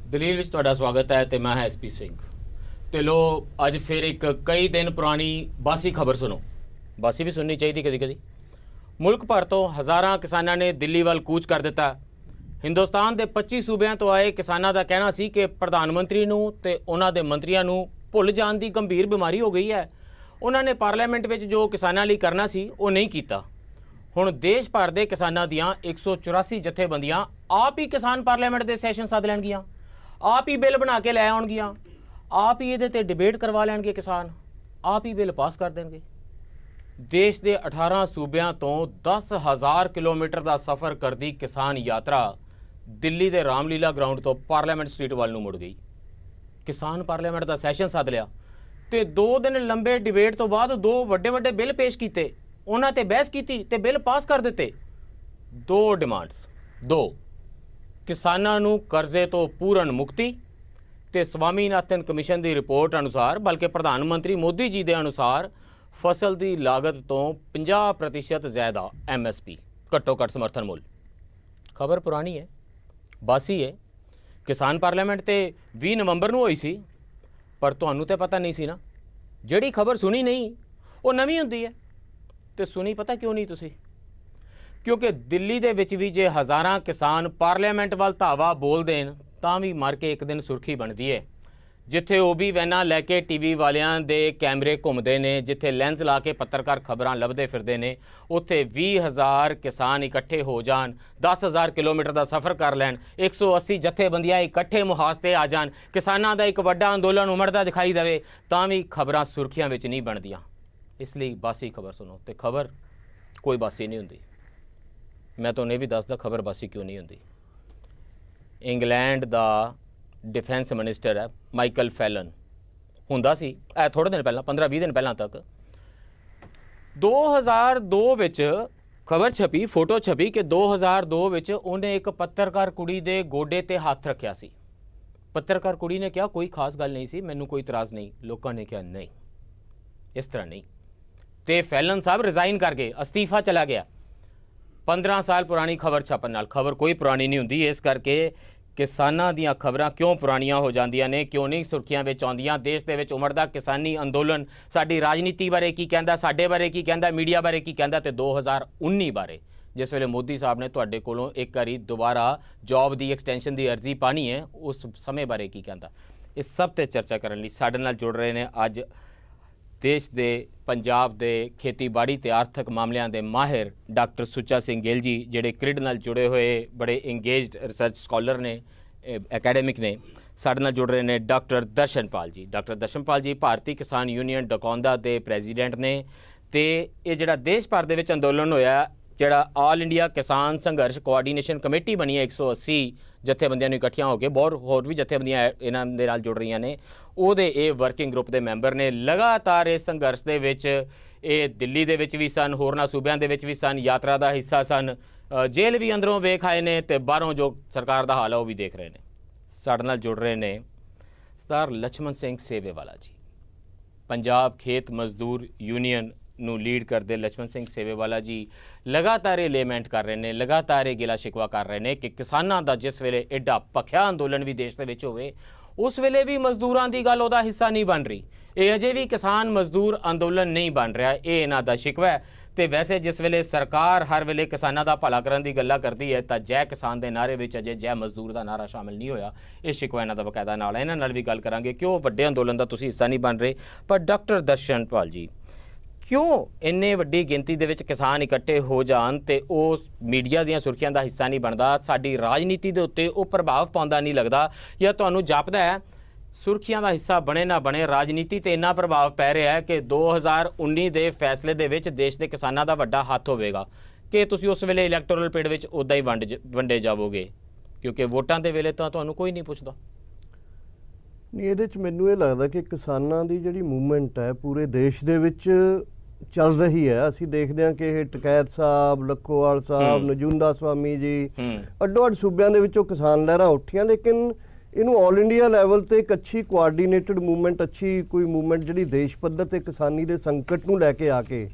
दलील विच तुहाडा स्वागत है ते मैं है SP सिंह। ते लो अज फिर एक कई दिन पुरानी बासी खबर सुनो। बासी भी सुननी चाहिए कदी कदी। मुल्क भर तो हज़ारां किसानां ने दिल्ली वाल कूच कर दिता। हिंदुस्तान के 25 सूबे तो आए किसानां का कहना सी कि प्रधानमंत्री नूं ते उन्हां दे मंत्रियां नूं भुल जाण दी गंभीर बीमारी हो गई है। उन्होंने पार्लियामेंट विच जो किसानां लई करना सी वो नहीं कीता। हुण देश भर के किसानां दियां 184 जथेबंदियां आप ही किसान पार्लियामेंट के सैशन सद लैणगियां, आप ही बिल बना के लै आउणगियां, आप ही ये डिबेट करवा लैणगे किसान, आप ही बिल पास कर देंगे। देश के 18 सूबों तो 10,000 किलोमीटर का सफ़र करती किसान यात्रा दिल्ली के रामलीला ग्राउंड तो पार्लियामेंट स्ट्रीट वाल नूं मुड़ गई। किसान पार्लियामेंट का सैशन सद लिया तो 2 दिन लंबे डिबेट तो बाद 2 वड्डे वड्डे बिल पेश किए, उन्हां ते बहस की ते बिल पास कर दिते। 2 डिमांड्स, 2 किसानां नूं कर्जे तो पूर्ण मुक्ति ते स्वामीनाथन कमीशन की रिपोर्ट अनुसार, बल्कि प्रधानमंत्री मोदी जी के अनुसार फसल की लागत तो 50% ज़्यादा MSP घट्टो घट्ट समर्थन मुल। खबर पुरानी है, बासी है। किसान पार्लियामेंट तो 20 नवंबर को हुई सी, पर तुहानू तो पता नहीं सी ना। जिहड़ी खबर सुनी नहीं वो नवीं हुंदी है। तो सुनी पता क्यों नहीं तुसी? क्योंकि दिल्ली दे विच भी जे हज़ारां किसान पार्लियामेंट वाल धावा बोल देन तां भी मर के एक दिन सुर्खी बनती है। जिथे OB वैनां लैके TV वालियां दे कैमरे घुमदे ने, जिथे लेंस ला के पत्रकार खबरां लभदे फिरदे ने, उत्थे 20,000 किसान इकट्ठे हो जान, 10,000 किलोमीटर का सफ़र कर लैन, 180 जथेबंदियां इकट्ठे मुहाज ते आ जान, किसानां दा एक वड्डा अंदोलन उमड़दा दिखाई देवे, तां भी खबरां सुर्खियां विच नहीं बनदियां। इसलिए बासी खबर सुनो। तो खबर कोई बासी नहीं हुंदी। मैं तो उन्हें भी दसदा खबर बासी क्यों नहीं हुंदी। इंग्लैंड का डिफेंस मिनिस्टर है माइकल फैलन, हुंदा सी थोड़े दिन पहला, 15-20 दिन पहला तक 2002 विच खबर छपी, फोटो छपी कि 2002 विच उन्हें एक पत्रकार कुड़ी दे गोडे ते हाथ रखिया सी। पत्रकार कुड़ी ने कहा कोई खास गल नहीं सी, मैनू कोई इतराज़ नहीं। लोगों ने कहा नहीं, इस तरह नहीं। तो फैलन साहब रिजाइन कर गए, अस्तीफा चला गया। 15 साल पुरानी खबर छपन नाल खबर कोई पुरानी नहीं हुंदी। इस करके किसानां दीयां खबरां क्यों पुरानियां हो जांदियां ने, क्यों नहीं सुर्खियां विच आउंदियां। देश दे विच उमड़दा किसानी अंदोलन साडी राजनीति बारे की कहंदा, साडे बारे की कहंदा, मीडिया बारे की कहंदा, ते 2019 बारे जिस वेले मोदी साहब ने तुहाडे कोलों एक बारी दोबारा जॉब दी एक्सटेंशन की अर्जी पानी है, उस समय बारे की कहंदा। इस सब ते चर्चा करन लई साडे नाल जुड़ रहे ने अज देश के पंजाब के खेतीबाड़ी ते आर्थिक मामलों के माहिर डॉक्टर सुच्चा सिंह गिल जी, जोड़े क्रिड नाल जुड़े हुए बड़े इंगेज्ड रिसर्च स्कॉलर ने, एकेडमिक ने। साडे नाल जुड़ रहे हैं डॉक्टर दर्शनपाल जी। डॉक्टर दर्शनपाल जी भारतीय किसान यूनियन डकौंदा के प्रेजिडेंट ने। तो ये जोड़ा देश भर के अंदोलन होया, जोड़ा ऑल इंडिया किसान संघर्ष कोआर्डीनेशन कमेटी बनी है, 180 जथेबंदियां इकट्ठियां होकर, बहुत होर भी जथेबंदियां इन्हां दे नाल जुड़ रही ने। ਉਹਦੇ ਇਹ वर्किंग ग्रुप के मैंबर ने। लगातार इस संघर्ष के विच ਇਹ दिल्ली ਦੇ ਵਿੱਚ ਵੀ ਸਨ, ਹੋਰਨਾਂ ਸੂਬਿਆਂ ਦੇ ਵਿੱਚ ਵੀ ਸਨ, यात्रा का हिस्सा सन, जेल भी अंदरों वेख आए ने ते बाहरों जो सरकार का हाल है वह भी देख रहे हैं। साडे नाल जुड़ रहे हैं सरदार लक्ष्मण सिंह सेवेवाला जी, पंजाब खेत मजदूर यूनियन नू लीड करते लक्ष्मण सिंह सेवेवाला जी लगातार ये लेमेंट कर रहे हैं, लगातार ये गिला शिकवा कर रहे हैं कि किसानों का जिस वेले एडा भखिया अंदोलन भी देश के होवे, उस वेले भी मजदूरों की गल उहदा हिस्सा नहीं बन रही। ये अजे भी किसान मजदूर अंदोलन नहीं बन रहा, ये इन्हां दा शिकवा है। तो वैसे जिस वेले सरकार हर वेले किसानों का भला करने की गल्लां करती है, तो जय किसान के नारे में अजे जय मजदूर का नारा शामिल नहीं होया। ये शिकवा इन्हां दा बकायदा नाल है। इन्हां नाल भी गल करांगे क्यों वड्डे अंदोलन का तुसीं हिस्सा नहीं बन रहे। पर डॉक्टर दर्शनपाल जी, क्यों इन्ने वड्डी गिनती दे विच किसान इकट्ठे हो जान ते उस मीडिया दीयां सुर्खियां दा हिस्सा नहीं बनदा, साडी राजनीति दे उत्ते वो प्रभाव पाउंदा नहीं लगदा, या तुहानूं जापदा है सुर्खियां दा हिस्सा बने ना बने राजनीति ते इन्ना प्रभाव पै रहा है कि 2019 के फैसले दे विच देश के किसानां दा वड्डा हत्थ होवेगा कि तुसीं उस वेले इलैक्टोरल पिंड विच उदां ही वंडे जावोगे, क्योंकि वोटां दे वेले तां तुहानूं कोई नहीं पुछदा। नहीं, इहदे च मैनूं इह लगदा कि किसानां दी जिहड़ी मूवमेंट है पूरे देश दे विच चल रही है। असीं देखदे हां कि टकैत साहब, लखोवाल साहब, नजूंदा स्वामी जी, अड्डो अड्ड सूबिਆਂ ਦੇ ਵਿੱਚੋਂ किसान लहरां ਉੱਠੀਆਂ, लेकिन ਇਹਨੂੰ ऑल इंडिया लैवल ਤੇ ਇੱਕ ਅੱਛੀ ਕੋਆਰਡੀਨੇਟਡ ਮੂਵਮੈਂਟ, ਅੱਛੀ ਕੋਈ ਮੂਵਮੈਂਟ ਜਿਹੜੀ ਦੇਸ਼ ਪੱਧਰ ਤੇ ਕਿਸਾਨੀ ਦੇ ਸੰਕਟ ਨੂੰ ਲੈ ਕੇ ਆ ਕੇ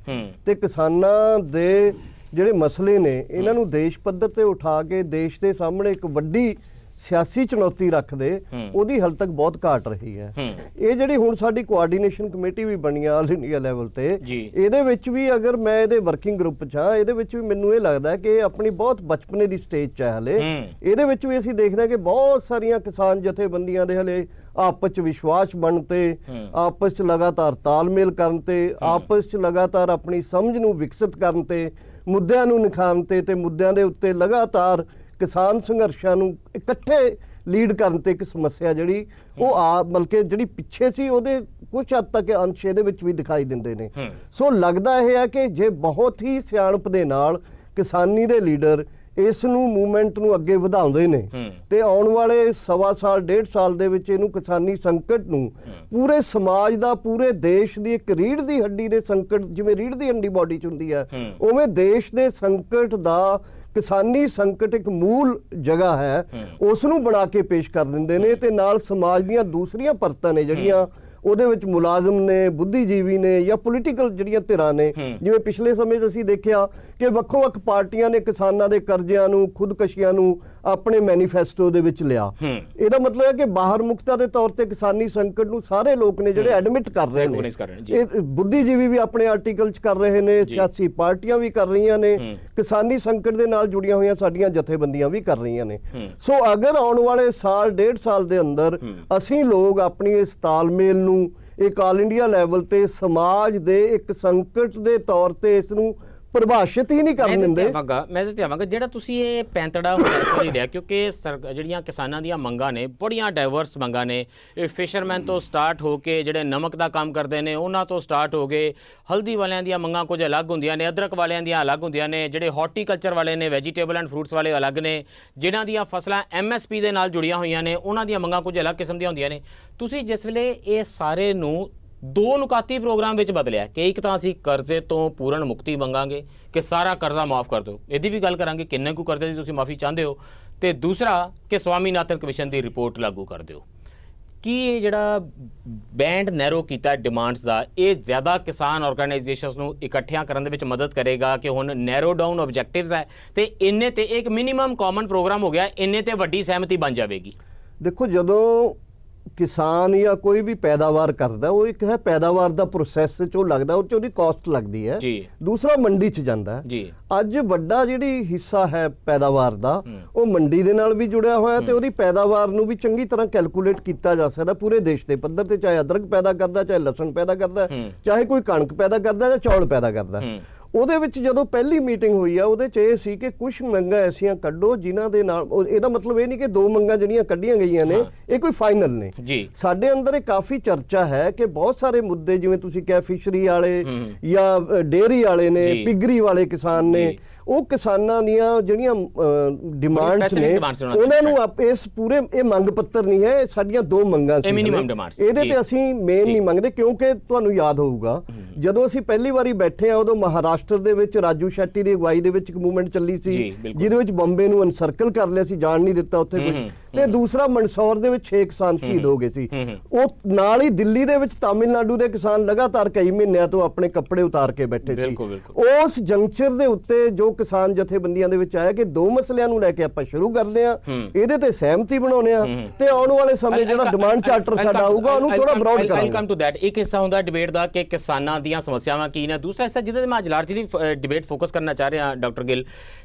ਤੇ ਕਿਸਾਨਾਂ ਦੇ ਜਿਹੜੇ ਮਸਲੇ ਨੇ ਇਹਨਾਂ ਨੂੰ ਦੇਸ਼ ਪੱਧਰ ਤੇ ਉਠਾ ਕੇ ਦੇਸ਼ ਦੇ ਸਾਹਮਣੇ ਇੱਕ ਵੱਡੀ ਸਿਆਸੀ ਚੁਣੌਤੀ ਰੱਖਦੇ, ਉਹਦੀ ਹਾਲੇ ਤੱਕ ਬਹੁਤ ਘਾਟ ਰਹੀ ਹੈ। ਇਹ ਜਿਹੜੀ ਹੁਣ ਸਾਡੀ ਕੋਆਰਡੀਨੇਸ਼ਨ ਕਮੇਟੀ ਵੀ ਬਣੀ ਆ ਆਲ ਇੰਡੀਆ ਲੈਵਲ ਤੇ, ਇਹਦੇ ਵਿੱਚ ਵੀ ਅਗਰ ਮੈਂ ਇਹਦੇ ਵਰਕਿੰਗ ਗਰੁੱਪ 'ਚ ਹਾਂ, ਇਹਦੇ ਵਿੱਚ ਵੀ ਮੈਨੂੰ ਇਹ ਲੱਗਦਾ ਕਿ ਇਹ ਆਪਣੀ ਬਹੁਤ ਬਚਪਨੇ ਦੀ ਸਟੇਜ 'ਚ ਹੈ ਹਲੇ। ਇਹਦੇ ਵਿੱਚ ਵੀ ਅਸੀਂ ਦੇਖਦੇ ਹਾਂ ਕਿ ਬਹੁਤ ਸਾਰੀਆਂ ਕਿਸਾਨ ਜਥੇਬੰਦੀਆਂ ਦੇ ਹਲੇ ਆਪਸ 'ਚ ਵਿਸ਼ਵਾਸ ਬਣਨ ਤੇ, ਆਪਸ 'ਚ ਲਗਾਤਾਰ ਤਾਲਮੇਲ ਕਰਨ ਤੇ, ਆਪਸ 'ਚ ਲਗਾਤਾਰ ਆਪਣੀ ਸਮਝ ਨੂੰ ਵਿਕਸਿਤ ਕਰਨ ਤੇ, ਮੁੱਦਿਆਂ ਨੂੰ ਨਿਖਾਰਨ ਤੇ ਮੁੱਦਿਆਂ ਦੇ ਉੱਤੇ ਲਗਾਤਾਰ ਕਿਸਾਨ ਸੰਘਰਸ਼ਾਂ ਨੂੰ ਇਕੱਠੇ ਲੀਡ ਕਰਨ ਤੇ ਇੱਕ ਸਮੱਸਿਆ ਜਿਹੜੀ ਉਹ ਬਲਕਿ ਜਿਹੜੀ ਪਿੱਛੇ ਸੀ ਉਹਦੇ ਕੁਝ ਹੱਦ ਤੱਕ ਅੰਸ਼ ਇਹਦੇ ਵਿੱਚ ਵੀ ਦਿਖਾਈ ਦਿੰਦੇ ਨੇ। ਸੋ ਲੱਗਦਾ ਇਹ ਹੈ ਕਿ ਜੇ ਬਹੁਤ ਹੀ ਸਿਆਣਪ ਦੇ ਨਾਲ ਕਿਸਾਨੀ ਦੇ ਲੀਡਰ ਇਸ ਨੂੰ ਮੂਵਮੈਂਟ ਨੂੰ ਅੱਗੇ ਵਧਾਉਂਦੇ ਨੇ ਤੇ ਆਉਣ ਵਾਲੇ ਸਵਾ ਸਾਲ 1.5 ਸਾਲ ਦੇ ਵਿੱਚ ਇਹਨੂੰ ਕਿਸਾਨੀ ਸੰਕਟ ਨੂੰ ਪੂਰੇ ਸਮਾਜ ਦਾ, ਪੂਰੇ ਦੇਸ਼ ਦੀ ਇੱਕ ਰੀੜ੍ਹ ਦੀ ਹੱਡੀ ਦੇ ਸੰਕਟ, ਜਿਵੇਂ ਰੀੜ੍ਹ ਦੀ ਹੱਡੀ ਬਾਡੀ 'ਚ ਹੁੰਦੀ ਹੈ, ਉਵੇਂ ਦੇਸ਼ ਦੇ ਸੰਕਟ ਦਾ ਕਿਸਾਨੀ ਸੰਕਟ ਇੱਕ ਮੂਲ ਜਗ੍ਹਾ ਹੈ, ਉਸ ਨੂੰ ਬਣਾ ਕੇ ਪੇਸ਼ ਕਰ ਦਿੰਦੇ ਨੇ। ਤੇ ਨਾਲ ਸਮਾਜ ਦੀਆਂ ਦੂਸਰੀਆਂ ਪਰਤਾਂ ਨੇ ਜਿਹੜੀਆਂ ਉਹਦੇ ਵਿੱਚ ਮੁਲਾਜ਼ਮ ਨੇ, ਬੁੱਧੀਜੀਵੀ ਨੇ ਜਾਂ ਪੋਲੀਟੀਕਲ ਜਿਹੜੀਆਂ ਧਿਰਾਂ ਨੇ, ਜਿਵੇਂ ਪਿਛਲੇ ਸਮੇਂ 'ਚ ਅਸੀਂ ਦੇਖਿਆ ਕਿ ਵੱਖੋ-ਵੱਖ ਪਾਰਟੀਆਂ ਨੇ ਕਿਸਾਨਾਂ ਦੇ ਕਰਜ਼ਿਆਂ ਨੂੰ, ਖੁਦਕਸ਼ੀਆਂ ਨੂੰ ਆਪਣੇ ਮੈਨੀਫੈਸਟੋ ਦੇ ਵਿੱਚ ਲਿਆ। ਇਹਦਾ ਮਤਲਬ ਹੈ ਕਿ ਬਾਹਰ ਮੁਕਤਾ ਦੇ ਤੌਰ ਤੇ ਕਿਸਾਨੀ ਸੰਕਟ ਨੂੰ ਸਾਰੇ ਲੋਕ ਨੇ ਜਿਹੜੇ ਐਡਮਿਟ ਕਰ ਰਹੇ ਨੇ। ਇਹ ਬੁੱਧੀਜੀਵੀ ਵੀ ਆਪਣੇ ਆਰਟੀਕਲ 'ਚ ਕਰ ਰਹੇ ਨੇ, ਸਿਆਸੀ ਪਾਰਟੀਆਂ ਵੀ ਕਰ ਰਹੀਆਂ ਨੇ, ਕਿਸਾਨੀ ਸੰਕਟ ਦੇ ਨਾਲ ਜੁੜੀਆਂ ਹੋਈਆਂ ਸਾਡੀਆਂ ਜਥੇਬੰਦੀਆਂ ਵੀ ਕਰ ਰਹੀਆਂ ਨੇ। ਸੋ ਅਗਰ ਆਉਣ ਵਾਲੇ ਸਾਲ 1.5 ਸਾਲ ਦੇ ਅੰਦਰ ਅਸੀਂ ਲੋਕ ਆਪਣੀ ਇਸ ਤਾਲਮੇਲ ਨੂੰ ਇੱਕ ਆਲ ਇੰਡੀਆ ਲੈਵਲ ਤੇ ਸਮਾਜ ਦੇ ਇੱਕ ਸੰਕਟ ਦੇ ਤੌਰ ਤੇ ਇਸ ਨੂੰ ਪ੍ਰਭਾਸ਼ਿਤ ਹੀ ਨਹੀਂ ਕਰਨ ਦਿੰਦੇ। ਮੈਂ ਤਾਂ ਆਵਾਂਗਾ ਜਿਹੜਾ ਤੁਸੀਂ ਇਹ ਪੈਂਤੜਾ ਹੋਇਆ ਰਿਹਾ, ਕਿਉਂਕਿ ਜਿਹੜੀਆਂ ਕਿਸਾਨਾਂ ਦੀਆਂ ਮੰਗਾਂ ਨੇ ਬੜੀਆਂ ਡਾਇਵਰਸ ਮੰਗਾਂ ਨੇ। ਇਹ ਫਿਸ਼ਰਮੈਨ ਤੋਂ ਸਟਾਰਟ ਹੋ ਕੇ ਜਿਹੜੇ ਨਮਕ ਦਾ ਕੰਮ ਕਰਦੇ ਨੇ ਉਹਨਾਂ ਤੋਂ ਸਟਾਰਟ ਹੋ ਗਏ, ਹਲਦੀ ਵਾਲਿਆਂ ਦੀਆਂ ਮੰਗਾਂ ਕੁਝ ਅਲੱਗ ਹੁੰਦੀਆਂ ਨੇ, ਅਦਰਕ ਵਾਲਿਆਂ ਦੀਆਂ ਅਲੱਗ ਹੁੰਦੀਆਂ ਨੇ, ਜਿਹੜੇ ਹਾਰਟੀਕਲਚਰ ਵਾਲੇ ਨੇ, ਵੈਜੀਟੇਬਲ ਐਂਡ ਫਰੂਟਸ ਵਾਲੇ ਅਲੱਗ ਨੇ, ਜਿਨ੍ਹਾਂ ਦੀਆਂ ਫਸਲਾਂ MSP ਦੇ ਨਾਲ ਜੁੜੀਆਂ ਹੋਈਆਂ ਨੇ ਉਹਨਾਂ ਦੀਆਂ ਮੰਗਾਂ ਕੁਝ ਅਲੱਗ ਕਿਸਮ ਦੀਆਂ ਹੁੰਦੀਆਂ ਨੇ। ਤੁਸੀਂ ਜਿਸ ਵੇਲੇ ਇਹ ਸਾਰੇ ਨੂੰ ਦੋ ਨੁਕਾਤੀ ਪ੍ਰੋਗਰਾਮ ਵਿੱਚ ਬਦਲਿਆ ਕਿ ਇੱਕ ਤਾਂ ਅਸੀਂ ਕਰਜ਼ੇ ਤੋਂ ਪੂਰਨ ਮੁਕਤੀ ਮੰਗਾਂਗੇ ਕਿ ਸਾਰਾ ਕਰਜ਼ਾ ਮਾਫ ਕਰ ਦਿਓ, ਇਹਦੀ ਵੀ ਗੱਲ ਕਰਾਂਗੇ ਕਿੰਨੇ ਕੁ ਕਰਜ਼ੇ ਦੀ ਤੁਸੀਂ ਮਾਫੀ ਚਾਹੁੰਦੇ ਹੋ, ਤੇ ਦੂਸਰਾ ਕਿ ਸਵਾਮੀਨਾਥਨ ਕਮਿਸ਼ਨ ਦੀ ਰਿਪੋਰਟ ਲਾਗੂ ਕਰ ਦਿਓ। ਕੀ ਇਹ ਜਿਹੜਾ ਬੈਂਡ ਨੈਰੋ ਕੀਤਾ ਡਿਮਾਂਡਸ ਦਾ, ਇਹ ਜ਼ਿਆਦਾ ਕਿਸਾਨ ਆਰਗੇਨਾਈਜੇਸ਼ਨਸ ਨੂੰ ਇਕੱਠਿਆਂ ਕਰਨ ਦੇ ਵਿੱਚ ਮਦਦ ਕਰੇਗਾ ਕਿ ਹੁਣ ਨੈਰੋ ਡਾਊਨ ਆਬਜੈਕਟਿਵਸ ਹੈ ਤੇ ਇੰਨੇ ਤੇ ਇੱਕ ਮਿਨੀਮਮ ਕਾਮਨ ਪ੍ਰੋਗਰਾਮ ਹੋ ਗਿਆ, ਇੰਨੇ ਤੇ ਵੱਡੀ ਸਹਿਮਤੀ ਬਣ ਜਾਵੇਗੀ? ਦੇਖੋ, ਜਦੋਂ ਕਿਸਾਨ ਜਾਂ ਕੋਈ ਵੀ ਪੈਦਾਵਾਰ ਕਰਦਾ, ਉਹ ਇੱਕ ਹੈ ਪੈਦਾਵਾਰ ਦਾ ਪ੍ਰੋਸੈਸ 'ਚ ਉਹ ਲੱਗਦਾ, ਉਹ 'ਚ ਉਹਦੀ ਕਾਸਟ ਲੱਗਦੀ ਹੈ। ਦੂਸਰਾ ਮੰਡੀ 'ਚ ਜਾਂਦਾ ਹੈ। ਅੱਜ ਵੱਡਾ ਜਿਹੜੀ ਹਿੱਸਾ ਹੈ ਪੈਦਾਵਾਰ ਦਾ ਉਹ ਮੰਡੀ ਦੇ ਨਾਲ ਵੀ ਜੁੜਿਆ ਹੋਇਆ ਤੇ ਉਹਦੀ ਪੈਦਾਵਾਰ ਨੂੰ ਵੀ ਚੰਗੀ ਤਰ੍ਹਾਂ ਕੈਲਕੂਲੇਟ ਕੀਤਾ ਜਾ ਸਕਦਾ ਪੂਰੇ ਦੇਸ਼ ਦੇ ਪੱਧਰ ਤੇ, ਚਾਹੇ ਅਦਰਕ ਪੈਦਾ ਕਰਦਾ, ਚਾਹੇ ਲਸਣ ਪੈਦਾ ਕਰਦਾ, ਚਾਹੇ ਕੋਈ ਕਣਕ ਪੈਦਾ ਕਰਦਾ ਜਾਂ ਚੌਲ ਪੈਦਾ ਕਰਦਾ। ਉਹਦੇ ਵਿੱਚ ਜਦੋਂ ਪਹਿਲੀ ਮੀਟਿੰਗ ਹੋਈ ਆ ਉਹਦੇ 'ਚ ਇਹ ਸੀ ਕਿ ਕੁਝ ਮੰਗਾਂ ਐਸੀਆਂ ਕੱਢੋ ਜਿਨ੍ਹਾਂ ਦੇ ਨਾਲ, ਇਹਦਾ ਮਤਲਬ ਇਹ ਨਹੀਂ ਕਿ ਦੋ ਮੰਗਾਂ ਜਿਹੜੀਆਂ ਕੱਢੀਆਂ ਗਈਆਂ ਨੇ ਇਹ ਕੋਈ ਫਾਈਨਲ ਨੇ। ਸਾਡੇ ਅੰਦਰ ਇਹ ਕਾਫੀ ਚਰਚਾ ਹੈ ਕਿ ਬਹੁਤ ਸਾਰੇ ਮੁੱਦੇ, ਜਿਵੇਂ ਤੁਸੀਂ ਕਿਹਾ ਫਿਸ਼ਰੀ ਵਾਲੇ ਜਾਂ ਡੇਅਰੀ ਵਾਲੇ ਨੇ, ਪਿਗਰੀ ਵਾਲੇ ਕਿਸਾਨ ਨੇ, ਉਹ ਕਿਸਾਨਾਂ ਦੀਆਂ ਜਿਹੜੀਆਂ ਡਿਮਾਂਡਸ ਨੇ ਉਹਨਾਂ ਨੂੰ ਇਸ ਪੂਰੇ, ਇਹ ਮੰਗ ਪੱਤਰ ਨਹੀਂ ਹੈ, ਸਾਡੀਆਂ ਦੋ ਮੰਗਾਂ ਸੀ, ਇਹਦੇ ਤੇ ਅਸੀਂ ਮੇਨ ਨਹੀਂ ਮੰਗਦੇ। ਕਿਉਂਕਿ ਤੁਹਾਨੂੰ ਯਾਦ ਹੋਊਗਾ ਜਦੋਂ ਅਸੀਂ ਪਹਿਲੀ ਵਾਰੀ ਬੈਠੇ ਆ ਉਦੋਂ ਮਹਾਰਾਸ਼ਟਰ ਦੇ ਵਿੱਚ ਰਾਜੂ ਸ਼ੈਟੀ ਦੀ ਅਗਵਾਈ ਦੇ ਵਿੱਚ ਇੱਕ ਮੂਵਮੈਂਟ ਚੱਲੀ ਸੀ ਜਿਹਦੇ ਵਿੱਚ ਬੰਬੇ ਨੂੰ ਅਨਸਰਕਲ ਕਰ ਲਿਆ ਸੀ, ਜਾਣ ਨਹੀਂ ਦਿੱਤਾ ਉੱਥੇ ਕੁਝ, ਤੇ ਦੂਸਰਾ ਮੰਦਸੌਰ ਦੇ ਵਿੱਚ 6 ਕਿਸਾਨ ਸ਼ਹੀਦ ਹੋ ਗਏ ਸੀ। ਉਹ ਨਾਲ ਹੀ ਦਿੱਲੀ ਦੇ ਵਿੱਚ ਤਾਮਿਲਨਾਡੂ ਦੇ ਕਿਸਾਨ ਲਗਾਤਾਰ ਕਈ ਮਹੀਨਿਆਂ ਤੋਂ ਆਪਣੇ ਕੱਪੜੇ ਉਤਾਰ ਕੇ ਬੈਠੇ ਸੀ। ਉਸ ਜੰਕਚਰ ਦੇ ਉੱਤੇ ਜੋ ਕਿਸਾਨ ਜਥੇਬੰਦੀਆਂ ਦੇ ਵਿੱਚ ਆਇਆ ਕਿ ਦੋ ਮਸਲਿਆਂ ਨੂੰ ਲੈ ਕੇ ਆਪਾਂ ਸ਼ੁਰੂ ਕਰਦੇ ਆ, ਇਹਦੇ ਤੇ ਸਹਿਮਤੀ ਬਣਾਉਣੇ ਆ ਤੇ ਆਉਣ ਵਾਲੇ ਸਮੇਂ ਜਿਹੜਾ ਡਿਮਾਂਡ ਚਾਰਟਰ ਸਾਡਾ ਆਊਗਾ ਉਹਨੂੰ ਥੋੜਾ ਬਰੌਡ ਕਰਾਂਗੇ। ਆਈ ਕਮ ਟੂ ਦੈਟ। ਇੱਕ ਹਿੱਸਾ ਹੁੰਦਾ ਡਿਬੇਟ ਦਾ ਕਿ ਕਿਸਾਨਾਂ ਦੀਆਂ ਸਮੱਸਿਆਵਾਂ ਕੀ ਨੇ, ਦੂਸਰਾ ਹਿੱਸਾ ਜਿਹਦੇ ਤੇ ਮੈਂ ਅੱਜ ਲਾਰਜਲੀ ਡਿਬੇਟ ਫੋਕਸ ਕਰਨਾ ਚਾਹ ਰਿਹਾ ਡਾਕਟਰ ਗਿੱਲ,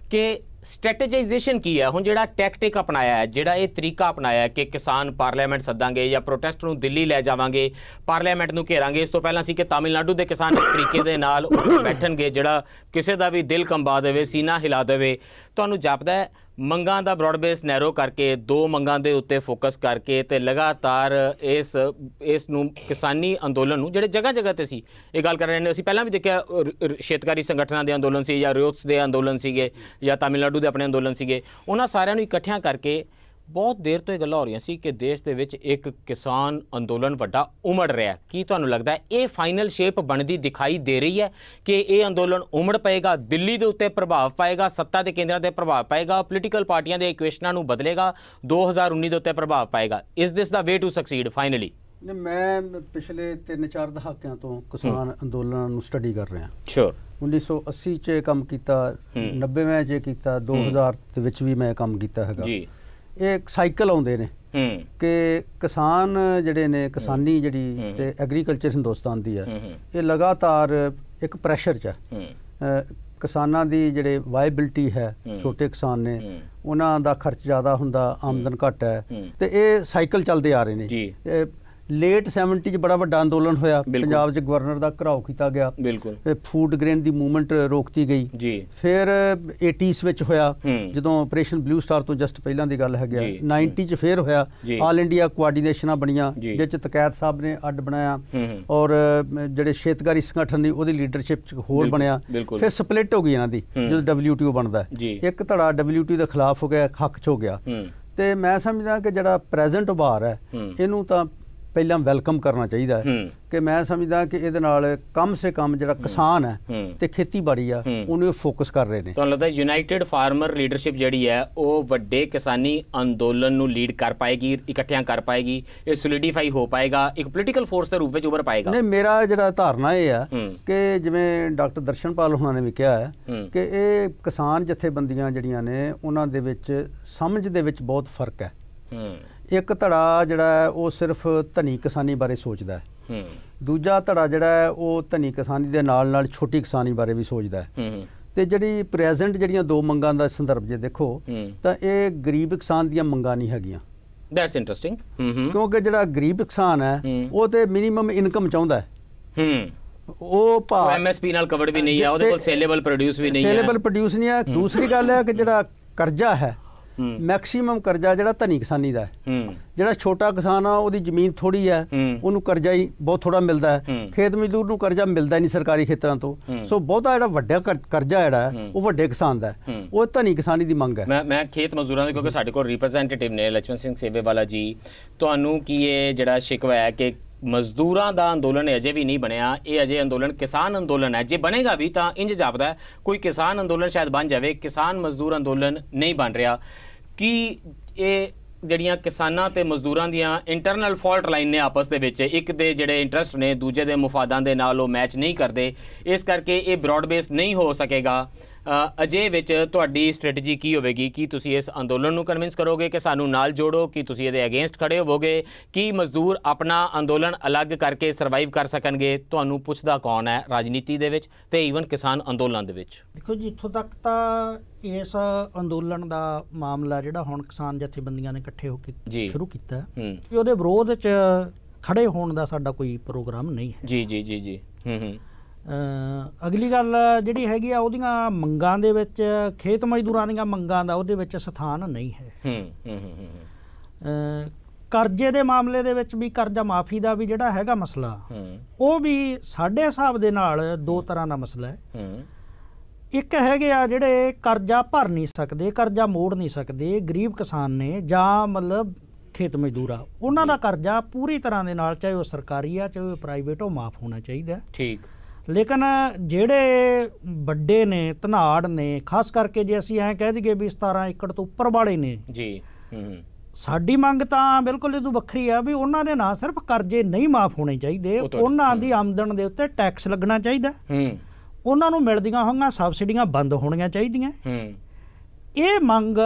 ਕਿ ਸਟ੍ਰੈਟੇਜਾਈਜੇਸ਼ਨ ਕੀ ਹੈ। ਹੁਣ ਜਿਹੜਾ ਟੈਕਟਿਕ ਅਪਣਾਇਆ ਹੈ, ਜਿਹੜਾ ਇਹ ਤਰੀਕਾ ਅਪਣਾਇਆ ਕਿ ਕਿਸਾਨ ਪਾਰਲੀਮੈਂਟ ਸੱਦਾਂਗੇ ਜਾਂ ਪ੍ਰੋਟੈਸਟ ਨੂੰ ਦਿੱਲੀ ਲੈ ਜਾਵਾਂਗੇ, ਪਾਰਲੀਮੈਂਟ ਨੂੰ ਘੇਰਾਂਗੇ, ਇਸ ਤੋਂ ਪਹਿਲਾਂ ਸੀ ਕਿ ਤਾਮਿਲਨਾਡੂ ਦੇ ਕਿਸਾਨ ਇਸ ਤਰੀਕੇ ਦੇ ਨਾਲ ਬੈਠਣਗੇ ਜਿਹੜਾ ਕਿਸੇ ਦਾ ਵੀ ਦਿਲ ਕੰਬਾ ਦੇਵੇ, ਸੀਨਾ ਹਿਲਾ ਦੇਵੇ। ਤੁਹਾਨੂੰ ਜਾਪਦਾ ਹੈ ਮੰਗਾਂ ਦਾ ਬ੍ਰੌਡ ਬੇਸ ਨੈਰੋ ਕਰਕੇ, ਦੋ ਮੰਗਾਂ ਦੇ ਉੱਤੇ ਫੋਕਸ ਕਰਕੇ ਤੇ ਲਗਾਤਾਰ ਇਸ ਨੂੰ ਕਿਸਾਨੀ ਅੰਦੋਲਨ ਨੂੰ, ਜਿਹੜੇ ਜਗ੍ਹਾ ਜਗ੍ਹਾ ਤੇ ਸੀ ਇਹ ਗੱਲ ਕਰ ਰਹੇ ਨੇ, ਅਸੀਂ ਪਹਿਲਾਂ ਵੀ ਦੇਖਿਆ ਖੇਤਕਾਰੀ ਸੰਗਠਨਾਂ ਦੇ ਅੰਦੋਲਨ ਸੀ ਜਾਂ ਰਿਓਟਸ ਦੇ ਅੰਦੋਲਨ ਸੀਗੇ ਜਾਂ ਤਾਮਿਲਨਾਡੂ ਦੇ ਆਪਣੇ ਅੰਦੋਲਨ ਸੀਗੇ, ਉਹਨਾਂ ਸਾਰਿਆਂ ਨੂੰ ਇਕੱਠਿਆਂ ਕਰਕੇ ਬਹੁਤ ਦੇਰ ਤੋਂ ਇਹ ਗੱਲਾਂ ਹੋ ਰਹੀਆਂ ਸੀ ਕਿ ਦੇਸ਼ ਦੇ ਵਿੱਚ ਇੱਕ ਕਿਸਾਨ ਅੰਦੋਲਨ ਵੱਡਾ ਉਮੜ ਰਿਹਾ। ਕੀ ਤੁਹਾਨੂੰ ਲੱਗਦਾ ਹੈ ਇਹ ਫਾਈਨਲ ਸ਼ੇਪ ਬਣਦੀ ਦਿਖਾਈ ਦੇ ਰਹੀ ਹੈ ਕਿ ਇਹ ਅੰਦੋਲਨ ਉਮੜ ਪਏਗਾ, ਦਿੱਲੀ ਦੇ ਉੱਤੇ ਪ੍ਰਭਾਵ ਪਾਏਗਾ, ਸੱਤਾ ਦੇ ਕੇਂਦਰਾਂ ਤੇ ਪ੍ਰਭਾਵ ਪਾਏਗਾ, ਪੋਲੀਟੀਕਲ ਪਾਰਟੀਆਂ ਦੇ ਇਕੁਏਸ਼ਨਾਂ ਨੂੰ ਬਦਲੇਗਾ, 2019 ਦੇ ਉੱਤੇ ਪ੍ਰਭਾਵ ਪਾਏਗਾ? Is this the way to succeed finally? ਮੈਂ ਪਿਛਲੇ 3-4 ਦਹਾਕਿਆਂ ਤੋਂ ਕਿਸਾਨ ਅੰਦੋਲਨਾਂ ਨੂੰ ਸਟੱਡੀ ਕਰ ਰਿਹਾ। ਸ਼ੋਰ 1980 'ਚ ਕੰਮ ਕੀਤਾ, 90 'ਚ ਕੀਤਾ, 2000 ਦੇ ਵਿੱਚ ਵੀ ਮੈਂ ਕੰਮ ਕੀਤਾ ਹੈਗਾ ਜੀ। ਇਹ ਸਾਈਕਲ ਆਉਂਦੇ ਨੇ ਕਿ ਕਿਸਾਨ ਜਿਹੜੇ ਨੇ, ਕਿਸਾਨੀ ਜਿਹੜੀ ਤੇ ਐਗਰੀਕਲਚਰ ਹਿੰਦੁਸਤਾਨ ਦੀ ਹੈ, ਇਹ ਲਗਾਤਾਰ ਇੱਕ ਪ੍ਰੈਸ਼ਰ 'ਚ ਹੈ। ਕਿਸਾਨਾਂ ਦੀ ਜਿਹੜੇ ਵਾਇਬਿਲਿਟੀ ਹੈ, ਛੋਟੇ ਕਿਸਾਨ ਨੇ, ਉਹਨਾਂ ਦਾ ਖਰਚ ਜ਼ਿਆਦਾ ਹੁੰਦਾ, ਆਮਦਨ ਘੱਟ ਹੈ, ਤੇ ਇਹ ਸਾਈਕਲ ਚੱਲਦੇ ਆ ਰਹੇ ਨੇ। ਲੇਟ 70 'ਚ ਬੜਾ ਵੱਡਾ ਅੰਦੋਲਨ ਹੋਇਆ ਪੰਜਾਬ 'ਚ, ਗਵਰਨਰ ਦਾ ਘਿਰਾਓ ਕੀਤਾ ਗਿਆ, ਫੂਡ ਗ੍ਰੇਨ ਦੀ ਮੂਵਮੈਂਟ ਰੋਕਤੀ ਗਈ। ਫਿਰ 80s ਵਿੱਚ ਹੋਇਆ ਜਦੋਂ ਆਪਰੇਸ਼ਨ ਬਲੂ ਸਟਾਰ ਤੋਂ ਜਸਟ ਪਹਿਲਾਂ ਦੀ ਗੱਲ ਹੈਗੀ, 90 'ਚ ਫਿਰ ਹੋਇਆ, ਆਲ ਇੰਡੀਆ ਕੋਆਰਡੀਨੇਸ਼ਨਾਂ ਬਣੀਆਂ ਜਿਸ 'ਚ ਤਕੈਤ ਸਾਹਿਬ ਨੇ ਅੱਡ ਬਣਾਇਆ, ਔਰ ਜਿਹੜੇ ਖੇਤਕਾਰੀ ਸੰਗਠਨ ਨੇ ਉਹਦੀ ਲੀਡਰਸ਼ਿਪ 'ਚ ਹੋਰ ਬਣਿਆ। ਫਿਰ ਸਪਲਿਟ ਹੋ ਗਈ ਇਹਨਾਂ ਦੀ ਜਦੋਂ WTO ਬਣਦਾ, ਇੱਕ ਧੜਾ WTO ਦੇ ਖਿਲਾਫ ਹੋ ਗਿਆ, ਹੱਕ 'ਚ ਹੋ ਗਿਆ। ਤੇ ਮੈਂ ਸਮਝਦਾ ਕਿ ਜਿਹੜਾ ਪ੍ਰੈਜ਼ੈਂਟ ਉਭਾਰ ਹੈ ਇਹਨੂੰ ਤਾਂ ਪਹਿਲਾਂ ਵੈਲਕਮ ਕਰਨਾ ਚਾਹੀਦਾ ਹੈ, ਕਿ ਮੈਂ ਸਮਝਦਾ ਕਿ ਇਹਦੇ ਨਾਲ ਕਮ ਸੇ ਕਮ ਜਿਹੜਾ ਕਿਸਾਨ ਹੈ ਤੇ ਖੇਤੀਬਾੜੀ ਆ ਉਹਨੂੰ ਫੋਕਸ ਕਰ ਰਹੇ ਨੇ। ਤੁਹਾਨੂੰ ਲੱਗਦਾ ਯੂਨਾਈਟਿਡ ਫਾਰਮਰ ਲੀਡਰਸ਼ਿਪ ਜਿਹੜੀ ਹੈ ਉਹ ਵੱਡੇ ਕਿਸਾਨੀ ਅੰਦੋਲਨ ਨੂੰ ਲੀਡ ਕਰ ਪਾਏਗੀ, ਇਕੱਠਿਆਂ ਕਰ ਪਾਏਗੀ, ਇਹ ਸੋਲੀਡੀਫਾਈ ਹੋ ਪਾਏਗਾ, ਇੱਕ ਪੋਲੀਟੀਕਲ ਫੋਰਸ ਦੇ ਰੂਪ ਵਿੱਚ ਉੱਭਰ ਪਾਏਗਾ? ਨਹੀਂ, ਮੇਰਾ ਜਿਹੜਾ ਧਾਰਨਾ ਇਹ ਆ ਕਿ ਜਿਵੇਂ ਡਾਕਟਰ ਦਰਸ਼ਨਪਾਲ ਹੋਣਾ ਨੇ ਵੀ ਕਿਹਾ ਹੈ ਕਿ ਇਹ ਕਿਸਾਨ ਜਥੇਬੰਦੀਆਂ ਜਿਹੜੀਆਂ ਨੇ ਉਹਨਾਂ ਦੇ ਵਿੱਚ ਸਮਝ ਦੇ ਵਿੱਚ ਬਹੁਤ ਫਰਕ ਹੈ। ਇੱਕ ਧੜਾ ਜਿਹੜਾ ਹੈ ਉਹ ਸਿਰਫ ਧਨੀ ਕਿਸਾਨੀ ਬਾਰੇ ਸੋਚਦਾ ਹੈ, ਦੂਜਾ ਧੜਾ ਜਿਹੜਾ ਹੈ ਉਹ ਧਨੀ ਕਿਸਾਨੀ ਦੇ ਨਾਲ ਨਾਲ ਛੋਟੀ ਕਿਸਾਨੀ ਬਾਰੇ ਵੀ ਸੋਚਦਾ ਹੈ। ਤੇ ਜਿਹੜੀ ਪ੍ਰੈਜ਼ੈਂਟ ਜਿਹੜੀਆਂ ਦੋ ਮੰਗਾਂ ਦਾ ਸੰਦਰਭ ਜੇ ਦੇਖੋ ਤਾਂ ਇਹ ਗਰੀਬ ਕਿਸਾਨ ਦੀਆਂ ਮੰਗਾਂ ਨਹੀਂ ਹੈਗੀਆਂ। That's interesting. ਕਿਉਂਕਿ ਜਿਹੜਾ ਗਰੀਬ ਕਿਸਾਨ ਹੈ ਉਹ ਤੇ ਮਿਨੀਮਮ ਇਨਕਮ ਚਾਹੁੰਦਾ ਹੈ, ਉਹ MSP ਨਾਲ ਕਵਰਡ ਵੀ ਨਹੀਂ ਹੈ, ਉਹਦੇ ਕੋਲ ਸੇਲੇਬਲ ਪ੍ਰੋਡਿਊਸ ਵੀ ਨਹੀਂ ਹੈ, ਸੇਲੇਬਲ ਪ੍ਰੋਡਿਊਸ ਨਹੀਂ ਹੈ। ਦੂਸਰੀ ਗੱਲ ਹੈ ਕਿ ਜਿਹੜਾ ਕਰਜ਼ਾ ਹੈ, ਮੈਕਸੀਮਮ ਕਰਜ਼ਾ ਜਿਹੜਾ ਧਨੀ ਕਿਸਾਨੀ ਦਾ ਹੈ। ਜਿਹੜਾ ਛੋਟਾ ਕਿਸਾਨ ਆ ਉਹਦੀ ਜ਼ਮੀਨ ਥੋੜੀ ਹੈ, ਉਹਨੂੰ ਕਰਜ਼ਾ ਹੀ ਬਹੁਤ ਥੋੜਾ ਮਿਲਦਾ ਹੈ। ਖੇਤ ਮਜ਼ਦੂਰ ਨੂੰ ਕਰਜ਼ਾ ਮਿਲਦਾ ਨਹੀਂ ਸਰਕਾਰੀ ਖੇਤਰਾਂ ਤੋਂ। ਸੋ ਬਹੁਤਾ ਜਿਹੜਾ ਵੱਡਾ ਕਰਜ਼ਾ ਜਿਹੜਾ ਹੈ ਉਹ ਵੱਡੇ ਕਿਸਾਨ ਦਾ ਹੈ, ਉਹ ਧਨੀ ਕਿਸਾਨੀ ਦੀ ਮੰਗ ਹੈ। ਮੈਂ ਖੇਤ ਮਜ਼ਦੂਰਾਂ ਦੇ, ਕਿਉਂਕਿ ਸਾਡੇ ਕੋਲ ਰਿਪਰੈਜ਼ੈਂਟੇਟਿਵ ਨੇ ਲక్ష్మణ ਸਿੰਘ ਸੇਵੇਵਾਲਾ ਜੀ, ਤੁਹਾਨੂੰ ਕੀ ਇਹ ਜਿਹੜਾ ਸ਼ਿਕਵਾ ਹੈ ਕਿ ਮਜ਼ਦੂਰਾਂ ਦਾ ਅੰਦੋਲਨ ਅਜੇ ਵੀ ਨਹੀਂ ਬਣਿਆ, ਇਹ ਅਜੇ ਅੰਦੋਲਨ ਕਿਸਾਨ ਅੰਦੋਲਨ ਹੈ, ਜੇ ਬਣੇਗਾ ਵੀ ਤਾਂ ਇੰਜ ਜਾਪਦਾ ਕੋਈ ਕਿਸਾਨ ਅੰਦੋਲਨ ਸ਼ਾਇਦ ਬਣ ਜਾਵੇ, ਕਿਸਾਨ ਮਜ਼ਦੂਰ ਅੰਦੋਲਨ ਨਹੀਂ ਬਣ ਰਿਹਾ? ਕੀ ਇਹ ਜਿਹੜੀਆਂ ਕਿਸਾਨਾਂ ਤੇ ਮਜ਼ਦੂਰਾਂ ਦੀਆਂ ਇੰਟਰਨਲ ਫਾਲਟ ਲਾਈਨ ਨੇ ਆਪਸ ਦੇ ਵਿੱਚ, ਇੱਕ ਦੇ ਜਿਹੜੇ ਇੰਟਰਸਟ ਨੇ ਦੂਜੇ ਦੇ ਮੁਫਾਦਾਂ ਦੇ ਨਾਲ ਉਹ ਮੈਚ ਨਹੀਂ ਕਰਦੇ, ਇਸ ਕਰਕੇ ਇਹ ਬ੍ਰੌਡ ਬੇਸ ਨਹੀਂ ਹੋ ਸਕੇਗਾ? ਅਜੇ ਵਿੱਚ ਤੁਹਾਡੀ ਸਟ੍ਰੈਟਜੀ ਕੀ ਹੋਵੇਗੀ? ਕੀ ਤੁਸੀਂ ਇਸ ਅੰਦੋਲਨ ਨੂੰ ਕਨਵਿੰਸ ਕਰੋਗੇ ਕਿ ਸਾਨੂੰ ਨਾਲ ਜੋੜੋ, ਕਿ ਤੁਸੀਂ ਇਹਦੇ ਅਗੇਂਸਟ ਖੜੇ ਹੋਵੋਗੇ, ਕਿ ਮਜ਼ਦੂਰ ਆਪਣਾ ਅੰਦੋਲਨ ਅਲੱਗ ਕਰਕੇ ਸਰਵਾਈਵ ਕਰ ਸਕਣਗੇ? ਤੁਹਾਨੂੰ ਪੁੱਛਦਾ ਕੌਣ ਹੈ ਰਾਜਨੀਤੀ ਦੇ ਵਿੱਚ ਤੇ ਈਵਨ ਕਿਸਾਨ ਅੰਦੋਲਨ ਦੇ ਵਿੱਚ? ਦੇਖੋ ਜੀ, ਇੱਥੋਂ ਤੱਕ ਤਾਂ ਇਸ ਅੰਦੋਲਨ ਦਾ ਮਾਮਲਾ ਜਿਹੜਾ ਹੁਣ ਕਿਸਾਨ ਜਥੇਬੰਦੀਆਂ ਨੇ ਇਕੱਠੇ ਹੋ ਕੇ ਸ਼ੁਰੂ ਕੀਤਾ, ਉਹਦੇ ਵਿਰੋਧ 'ਚ ਖੜੇ ਹੋਣ ਦਾ ਸਾਡਾ ਕੋਈ ਪ੍ਰੋਗਰਾਮ ਨਹੀਂ ਹੈ। ਜੀ ਜੀ ਜੀ ਜੀ। ਅਗਲੀ ਗੱਲ ਜਿਹੜੀ ਹੈਗੀ ਆ, ਉਹਦੀਆਂ ਮੰਗਾਂ ਦੇ ਵਿੱਚ ਖੇਤ ਮਜ਼ਦੂਰਾਂ ਦੀਆਂ ਮੰਗਾਂ ਦਾ ਉਹਦੇ ਵਿੱਚ ਸਥਾਨ ਨਹੀਂ ਹੈ। ਕਰਜ਼ੇ ਦੇ ਮਾਮਲੇ ਦੇ ਵਿੱਚ ਵੀ, ਕਰਜ਼ਾ ਮਾਫੀ ਦਾ ਵੀ ਜਿਹੜਾ ਹੈਗਾ ਮਸਲਾ, ਉਹ ਵੀ ਸਾਡੇ ਹਿਸਾਬ ਦੇ ਨਾਲ ਦੋ ਤਰ੍ਹਾਂ ਦਾ ਮਸਲਾ ਹੈ। ਇੱਕ ਹੈਗੇ ਆ ਜਿਹੜੇ ਕਰਜ਼ਾ ਭਰ ਨਹੀਂ ਸਕਦੇ, ਕਰਜ਼ਾ ਮੋੜ ਨਹੀਂ ਸਕਦੇ, ਗਰੀਬ ਕਿਸਾਨ ਨੇ ਜਾਂ ਮਤਲਬ ਖੇਤ ਮਜ਼ਦੂਰ ਆ, ਉਹਨਾਂ ਦਾ ਕਰਜ਼ਾ ਪੂਰੀ ਤਰ੍ਹਾਂ ਦੇ ਨਾਲ, ਚਾਹੇ ਉਹ ਸਰਕਾਰੀ ਆ ਚਾਹੇ ਉਹ ਪ੍ਰਾਈਵੇਟ, ਉਹ ਮਾਫ ਹੋਣਾ ਚਾਹੀਦਾ। ਠੀਕ। ਲੇਕਿਨ ਜਿਹੜੇ ਵੱਡੇ ਨੇ, ਧਨਾੜ ਨੇ, ਖਾਸ ਕਰਕੇ ਜੇ ਅਸੀਂ ਐਂ ਕਹਿ ਦਈਏ ਵੀ 17 ਏਕੜ ਤੋਂ ਉੱਪਰ ਵਾਲੇ ਨੇ ਜੀ, ਸਾਡੀ ਮੰਗ ਤਾਂ ਬਿਲਕੁਲ ਇਹ ਤੋਂ ਵੱਖਰੀ ਆ ਵੀ ਉਹਨਾਂ ਦੇ ਨਾ ਸਿਰਫ ਕਰਜ਼ੇ ਨਹੀਂ ਮਾਫ ਹੋਣੇ ਚਾਹੀਦੇ, ਉਹਨਾਂ ਦੀ ਆਮਦਨ ਦੇ ਉੱਤੇ ਟੈਕਸ ਲੱਗਣਾ ਚਾਹੀਦਾ, ਉਹਨਾਂ ਨੂੰ ਮਿਲਦੀਆਂ ਹੋਈਆਂ ਸਬਸਿਡੀਆਂ ਬੰਦ ਹੋਣੀਆਂ ਚਾਹੀਦੀਆਂ। ਇਹ ਮੰਗ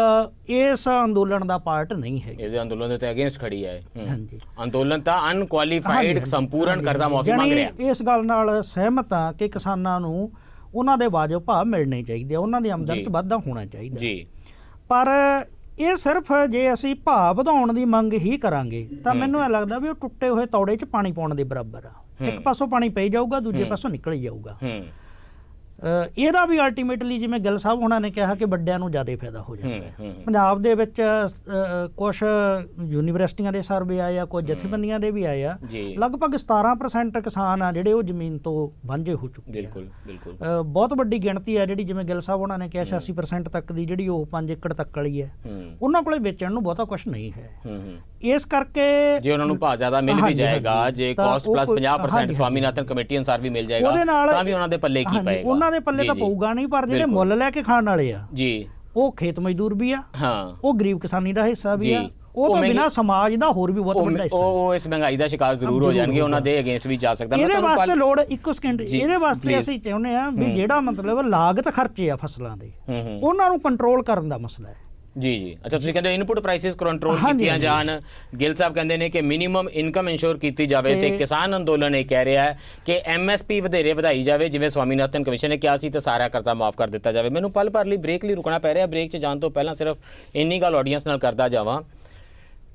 ਇਸ ਅੰਦੋਲਨ ਦਾ ਪਾਰਟ ਨਹੀਂ ਹੈ। ਇਹਦੇ ਅੰਦੋਲਨ ਦੇ ਤੇ ਅਗੇਂਸਟ ਖੜੀ ਹੈ। ਹਾਂਜੀ, ਅੰਦੋਲਨ ਤਾਂ ਅਨਕੁਆਲੀਫਾਈਡ ਸੰਪੂਰਨ ਕਰਜ਼ਾ ਮਾਫੀ ਮੰਗ ਰਿਹਾ। ਇਸ ਗੱਲ ਨਾਲ ਸਹਿਮਤ ਆ ਕਿ ਕਿਸਾਨਾਂ ਨੂੰ ਉਹਨਾਂ ਦੇ ਵਾਜਬ ਭਾਅ ਮਿਲਣੇ ਚਾਹੀਦੇ, ਉਹਨਾਂ ਦੀ ਆਮਦਨ 'ਚ ਵਾਧਾ ਹੋਣਾ ਚਾਹੀਦਾ ਜੀ। ਪਰ ਇਹ ਸਿਰਫ ਜੇ ਅਸੀਂ ਭਾਅ ਵਧਾਉਣ ਦੀ ਮੰਗ ਹੀ ਕਰਾਂਗੇ ਤਾਂ ਮੈਨੂੰ ਇਹ ਲੱਗਦਾ ਵੀ ਉਹ ਟੁੱਟੇ ਹੋਏ ਤੌੜੇ 'ਚ ਪਾਣੀ ਪਾਉਣ ਦੇ ਬਰਾਬਰ ਆ। ਇੱਕ ਪਾਸੋਂ ਪਾਣੀ ਪਈ ਜਾਊਗਾ, ਦੂਜੇ ਪਾਸੋਂ ਨਿਕਲ ਜਾਊਗਾ। ਇਹਦਾ ਵੀ ਅਲਟੀਮੇਟਲੀ ਜਿਵੇਂ ਗਿੱਲ ਸਾਹਿਬ ਉਹਨਾਂ ਨੇ ਕਿਹਾ ਕਿ ਵੱਡਿਆਂ ਨੂੰ ਜ਼ਿਆਦਾ ਫਾਇਦਾ ਹੋ ਜਾਂਦਾ ਹੈ। ਪੰਜਾਬ ਦੇ ਵਿੱਚ ਕੁਛ ਯੂਨੀਵਰਸਿਟੀਆਂ ਦੇ ਸਰਵੇ ਆਏ ਆ, ਕੁਝ ਜਥੇਬੰਦੀਆਂ ਦੇ ਵੀ ਆਏ ਆ, ਲਗਭਗ 17% ਕਿਸਾਨ ਆ ਜਿਹੜੇ ਉਹ ਜ਼ਮੀਨ ਤੋਂ ਵਾਂਝੇ ਹੋ ਚੁੱਕੇ ਆ। ਬਹੁਤ ਵੱਡੀ ਗਿਣਤੀ ਆ ਜਿਹੜੀ, ਜਿਵੇਂ ਗਿੱਲ ਸਾਹਿਬ ਉਹਨਾਂ ਨੇ ਕਿਹਾ 86% ਤੱਕ ਦੀ ਜਿਹੜੀ ਉਹ 5 ਏਕੜ ਤੱਕ ਵਾਲੀ ਹੈ, ਉਹਨਾਂ ਕੋਲੇ ਵੇਚਣ ਨੂੰ ਬਹੁਤਾ ਕੁਛ ਨਹੀਂ ਹੈ। ਇਸ ਕਰਕੇ ਜੇ ਉਹਨਾਂ ਨੂੰ ਭਾਅ ਜ਼ਿਆਦਾ ਮਿਲ ਵੀ ਜਾਏਗਾ, ਜੇ ਕਾਸਟ ਪਲੱਸ 50% ਸਵਾਮੀਨਾਥਨ ਕਮੇਟੀ ਅਨੁਸਾਰ ਵੀ ਮਿਲ ਜਾਏਗਾ ਤਾਂ ਵੀ ਉਹਨਾਂ ਦੇ ਪੱਲੇ ਕੀ ਪਏਗਾ? ਉਹਨਾਂ ਦੇ ਪੱਲੇ ਤਾਂ ਪਊਗਾ ਨਹੀਂ, ਪਰ ਜਿਹੜੇ ਮੁੱਲ ਲੈ ਕੇ ਖਾਣ ਵਾਲੇ ਆ ਜੀ, ਉਹ ਖੇਤ ਮਜ਼ਦੂਰ ਵੀ ਆ, ਉਹ ਗਰੀਬ ਕਿਸਾਨੀ ਦਾ ਹਿੱਸਾ ਵੀ ਆ, ਉਹ ਤਾਂ ਬਿਨਾਂ ਸਮਾਜ ਦਾ ਹੋਰ ਵੀ ਬਹੁਤ ਵੱਡਾ ਹਿੱਸਾ, ਉਹ ਇਸ ਮਹਿੰਗਾਈ ਦਾ ਸ਼ਿਕਾਰ ਜ਼ਰੂਰ ਹੋ ਜਾਣਗੇ, ਉਹਨਾਂ ਦੇ ਅਗੇਂਸਟ ਵੀ ਜਾ ਸਕਦਾ। ਇਹਦੇ ਵਾਸਤੇ ਲੋੜ ਇੱਕੋ ਸਕਿੰਟ, ਇਹਦੇ ਵਾਸਤੇ ਅਸੀਂ ਚਾਹੁੰਦੇ ਆ ਵੀ ਜਿਹੜਾ ਮਤਲਬ ਲਾਗਤ ਖਰਚੇ ਆ ਫਸਲਾਂ ਦੇ, ਉਹਨਾਂ ਨੂੰ ਕੰਟਰੋਲ ਕਰਨ ਦਾ ਮਸਲਾ ਹੈ। ਜੀ ਜੀ। ਅੱਛਾ, ਤੁਸੀਂ ਕਹਿੰਦੇ ਇਨਪੁਟ ਪ੍ਰਾਈਸਿਸ ਕੰਟਰੋਲ ਕੀਤੀਆਂ ਜਾਣ। ਗਿੱਲ ਸਾਹਿਬ ਕਹਿੰਦੇ ਨੇ ਕਿ ਮਿਨੀਮਮ ਇਨਕਮ ਇੰਸ਼ੋਰ ਕੀਤੀ ਜਾਵੇ ਤੇ ਕਿਸਾਨ ਅੰਦੋਲਨ ਇਹ ਕਹਿ ਰਿਹਾ ਹੈ ਕਿ MSP ਵਧੇਰੇ ਵਧਾਈ ਜਾਵੇ, ਜਿਵੇਂ ਸਵਾਮੀਨਾਥਨ ਕਮਿਸ਼ਨ ਨੇ ਕਿਹਾ ਸੀ, ਤੇ ਸਾਰਾ ਕਰਜ਼ਾ ਮਾਫ ਕਰ ਦਿੱਤਾ ਜਾਵੇ। ਮੈਨੂੰ ਪਲ ਭਰ ਲਈ ਬ੍ਰੇਕ ਲਈ ਰੁਕਣਾ ਪੈ ਰਿਹਾ। ਬ੍ਰੇਕ 'ਚ ਜਾਣ ਤੋਂ ਪਹਿਲਾਂ ਸਿਰਫ ਇੰਨੀ ਗੱਲ ਆਡੀਅנס ਨਾਲ ਕਰਦਾ ਜਾਵਾਂ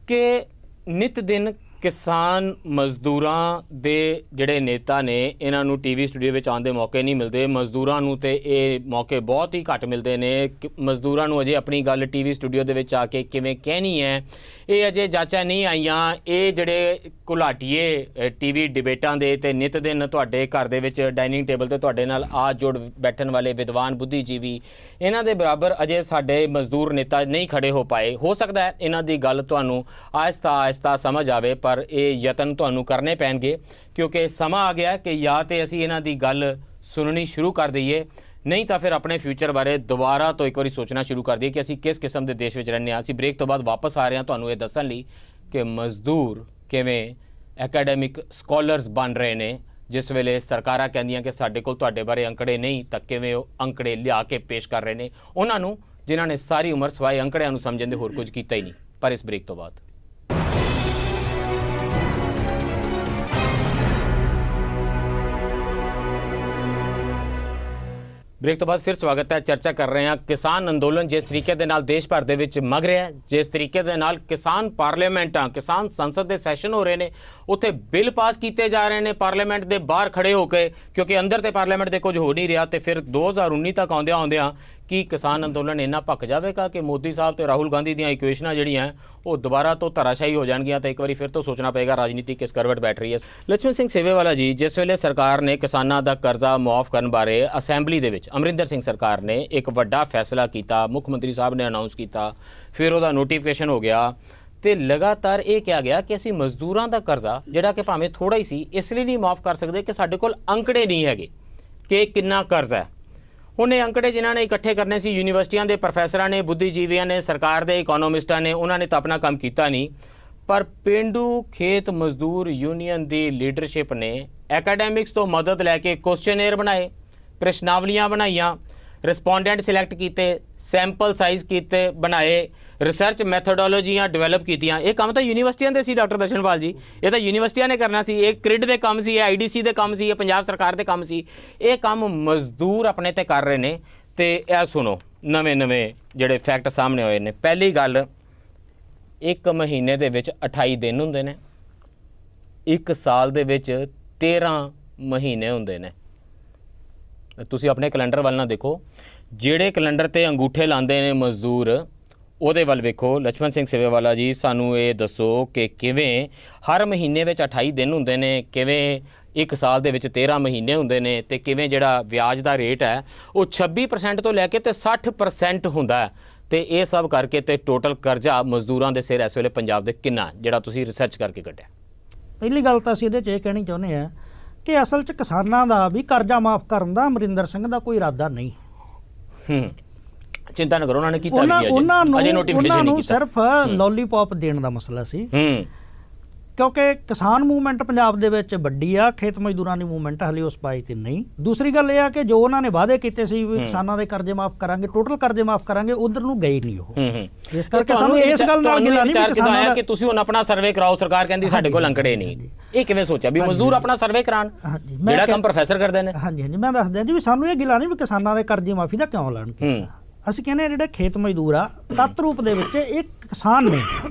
ਕਿ ਨਿਤ ਦਿਨ ਕਿਸਾਨ ਮਜ਼ਦੂਰਾਂ ਦੇ ਜਿਹੜੇ ਨੇਤਾ ਨੇ ਇਹਨਾਂ ਨੂੰ TV ਸਟੂਡੀਓ ਵਿੱਚ ਆਉਣ ਦੇ ਮੌਕੇ ਨਹੀਂ ਮਿਲਦੇ। ਮਜ਼ਦੂਰਾਂ ਨੂੰ ਤੇ ਇਹ ਮੌਕੇ ਬਹੁਤ ਹੀ ਘੱਟ ਮਿਲਦੇ ਨੇ। ਮਜ਼ਦੂਰਾਂ ਨੂੰ ਅਜੇ ਆਪਣੀ ਗੱਲ TV ਸਟੂਡੀਓ ਦੇ ਵਿੱਚ ਆ ਕੇ ਕਿਵੇਂ ਕਹਿਣੀ ਹੈ ਇਹ ਅਜੇ ਜਾਚਾ ਨਹੀਂ ਆਈਆਂ। ਇਹ ਜਿਹੜੇ ਘੁਲਾਟੀਏ TV ਡਿਬੇਟਾਂ ਦੇ ਤੇ ਨਿਤ ਦਿਨ ਤੁਹਾਡੇ ਘਰ ਦੇ ਵਿੱਚ ਡਾਈਨਿੰਗ ਟੇਬਲ ਤੇ ਤੁਹਾਡੇ ਨਾਲ ਆ ਜੁੜ ਬੈਠਣ ਵਾਲੇ ਵਿਦਵਾਨ ਬੁੱਧੀਜੀਵੀ, ਇਹਨਾਂ ਦੇ ਬਰਾਬਰ ਅਜੇ ਸਾਡੇ ਮਜ਼ਦੂਰ ਨੇਤਾ ਨਹੀਂ ਖੜੇ ਹੋ ਪਾਏ। ਹੋ ਸਕਦਾ ਹੈ ਇਹਨਾਂ ਦੀ ਗੱਲ ਤੁਹਾਨੂੰ ਆਹਿਸਤਾ ਸਮਝ ਆਵੇ, ਪਰ ਇਹ ਯਤਨ ਤੁਹਾਨੂੰ ਕਰਨੇ ਪੈਣਗੇ ਕਿਉਂਕਿ ਸਮਾਂ ਆ ਗਿਆ ਕਿ ਜਾਂ ਤੇ ਅਸੀਂ ਇਹਨਾਂ ਦੀ ਗੱਲ ਸੁਣਨੀ ਸ਼ੁਰੂ ਕਰ ਦਈਏ, ਨਹੀਂ ਤਾਂ ਫਿਰ ਆਪਣੇ ਫਿਊਚਰ ਬਾਰੇ ਦੁਬਾਰਾ ਤੋਂ ਇੱਕ ਵਾਰੀ ਸੋਚਣਾ ਸ਼ੁਰੂ ਕਰ ਦਈਏ ਕਿ ਅਸੀਂ ਕਿਸ ਕਿਸਮ ਦੇ ਦੇਸ਼ ਵਿੱਚ ਰਹਿੰਦੇ ਹਾਂ। ਅਸੀਂ ਬ੍ਰੇਕ ਤੋਂ ਬਾਅਦ ਵਾਪਸ ਆ ਰਹੇ ਹਾਂ ਤੁਹਾਨੂੰ ਇਹ ਦੱਸਣ ਲਈ ਕਿ ਮਜ਼ਦੂਰ ਕਿਵੇਂ ਐਕੈਡੈਮਿਕ ਸਕਾਲਰਸ ਬਣ ਰਹੇ ਨੇ। ਜਿਸ ਵੇਲੇ ਸਰਕਾਰਾਂ ਕਹਿੰਦੀਆਂ ਕਿ ਸਾਡੇ ਕੋਲ ਤੁਹਾਡੇ ਬਾਰੇ ਅੰਕੜੇ ਨਹੀਂ, ਤਾਂ ਕਿਵੇਂ ਉਹ ਅੰਕੜੇ ਲਿਆ ਕੇ ਪੇਸ਼ ਕਰ ਰਹੇ ਨੇ ਉਹਨਾਂ ਨੂੰ ਜਿਨ੍ਹਾਂ ਨੇ ਸਾਰੀ ਉਮਰ ਸਵਾਏ ਅੰਕੜਿਆਂ ਨੂੰ ਸਮਝਣ ਦੇ ਹੋਰ ਕੁਝ ਕੀਤਾ ਹੀ ਨਹੀਂ। ਪਰ ਇਸ ਬ੍ਰੇਕ ਤੋਂ ਬਾਅਦ ਬ੍ਰੇਕ ਤੋਂ ਬਾਅਦ ਫਿਰ ਸਵਾਗਤ ਹੈ। ਚਰਚਾ ਕਰ ਰਹੇ ਹਾਂ ਕਿਸਾਨ ਅੰਦੋਲਨ ਜਿਸ ਤਰੀਕੇ ਦੇ ਨਾਲ ਦੇਸ਼ ਭਰ ਦੇ ਵਿੱਚ ਮਗ ਰਿਹਾ ਹੈ, ਜਿਸ ਤਰੀਕੇ ਦੇ ਨਾਲ ਕਿਸਾਨ ਪਾਰਲੀਮੈਂਟਾਂ, ਕਿਸਾਨ ਸੰਸਦ ਦੇ ਸੈਸ਼ਨ ਹੋ ਰਹੇ ਨੇ, ਉੱਥੇ ਬਿੱਲ ਪਾਸ ਕੀਤੇ ਜਾ ਰਹੇ ਨੇ ਪਾਰਲੀਮੈਂਟ ਦੇ ਬਾਹਰ ਖੜੇ ਹੋ ਕੇ, ਕਿਉਂਕਿ ਅੰਦਰ ਤੇ ਪਾਰਲੀਮੈਂਟ ਦੇ ਕੁਝ ਹੋ ਨਹੀਂ ਰਿਹਾ। ਤੇ ਫਿਰ 2019 ਤੱਕ ਆਉਂਦਿਆਂ ਕੀ ਕਿਸਾਨ ਅੰਦੋਲਨ ਇੰਨਾ ਭੱਕ ਜਾਵੇਗਾ ਕਿ ਮੋਦੀ ਸਾਹਿਬ ਤੇ ਰਾਹੁਲ ਗਾਂਧੀ ਦੀਆਂ ਇਕੁਏਸ਼ਨਾਂ ਜਿਹੜੀਆਂ ਉਹ ਦੁਬਾਰਾ ਤੋਂ ਧਰਾਸ਼ਾਹੀ ਹੋ ਜਾਣਗੀਆਂ ਤਾਂ ਇੱਕ ਵਾਰੀ ਫਿਰ ਤੋਂ ਸੋਚਣਾ ਪਏਗਾ ਰਾਜਨੀਤੀ ਕਿਸ ਕਰਵਟ ਬੈਠ ਰਹੀ ਹੈ। ਲక్ష్మణ ਸਿੰਘ ਸੇਵੇਵਾਲਾ ਜੀ, ਜਿਸ ਵੇਲੇ ਸਰਕਾਰ ਨੇ ਕਿਸਾਨਾਂ ਦਾ ਕਰਜ਼ਾ ਮੁਆਫ ਕਰਨ ਬਾਰੇ ਅਸੈਂਬਲੀ ਦੇ ਵਿੱਚ ਅਮਰਿੰਦਰ ਸਿੰਘ ਸਰਕਾਰ ਨੇ ਇੱਕ ਵੱਡਾ ਫੈਸਲਾ ਕੀਤਾ, ਮੁੱਖ ਮੰਤਰੀ ਸਾਹਿਬ ਨੇ ਅਨਾਉਂਸ ਕੀਤਾ, ਫਿਰ ਉਹਦਾ ਨੋਟੀਫਿਕੇਸ਼ਨ ਹੋ ਗਿਆ ਤੇ ਲਗਾਤਾਰ ਇਹ ਕਿਹਾ ਗਿਆ ਕਿ ਅਸੀਂ ਮਜ਼ਦੂਰਾਂ ਦਾ ਕਰਜ਼ਾ ਜਿਹੜਾ ਕਿ ਭਾਵੇਂ ਥੋੜਾ ਹੀ ਸੀ ਇਸ ਲਈ ਨਹੀਂ ਮਾਫ ਕਰ ਸਕਦੇ ਕਿ ਸਾਡੇ ਕੋਲ ਅੰਕੜੇ ਨਹੀਂ ਹੈਗੇ ਕਿ ਕਿੰਨਾ ਕਰਜ਼ਾ ਹੈ। ਉਹਨੇ ਅੰਕੜੇ ਜਿਨ੍ਹਾਂ ਨੇ ਇਕੱਠੇ ਕਰਨੇ ਸੀ, ਯੂਨੀਵਰਸਿਟੀਆਂ ਦੇ ਪ੍ਰੋਫੈਸਰਾਂ ਨੇ, ਬੁੱਧੀਜੀਵੀਆਂ ਨੇ, ਸਰਕਾਰ ਦੇ ਇਕੋਨੋਮਿਸਟਾਂ ਨੇ, ਉਹਨਾਂ ਨੇ ਤਾਂ ਆਪਣਾ ਕੰਮ ਕੀਤਾ ਨਹੀਂ। ਪਰ ਪੇਂਡੂ ਖੇਤ ਮਜ਼ਦੂਰ ਯੂਨੀਅਨ ਦੀ ਲੀਡਰਸ਼ਿਪ ਨੇ ਐਕੈਡੈਮਿਕਸ ਤੋਂ ਮਦਦ ਲੈ ਕੇ ਕੁਐਸਚਨੇਅਰ ਬਣਾਏ, ਪ੍ਰਸ਼ਨਾਵਲੀਆਂ ਬਣਾਈਆਂ, ਰਿਸਪੋਂਡੈਂਟ ਸਿਲੈਕਟ ਕੀਤੇ, ਸੈਂਪਲ ਸਾਈਜ਼ ਕੀਤੇ ਬਣਾਏ, ਰਿਸਰਚ ਮੈਥੋਡੋਲੋਜੀਆਂ ਡਿਵੈਲਪ ਕੀਤੀਆਂ। ਇਹ ਕੰਮ ਤਾਂ ਯੂਨੀਵਰਸਿਟੀਆਂ ਦੇ ਸੀ ਡਾਕਟਰ ਦਰਸ਼ਨਪਾਲ ਜੀ, ਇਹ ਤਾਂ ਯੂਨੀਵਰਸਿਟੀਆਂ ਨੇ ਕਰਨਾ ਸੀ। ਇਹ ਕ੍ਰਿਡ ਦੇ ਕੰਮ ਸੀ, ਇਹ IDC ਦੇ ਕੰਮ ਸੀ, ਇਹ ਪੰਜਾਬ ਸਰਕਾਰ ਦੇ ਕੰਮ ਸੀ। ਇਹ ਕੰਮ ਮਜ਼ਦੂਰ ਆਪਣੇ ਤੇ ਕਰ ਰਹੇ ਨੇ। ਤੇ ਇਹ ਸੁਣੋ ਨਵੇਂ ਜਿਹੜੇ ਫੈਕਟ ਸਾਹਮਣੇ ਹੋਏ ਨੇ। ਪਹਿਲੀ ਗੱਲ, ਇੱਕ ਮਹੀਨੇ ਦੇ ਵਿੱਚ 28 ਦਿਨ ਹੁੰਦੇ ਨੇ, ਇੱਕ ਸਾਲ ਦੇ ਵਿੱਚ 13 ਮਹੀਨੇ ਹੁੰਦੇ ਨੇ। ਤੁਸੀਂ ਆਪਣੇ ਕੈਲੰਡਰ ਵੱਲ ਨਾ ਦੇਖੋ, ਜਿਹੜੇ ਕੈਲੰਡਰ ਤੇ ਅੰਗੂਠੇ ਲਾਉਂਦੇ ਨੇ ਮਜ਼ਦੂਰ ਉਹਦੇ ਵੱਲ ਵੇਖੋ। ਲక్ష్మణ ਸਿੰਘ ਸੇਵੇਵਾਲਾ ਜੀ, ਸਾਨੂੰ ਇਹ ਦੱਸੋ ਕਿ ਕਿਵੇਂ ਹਰ ਮਹੀਨੇ ਵਿੱਚ 28 ਦਿਨ ਹੁੰਦੇ ਨੇ, ਕਿਵੇਂ ਇੱਕ ਸਾਲ ਦੇ ਵਿੱਚ 13 ਮਹੀਨੇ ਹੁੰਦੇ ਨੇ, ਤੇ ਕਿਵੇਂ ਜਿਹੜਾ ਵਿਆਜ ਦਾ ਰੇਟ ਹੈ ਉਹ 26% ਤੋਂ ਲੈ ਕੇ ਤੇ 60% ਹੁੰਦਾ ਹੈ। ਤੇ ਇਹ ਸਭ ਕਰਕੇ ਤੇ ਟੋਟਲ ਕਰਜ਼ਾ ਮਜ਼ਦੂਰਾਂ ਦੇ ਸਿਰ ਇਸ ਵੇਲੇ ਪੰਜਾਬ ਦੇ ਕਿੰਨਾ, ਜਿਹੜਾ ਤੁਸੀਂ ਰਿਸਰਚ ਕਰਕੇ ਕੱਢਿਆ? ਪਹਿਲੀ ਗੱਲ ਤਾਂ ਅਸੀਂ ਇਹਦੇ 'ਚ ਇਹ ਕਹਿਣੀ ਚਾਹੁੰਦੇ ਹਾਂ ਕਿ ਅਸਲ 'ਚ ਕਿਸਾਨਾਂ ਦਾ ਵੀ ਕਰਜ਼ਾ ਮਾਫ ਕਰਨ ਦਾ ਅਮਰਿੰਦਰ ਸਿੰਘ ਦਾ ਕੋਈ ਇਰਾਦਾ ਨਹੀਂ। ਚਿੰਤਾ ਨਾ ਕਰੋ, ਉਹਨਾਂ ਨੇ ਕੀਤਾ ਉਹਨਾਂ ਨੂੰ ਸਿਰਫ ਲੋਲੀਪੌਪ ਦੇਣ ਦਾ ਮਸਲਾ ਸੀ। ਕਿਉਂਕਿ ਕਿਸਾਨ ਮੂਵਮੈਂਟ ਪੰਜਾਬ ਦੇ ਵਿੱਚ ਵੱਡੀ ਆ, ਖੇਤ ਮਜ਼ਦੂਰਾਂ ਦੀ ਮੂਵਮੈਂਟ ਹਲੇ ਉਸ ਪਾਈ ਤੇ ਨਹੀਂ। ਦੂਸਰੀ ਗੱਲ ਇਹ ਆ ਕਿ ਜੋ ਉਹਨਾਂ ਨੇ ਵਾਅਦੇ ਕੀਤੇ ਸੀ ਵੀ ਕਿਸਾਨਾਂ ਦੇ ਕਰਜ਼ੇ ਮਾਫ ਕਰਾਂਗੇ, ਟੋਟਲ ਕਰਜ਼ੇ ਮਾਫ ਕਰਾਂਗੇ, ਉਧਰ ਨੂੰ ਗਏ ਨਹੀਂ ਉਹ। ਇਸ ਕਰਕੇ ਸਾਨੂੰ ਇਸ ਗੱਲ ਨਾਲ ਗਿਲਾ ਨਹੀਂ ਕਿ ਕਿਸਾਨਾਂ ਦਾ ਕਿ ਤੁਸੀਂ ਹੁਣ ਆਪਣਾ ਸਰਵੇ ਕਰਾਓ, ਸਰਕਾਰ ਕਹਿੰਦੀ ਸਾਡੇ ਕੋਲ ਅੰਕੜੇ ਨਹੀਂ। ਇਹ ਕਿਵੇਂ ਸੋਚਿਆ ਵੀ ਮਜ਼ਦੂਰ ਆਪਣਾ ਸਰਵੇ ਕਰਾਣ, ਜਿਹੜਾ ਕੰਮ ਪ੍ਰੋਫੈਸਰ ਕਰਦੇ ਨੇ? ਹਾਂਜੀ, ਮੈਂ ਦੱਸਦਾ ਜੀ ਵੀ ਸਾਨੂੰ ਇਹ ਗਿਲਾ ਨਹੀਂ ਵੀ ਕਿਸਾਨਾਂ ਦੇ ਕਰਜ਼ੇ ਮਾਫੀ ਦਾ ਕਿਉਂ ਐਲਾਨ ਕੀਤਾ। ਅਸੀਂ ਕਹਿੰਦੇ ਹਾਂ ਜਿਹੜੇ ਖੇਤ ਮਜ਼ਦੂਰ ਆ ਤੱਤ ਰੂਪ ਦੇ ਵਿੱਚ ਇਹ ਕਿਸਾਨ ਨੇ,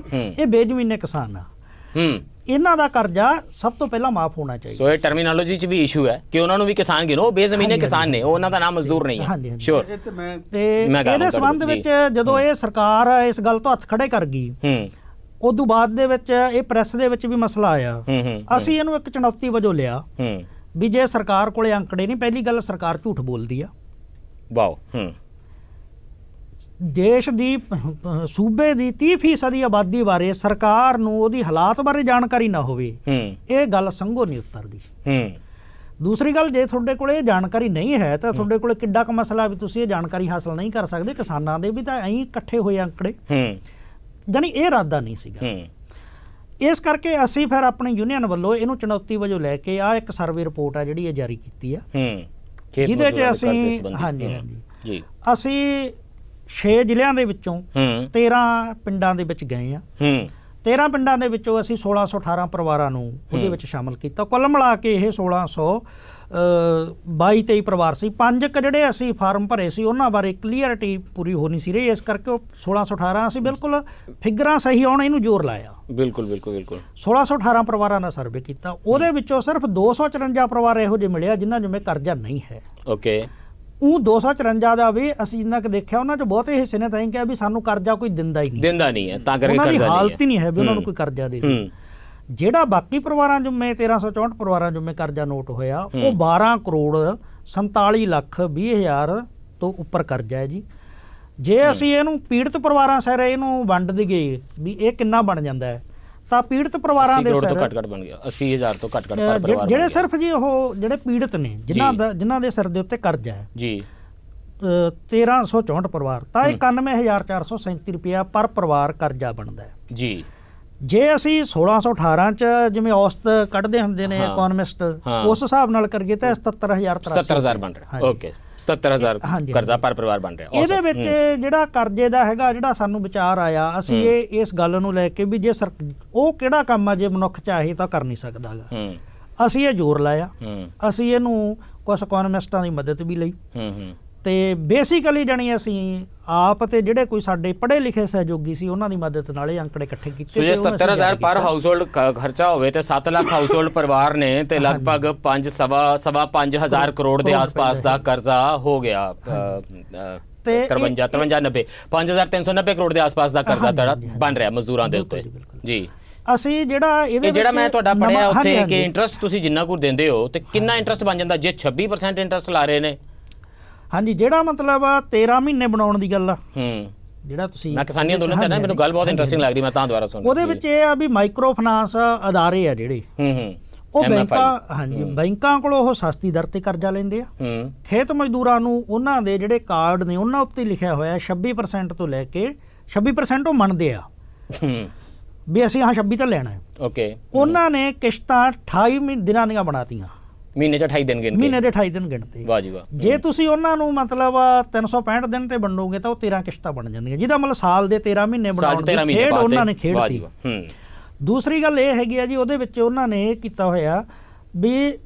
ਇਹ ਬੇਜ਼ਮੀਨੇ ਕਿਸਾਨ ਆ, ਇਹਨਾਂ ਦਾ ਕਰਜ਼ਾ ਸਭ ਤੋਂ ਪਹਿਲਾਂ ਮਾਫ ਹੋਣਾ ਚਾਹੀਦਾ। ਸੋ ਇਹ ਟਰਮੀਨੋਲੋਜੀ 'ਚ ਵੀ ਇਸ਼ੂ ਹੈ ਕਿ ਉਹਨਾਂ ਨੂੰ ਵੀ ਕਿਸਾਨ ਗਿਣੋ, ਉਹ ਬੇਜ਼ਮੀਨੇ ਕਿਸਾਨ ਨੇ, ਉਹਨਾਂ ਦਾ ਨਾਮ ਮਜ਼ਦੂਰ ਨਹੀਂ ਹੈ। ਸ਼ੋਰ। ਤੇ ਇਹਦੇ ਸੰਬੰਧ ਵਿੱਚ ਜਦੋਂ ਇਹ ਸਰਕਾਰ ਇਸ ਗੱਲ ਤੋਂ ਹੱਥ ਖੜੇ ਕਰ ਗਈ, ਉਦੋਂ ਬਾਅਦ ਦੇ ਵਿੱਚ ਇਹ ਪ੍ਰੈਸ ਦੇ ਵਿੱਚ ਵੀ ਮਸਲਾ ਆਇਆ। ਅਸੀਂ ਇਹਨੂੰ ਇੱਕ ਚੁਣੌਤੀ ਵਜੋਂ ਲਿਆ ਵੀ ਜੇ ਸਰਕਾਰ ਕੋਲੇ ਅੰਕੜੇ ਨਹੀਂ, ਪਹਿਲੀ ਗੱਲ ਸਰਕਾਰ ਝੂਠ ਬੋਲਦੀ ਆ। ਵਾਓ। ਦੇਸ਼ ਦੀ ਸੂਬੇ ਦੀ 30% ਆਬਾਦੀ ਬਾਰੇ ਸਰਕਾਰ ਨੂੰ ਉਹਦੀ ਹਾਲਾਤ ਬਾਰੇ ਜਾਣਕਾਰੀ ਨਾ ਹੋਵੇ, ਇਹ ਗੱਲ ਸੰਘੋ ਨਹੀਂ ਉਤਰਦੀ। ਦੂਸਰੀ ਗੱਲ, ਜੇ ਤੁਹਾਡੇ ਕੋਲ ਇਹ ਜਾਣਕਾਰੀ ਨਹੀਂ ਹੈ ਤਾਂ ਤੁਹਾਡੇ ਕੋਲ ਕਿੱਡਾ ਕੁ ਮਸਲਾ ਵੀ ਤੁਸੀਂ ਇਹ ਜਾਣਕਾਰੀ ਹਾਸਲ ਨਹੀਂ ਕਰ ਸਕਦੇ। ਕਿਸਾਨਾਂ ਦੇ ਵੀ ਤਾਂ ਐਂ ਇਕੱਠੇ ਹੋਏ ਅੰਕੜੇ, ਜਾਨੀ ਇਹ ਇਰਾਦਾ ਨਹੀਂ ਸੀਗਾ। ਇਸ ਕਰਕੇ ਅਸੀਂ ਫਿਰ ਆਪਣੀ ਯੂਨੀਅਨ ਵੱਲੋਂ ਇਹਨੂੰ ਚੁਣੌਤੀ ਵਜੋਂ ਲੈ ਕੇ ਆ ਇੱਕ ਸਰਵੇ ਰਿਪੋਰਟ ਆ ਜਿਹੜੀ ਇਹ ਜਾਰੀ ਕੀਤੀ ਆ, ਜਿਹਦੇ 'ਚ ਅਸੀਂ ਅਸੀਂ 6 ਜ਼ਿਲ੍ਹਿਆਂ ਦੇ ਵਿੱਚੋਂ 13 ਪਿੰਡਾਂ ਦੇ ਵਿੱਚ ਗਏ ਆ। 13 ਪਿੰਡਾਂ ਦੇ ਵਿੱਚੋਂ ਅਸੀਂ 1618 ਪਰਿਵਾਰਾਂ ਨੂੰ ਉਹਦੇ ਵਿੱਚ ਸ਼ਾਮਲ ਕੀਤਾ। ਕੁੱਲ ਮਿਲਾ ਕੇ ਇਹ 1622-23 ਪਰਿਵਾਰ ਸੀ। 5 ਜਿਹੜੇ ਅਸੀਂ ਫਾਰਮ ਭਰੇ ਸੀ ਉਹਨਾਂ ਬਾਰੇ ਕਲੀਅਰਿਟੀ ਪੂਰੀ ਹੋ ਨਹੀਂ ਸੀ ਰਹੀ, ਇਸ ਕਰਕੇ ਉਹ 1618 ਅਸੀਂ ਬਿਲਕੁਲ ਫਿਗਰਾਂ ਸਹੀ ਆਉਣ ਇਹਨੂੰ ਜ਼ੋਰ ਲਾਇਆ। ਬਿਲਕੁਲ 1618 ਪਰਿਵਾਰਾਂ ਦਾ ਸਰਵੇ ਕੀਤਾ। ਉਹਦੇ ਵਿੱਚੋਂ ਸਿਰਫ 254 ਪਰਿਵਾਰ ਇਹੋ ਜਿਹੇ ਮਿਲਿਆ ਜਿਨ੍ਹਾਂ ਜਿਵੇਂ ਕਰਜ਼ਾ ਨਹੀਂ ਹੈ। ਉਹ 254 ਦਾ ਵੀ ਅਸੀਂ ਜਿੰਨਾ ਕਿ ਦੇਖਿਆ ਉਹਨਾਂ 'ਚ ਬਹੁਤੇ ਹਿੱਸੇ ਨੇ ਤਾਂ ਹੀ ਕਿਹਾ ਵੀ ਸਾਨੂੰ ਕਰਜ਼ਾ ਕੋਈ ਦਿੰਦਾ ਹੀ ਨਹੀਂ ਹੈ, ਤਾਂ ਕਰਕੇ ਉਹਨਾਂ ਦੀ ਹਾਲਤ ਹੀ ਨਹੀਂ ਹੈ ਵੀ ਉਹਨਾਂ ਨੂੰ ਕੋਈ ਕਰਜ਼ਾ ਦੇ ਦੇ। ਜਿਹੜਾ ਬਾਕੀ ਪਰਿਵਾਰਾਂ ਜੁਮੇ 1364 ਪਰਿਵਾਰਾਂ ਜੁਮੇ ਕਰਜ਼ਾ ਨੋਟ ਹੋਇਆ ਉਹ 12 ਕਰੋੜ 47 ਲੱਖ 20 ਹਜ਼ਾਰ ਤੋਂ ਉੱਪਰ ਕਰਜ਼ਾ ਹੈ ਜੀ। ਜੇ ਅਸੀਂ ਇਹਨੂੰ ਪੀੜਤ ਪਰਿਵਾਰਾਂ ਸਿਰ ਇਹਨੂੰ ਵੰਡ ਦਈਏ ਵੀ ਇਹ ਕਿੰਨਾ ਬਣ ਜਾਂਦਾ ਹੈ ਤਾਂ ਪੀੜਤ ਪਰਿਵਾਰਾਂ ਦੇ ਸਿਰ ਘੱਟ ਬਣ ਗਿਆ 80000 ਤੋਂ ਘੱਟ ਪਰ ਪਰਿਵਾਰ ਜਿਹੜੇ ਸਿਰਫ ਜੀ ਉਹ ਜਿਹੜੇ ਪੀੜਤ ਨੇ ਜਿਨ੍ਹਾਂ ਦੇ ਸਿਰ ਦੇ ਉੱਤੇ ਕਰਜ਼ਾ ਹੈ ਜੀ 1364 ਪਰਿਵਾਰ ਤਾਂ 91437 ਰੁਪਇਆ ਪਰ ਪਰਿਵਾਰ ਕਰਜ਼ਾ ਬਣਦਾ ਹੈ ਜੀ। ਜੇ ਅਸੀਂ 1618 ਚ ਜਿਵੇਂ ਔਸਤ ਕੱਢਦੇ ਹੁੰਦੇ ਨੇ ਇਕਨੋਮਿਸਟ ਉਸ ਹਿਸਾਬ ਨਾਲ ਕਰੀਏ ਤਾਂ 77000 ਬਣ ਰਿਹਾ। ਓਕੇ 77000 ਕਰਜ਼ਾ ਪਰ ਪਰਿਵਾਰ ਬਣ ਰਿਹਾ। ਇਹਦੇ ਵਿੱਚ ਜਿਹੜਾ ਕਰਜ਼ੇ ਦਾ ਹੈਗਾ ਜਿਹੜਾ ਸਾਨੂੰ ਵਿਚਾਰ ਆਇਆ ਅਸੀਂ ਇਸ ਗੱਲ ਨੂੰ ਲੈ ਕੇ ਵੀ ਜੇ ਉਹ ਕਿਹੜਾ ਕੰਮ ਆ ਜੇ ਮਨੁੱਖ ਚਾਹੇ ਤਾਂ ਕਰ ਨਹੀਂ ਸਕਦਾ ਗਾ। ਅਸੀਂ ਇਹ ਜ਼ੋਰ ਲਾਇਆ, ਅਸੀਂ ਇਹਨੂੰ ਕੁਝ ਇਕਨੋਮਿਸਟਾਂ ਦੀ ਮਦਦ ਵੀ ਲਈ ਤੇ ਬੇਸਿਕਲੀ ਜਾਣੀ ਅਸੀਂ ਆਪ ਤੇ ਜਿਹੜੇ ਕੋਈ ਸਾਡੇ ਪੜ੍ਹੇ ਲਿਖੇ ਸਹਿਯੋਗੀ ਸੀ ਉਹਨਾਂ ਦੀ ਮਦਦ ਨਾਲ ਇਹ ਅੰਕੜੇ ਇਕੱਠੇ ਕੀਤੇ। ਜੇ 70000 ਪਰ ਹਾਊਸਹੋਲਡ ਖਰਚਾ ਹੋਵੇ ਤੇ 7 ਲੱਖ ਹਾਊਸਹੋਲਡ ਪਰਿਵਾਰ ਨੇ ਤੇ ਲਗਭਗ 5.5 ਕਰੋੜ ਦੇ ਆਸ-ਪਾਸ ਦਾ ਕਰਜ਼ਾ ਹੋ ਗਿਆ। 53-90 5390 ਕਰੋੜ ਦੇ ਆਸ-ਪਾਸ ਦਾ ਕਰਜ਼ਾ ਬਣ ਰਿਹਾ ਮਜ਼ਦੂਰਾਂ ਦੇ ਉੱਤੇ ਜੀ। ਅਸੀਂ ਜਿਹੜਾ ਮੈਂ ਤੁਹਾਡਾ ਪੜ੍ਹਿਆ ਉੱਥੇ ਕਿ ਇੰਟਰਸਟ ਤੁਸੀਂ ਜਿੰਨਾ ਕੁ ਦਿੰਦੇ ਹੋ ਤੇ ਕਿੰਨਾ ਇੰਟਰਸਟ ਬਣ ਜਾਂਦਾ ਜੇ 26% ਇੰਟਰਸਟ ਲਾ ਰਹੇ ਨੇ? ਹਾਂਜੀ, ਜਿਹੜਾ ਮਤਲਬ 13 ਮਹੀਨੇ ਬਣਾਉਣ ਦੀ ਗੱਲ ਆ ਜਿਹੜਾ ਤੁਸੀਂ ਮੈਂ ਕਿਸਾਨੀ ਅੰਦੋਲਨ ਤੇ ਨਾ ਮੈਨੂੰ ਗੱਲ ਬਹੁਤ ਇੰਟਰਸਟਿੰਗ ਲੱਗ ਰਹੀ ਮੈਂ ਤਾਂ ਦੁਬਾਰਾ ਸੁਣ ਉਹਦੇ ਵਿੱਚ ਇਹ ਆ ਵੀ ਮਾਈਕਰੋ ਫਾਈਨਾਂਸ ਅਦਾਰੇ ਆ ਜਿਹੜੇ ਉਹ ਬੈਂਕਾਂ ਕੋਲੋਂ ਉਹ ਸਸਤੀ ਦਰ ਤੇ ਕਰਜ਼ਾ ਲੈਂਦੇ ਆ। ਖੇਤ ਮਜ਼ਦੂਰਾਂ ਨੂੰ ਉਹਨਾਂ ਦੇ ਜਿਹੜੇ ਕਾਰਡ ਨੇ ਉਹਨਾਂ ਉੱਤੇ ਲਿਖਿਆ ਹੋਇਆ 26% ਤੋਂ ਲੈ ਕੇ 26% ਉਹ ਮੰਨਦੇ ਆ ਵੀ ਅਸੀਂ 26 ਤਾਂ ਲੈਣਾ ਹੈ। ਓਕੇ, ਉਹਨਾਂ ਨੇ ਕਿਸ਼ਤਾਂ 28 ਦਿਨਾਂ ਦੀਆਂ ਬਣਾਤੀਆਂ। ਮਹੀਨੇ 'ਚ 28 ਦਿਨ ਗਿਣਤੇ। ਮਹੀਨੇ ਦੇ 28 ਦਿਨ ਗਿਣਤੇ। ਵਾਹ ਜੀ ਵਾਹ। ਜੇ ਤੁਸੀਂ ਉਹਨਾਂ ਨੂੰ ਮਤਲਬ 365 ਦਿਨ ਤੇ ਵੰਡੋਗੇ ਤਾਂ ਉਹ 13 ਕਿਸ਼ਤਾਂ ਬਣ ਜਾਂਦੀਆਂ ਜਿਹਦਾ ਮਤਲਬ ਸਾਲ ਦੇ 13 ਮਹੀਨੇ ਬਣਾਉਣ ਦੀ ਖੇਡ ਉਹਨਾਂ ਨੇ ਖੇਡਤੀ। ਦੂਸਰੀ ਗੱਲ ਇਹ ਹੈਗੀ ਆ ਜੀ ਉਹਦੇ ਵਿੱਚ ਉਹਨਾਂ ਨੇ ਇਹ ਕੀਤਾ ਹੋਇਆ ਵੀ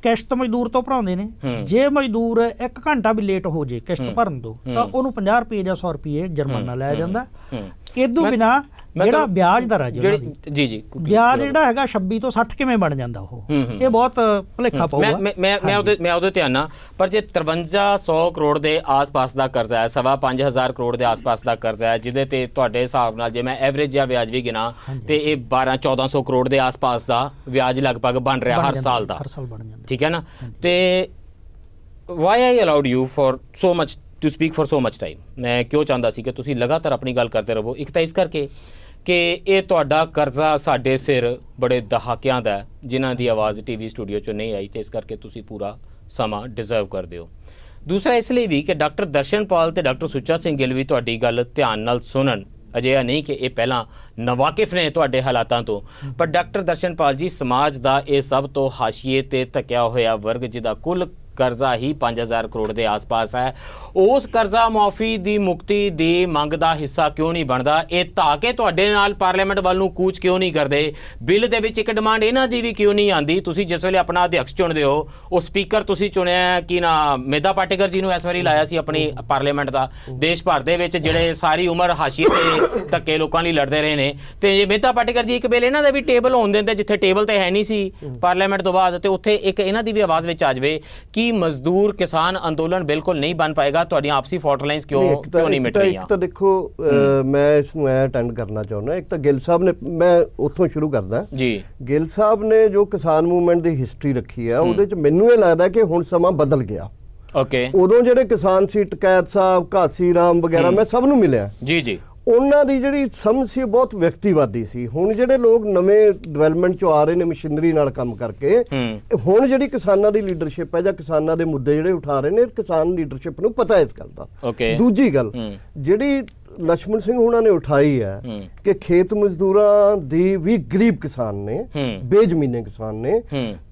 ਕਿਸ਼ਤ ਮਜ਼ਦੂਰ ਤੋਂ ਭਰਾਉਂਦੇ ਨੇ। ਜੇ ਮਜ਼ਦੂਰ 1 ਘੰਟਾ ਵੀ ਲੇਟ ਹੋ ਜੇ ਕਿਸ਼ਤ ਭਰਨ ਤੋਂ ਤਾਂ ਉਹਨੂੰ 50 ਰੁਪਏ ਜਾਂ 100 ਰੁਪਏ ਜੁਰਮਾਨਾ ਲਾਇਆ ਜਾਂਦਾ। ਇਦੋਂ ਬਿਨਾ ਜਿਹੜਾ ਵਿਆਜ ਦਰ ਆ ਜੀ ਵਿਆਜ ਜਿਹੜਾ ਹੈਗਾ 26 ਤੋਂ 60 ਕਿਵੇਂ ਬਣ ਜਾਂਦਾ ਉਹ ਇਹ ਬਹੁਤ ਭੁਲੇਖਾ ਪਊਗਾ। ਮੈਂ ਉਹਦੇ ਧਿਆਨ ਨਾਲ ਪਰ ਜੇ 5300 ਕਰੋੜ ਦੇ ਆਸ-ਪਾਸ ਦਾ ਕਰਜ਼ਾ ਹੈ 5,500 ਕਰੋੜ ਦੇ ਆਸ-ਪਾਸ ਦਾ ਕਰਜ਼ਾ ਹੈ ਜਿਹਦੇ ਤੇ ਤੁਹਾਡੇ ਹਿਸਾਬ ਨਾਲ ਜੇ ਮੈਂ ਐਵਰੇਜ ਜਾਂ ਵਿਆਜ ਵੀ ਗਿਣਾ ਤੇ ਇਹ 12-1400 ਕਰੋੜ ਦੇ ਆਸ-ਪਾਸ ਦਾ ਵਿਆਜ ਲਗਭਗ ਬਣ ਰਿਹਾ ਹਰ ਸਾਲ ਦਾ। ਠੀਕ ਹੈ ਨਾ। ਤੇ why I allowed you for so much to speak for so much time. ਮੈਂ ਕਿਉਂ ਚਾਹੁੰਦਾ ਸੀ ਕਿ ਤੁਸੀਂ ਲਗਾਤਾਰ ਆਪਣੀ ਗੱਲ ਕਰਦੇ ਰਹੋ। ਇੱਕ ਤਾਂ ਇਸ ਕਰਕੇ ਕਿ ਇਹ ਤੁਹਾਡਾ ਕਰਜ਼ਾ ਸਾਡੇ ਸਿਰ ਬੜੇ ਦਹਾਕਿਆਂ ਦਾ ਜਿਨ੍ਹਾਂ ਦੀ ਆਵਾਜ਼ ਟੀਵੀ ਸਟੂਡੀਓ 'ਚੋਂ ਨਹੀਂ ਆਈ ਤੇ ਇਸ ਕਰਕੇ ਤੁਸੀਂ ਪੂਰਾ ਸਮਾਂ ਡਿਜ਼ਰਵ ਕਰਦੇ ਹੋ। ਦੂਸਰਾ ਇਸ ਲਈ ਵੀ ਕਿ ਡਾਕਟਰ ਦਰਸ਼ਨਪਾਲ ਤੇ ਡਾਕਟਰ ਸੁੱਚਾ ਸਿੰਘ ਗਿੱਲ ਵੀ ਤੁਹਾਡੀ ਗੱਲ ਧਿਆਨ ਨਾਲ ਸੁਣਨ। ਅਜਿਹਾ ਨਹੀਂ ਕਿ ਇਹ ਪਹਿਲਾਂ ਨਵਾਕਿਫ ਨੇ ਤੁਹਾਡੇ ਹਾਲਾਤਾਂ ਤੋਂ ਪਰ ਡਾਕਟਰ ਦਰਸ਼ਨਪਾਲ ਜੀ ਸਮਾਜ ਦਾ ਇਹ ਸਭ ਤੋਂ ਹਾਸ਼ੀਏ ਤੇ ਧੱਕਿਆ ਹੋਇਆ ਵਰਗ ਜਿਹਦਾ ਕੁੱਲ ਕਰਜ਼ਾ ਹੀ 5000 ਕਰੋੜ ਦੇ ਆਸ-ਪਾਸ ਹੈ ਉਸ ਕਰਜ਼ਾ ਮੁਆਫੀ ਦੀ ਮੁਕਤੀ ਦੀ ਮੰਗ ਦਾ ਹਿੱਸਾ ਕਿਉਂ ਨਹੀਂ ਬਣਦਾ? ਇਹ ਤਾਂ ਕਿ ਤੁਹਾਡੇ ਨਾਲ ਪਾਰਲੀਮੈਂਟ ਵੱਲ ਨੂੰ ਕੂਚ ਕਿਉਂ ਨਹੀਂ ਕਰਦੇ? ਬਿੱਲ ਦੇ ਵਿੱਚ ਇੱਕ ਡਿਮਾਂਡ ਇਹਨਾਂ ਦੀ ਵੀ ਕਿਉਂ ਨਹੀਂ ਆਉਂਦੀ? ਤੁਸੀਂ ਜਿਸ ਵੇਲੇ ਆਪਣਾ ਅਧਿਆਕਸ਼ ਚੁਣਦੇ ਹੋ ਉਹ ਸਪੀਕਰ ਤੁਸੀਂ ਚੁਣਿਆ ਕਿ ਨਾ ਮੇਧਾ ਪਾਟੇਕਰ ਜੀ ਨੂੰ ਇਸ ਵਾਰੀ ਲਾਇਆ ਸੀ ਆਪਣੀ ਪਾਰਲੀਮੈਂਟ ਦਾ। ਦੇਸ਼ ਭਰ ਦੇ ਵਿੱਚ ਜਿਹੜੇ ਸਾਰੀ ਉਮਰ ਹਾਸ਼ੀਏ ਤੇ ਧੱਕੇ ਲੋਕਾਂ ਲਈ ਲੜਦੇ ਰਹੇ ਨੇ ਤੇ ਜੇ ਮੇਧਾ ਪਾਟੇਕਰ ਜੀ ਇੱਕ ਬਿੱਲ ਇਹਨਾਂ ਦਾ ਵੀ ਟੇਬਲ ਹੋਣ ਦਿੰਦੇ ਜਿੱਥੇ ਟੇਬਲ ਤੇ ਹੈ ਨਹੀਂ ਸੀ ਪਾਰਲੀਮੈਂਟ ਤੋਂ ਬਾਅਦ ਤੇ ਉੱਥੇ ਇੱਕ ਇਹਨਾਂ ਦੀ ਵੀ ਆਵਾਜ਼ ਵਿੱਚ ਆ ਜਾਵੇ ਕਿ ਮਜ਼ਦੂਰ ਕਿਸਾਨ ਅੰਦੋਲਨ ਬਿਲਕੁਲ ਨਹੀਂ ਬਣ ਪਾਏਗਾ। ਤੁਹਾਡੀਆਂ ਆਪਸੀ ਫਾਲਟ ਲਾਈਨਸ ਕਿਉਂ ਨਹੀਂ ਮਿਟ ਰਹੀਆਂ? ਇੱਕ ਤਾਂ ਦੇਖੋ ਮੈਂ ਇਸ ਨੂੰ ਐ ਅਟੈਂਡ ਕਰਨਾ ਚਾਹੁੰਦਾ। ਇੱਕ ਤਾਂ ਗਿੱਲ ਸਾਹਿਬ ਨੇ ਮੈਂ ਉੱਥੋਂ ਸ਼ੁਰੂ ਕਰਦਾ ਜੀ। ਗਿੱਲ ਸਾਹਿਬ ਨੇ ਜੋ ਕਿਸਾਨ ਮੂਵਮੈਂਟ ਦੀ ਹਿਸਟਰੀ ਰੱਖੀ ਆ ਉਹਦੇ ਚ ਮੈਨੂੰ ਇਹ ਲੱਗਦਾ ਕਿ ਹੁਣ ਸਮਾਂ ਬਦਲ ਗਿਆ। ਓਕੇ, ਉਦੋਂ ਜਿਹੜੇ ਕਿਸਾਨ ਸੀ ਟਕੈਤ ਸਾਹਿਬ ਘਾਸੀ ਰਾਮ ਵਗੈਰਾ ਮੈਂ ਸਭ ਨੂੰ ਮਿਲਿਆ ਜੀ ਜੀ ਉਹਨਾਂ ਦੀ ਜਿਹੜੀ ਸਮਝ ਸੀ ਬਹੁਤ ਵਿਅਕਤੀਵਾਦੀ ਸੀ। ਹੁਣ ਜਿਹੜੇ ਲੋਕ ਨਵੇਂ ਡਿਵੈਲਪਮੈਂਟ ਚੋਂ ਆ ਰਹੇ ਨੇ ਮਸ਼ੀਨਰੀ ਨਾਲ ਕੰਮ ਕਰਕੇ ਹੁਣ ਜਿਹੜੀ ਕਿਸਾਨਾਂ ਦੀ ਲੀਡਰਸ਼ਿਪ ਹੈ ਜਾਂ ਕਿਸਾਨਾਂ ਦੇ ਮੁੱਦੇ ਜਿਹੜੇ ਉਠਾ ਰਹੇ ਨੇ ਕਿਸਾਨ ਲੀਡਰਸ਼ਿਪ ਨੂੰ ਪਤਾ ਇਸ ਗੱਲ ਦਾ। ਦੂਜੀ ਗੱਲ ਜਿਹੜੀ ਲక్ష్మణ ਸਿੰਘ ਹੁਣਾਂ ਨੇ ਉਠਾਈ ਹੈ ਕਿ ਖੇਤ ਮਜ਼ਦੂਰਾਂ ਦੀ ਵੀ ਗਰੀਬ ਕਿਸਾਨ ਨੇ, ਬੇਜ਼ਮੀਨੇ ਕਿਸਾਨ ਨੇ,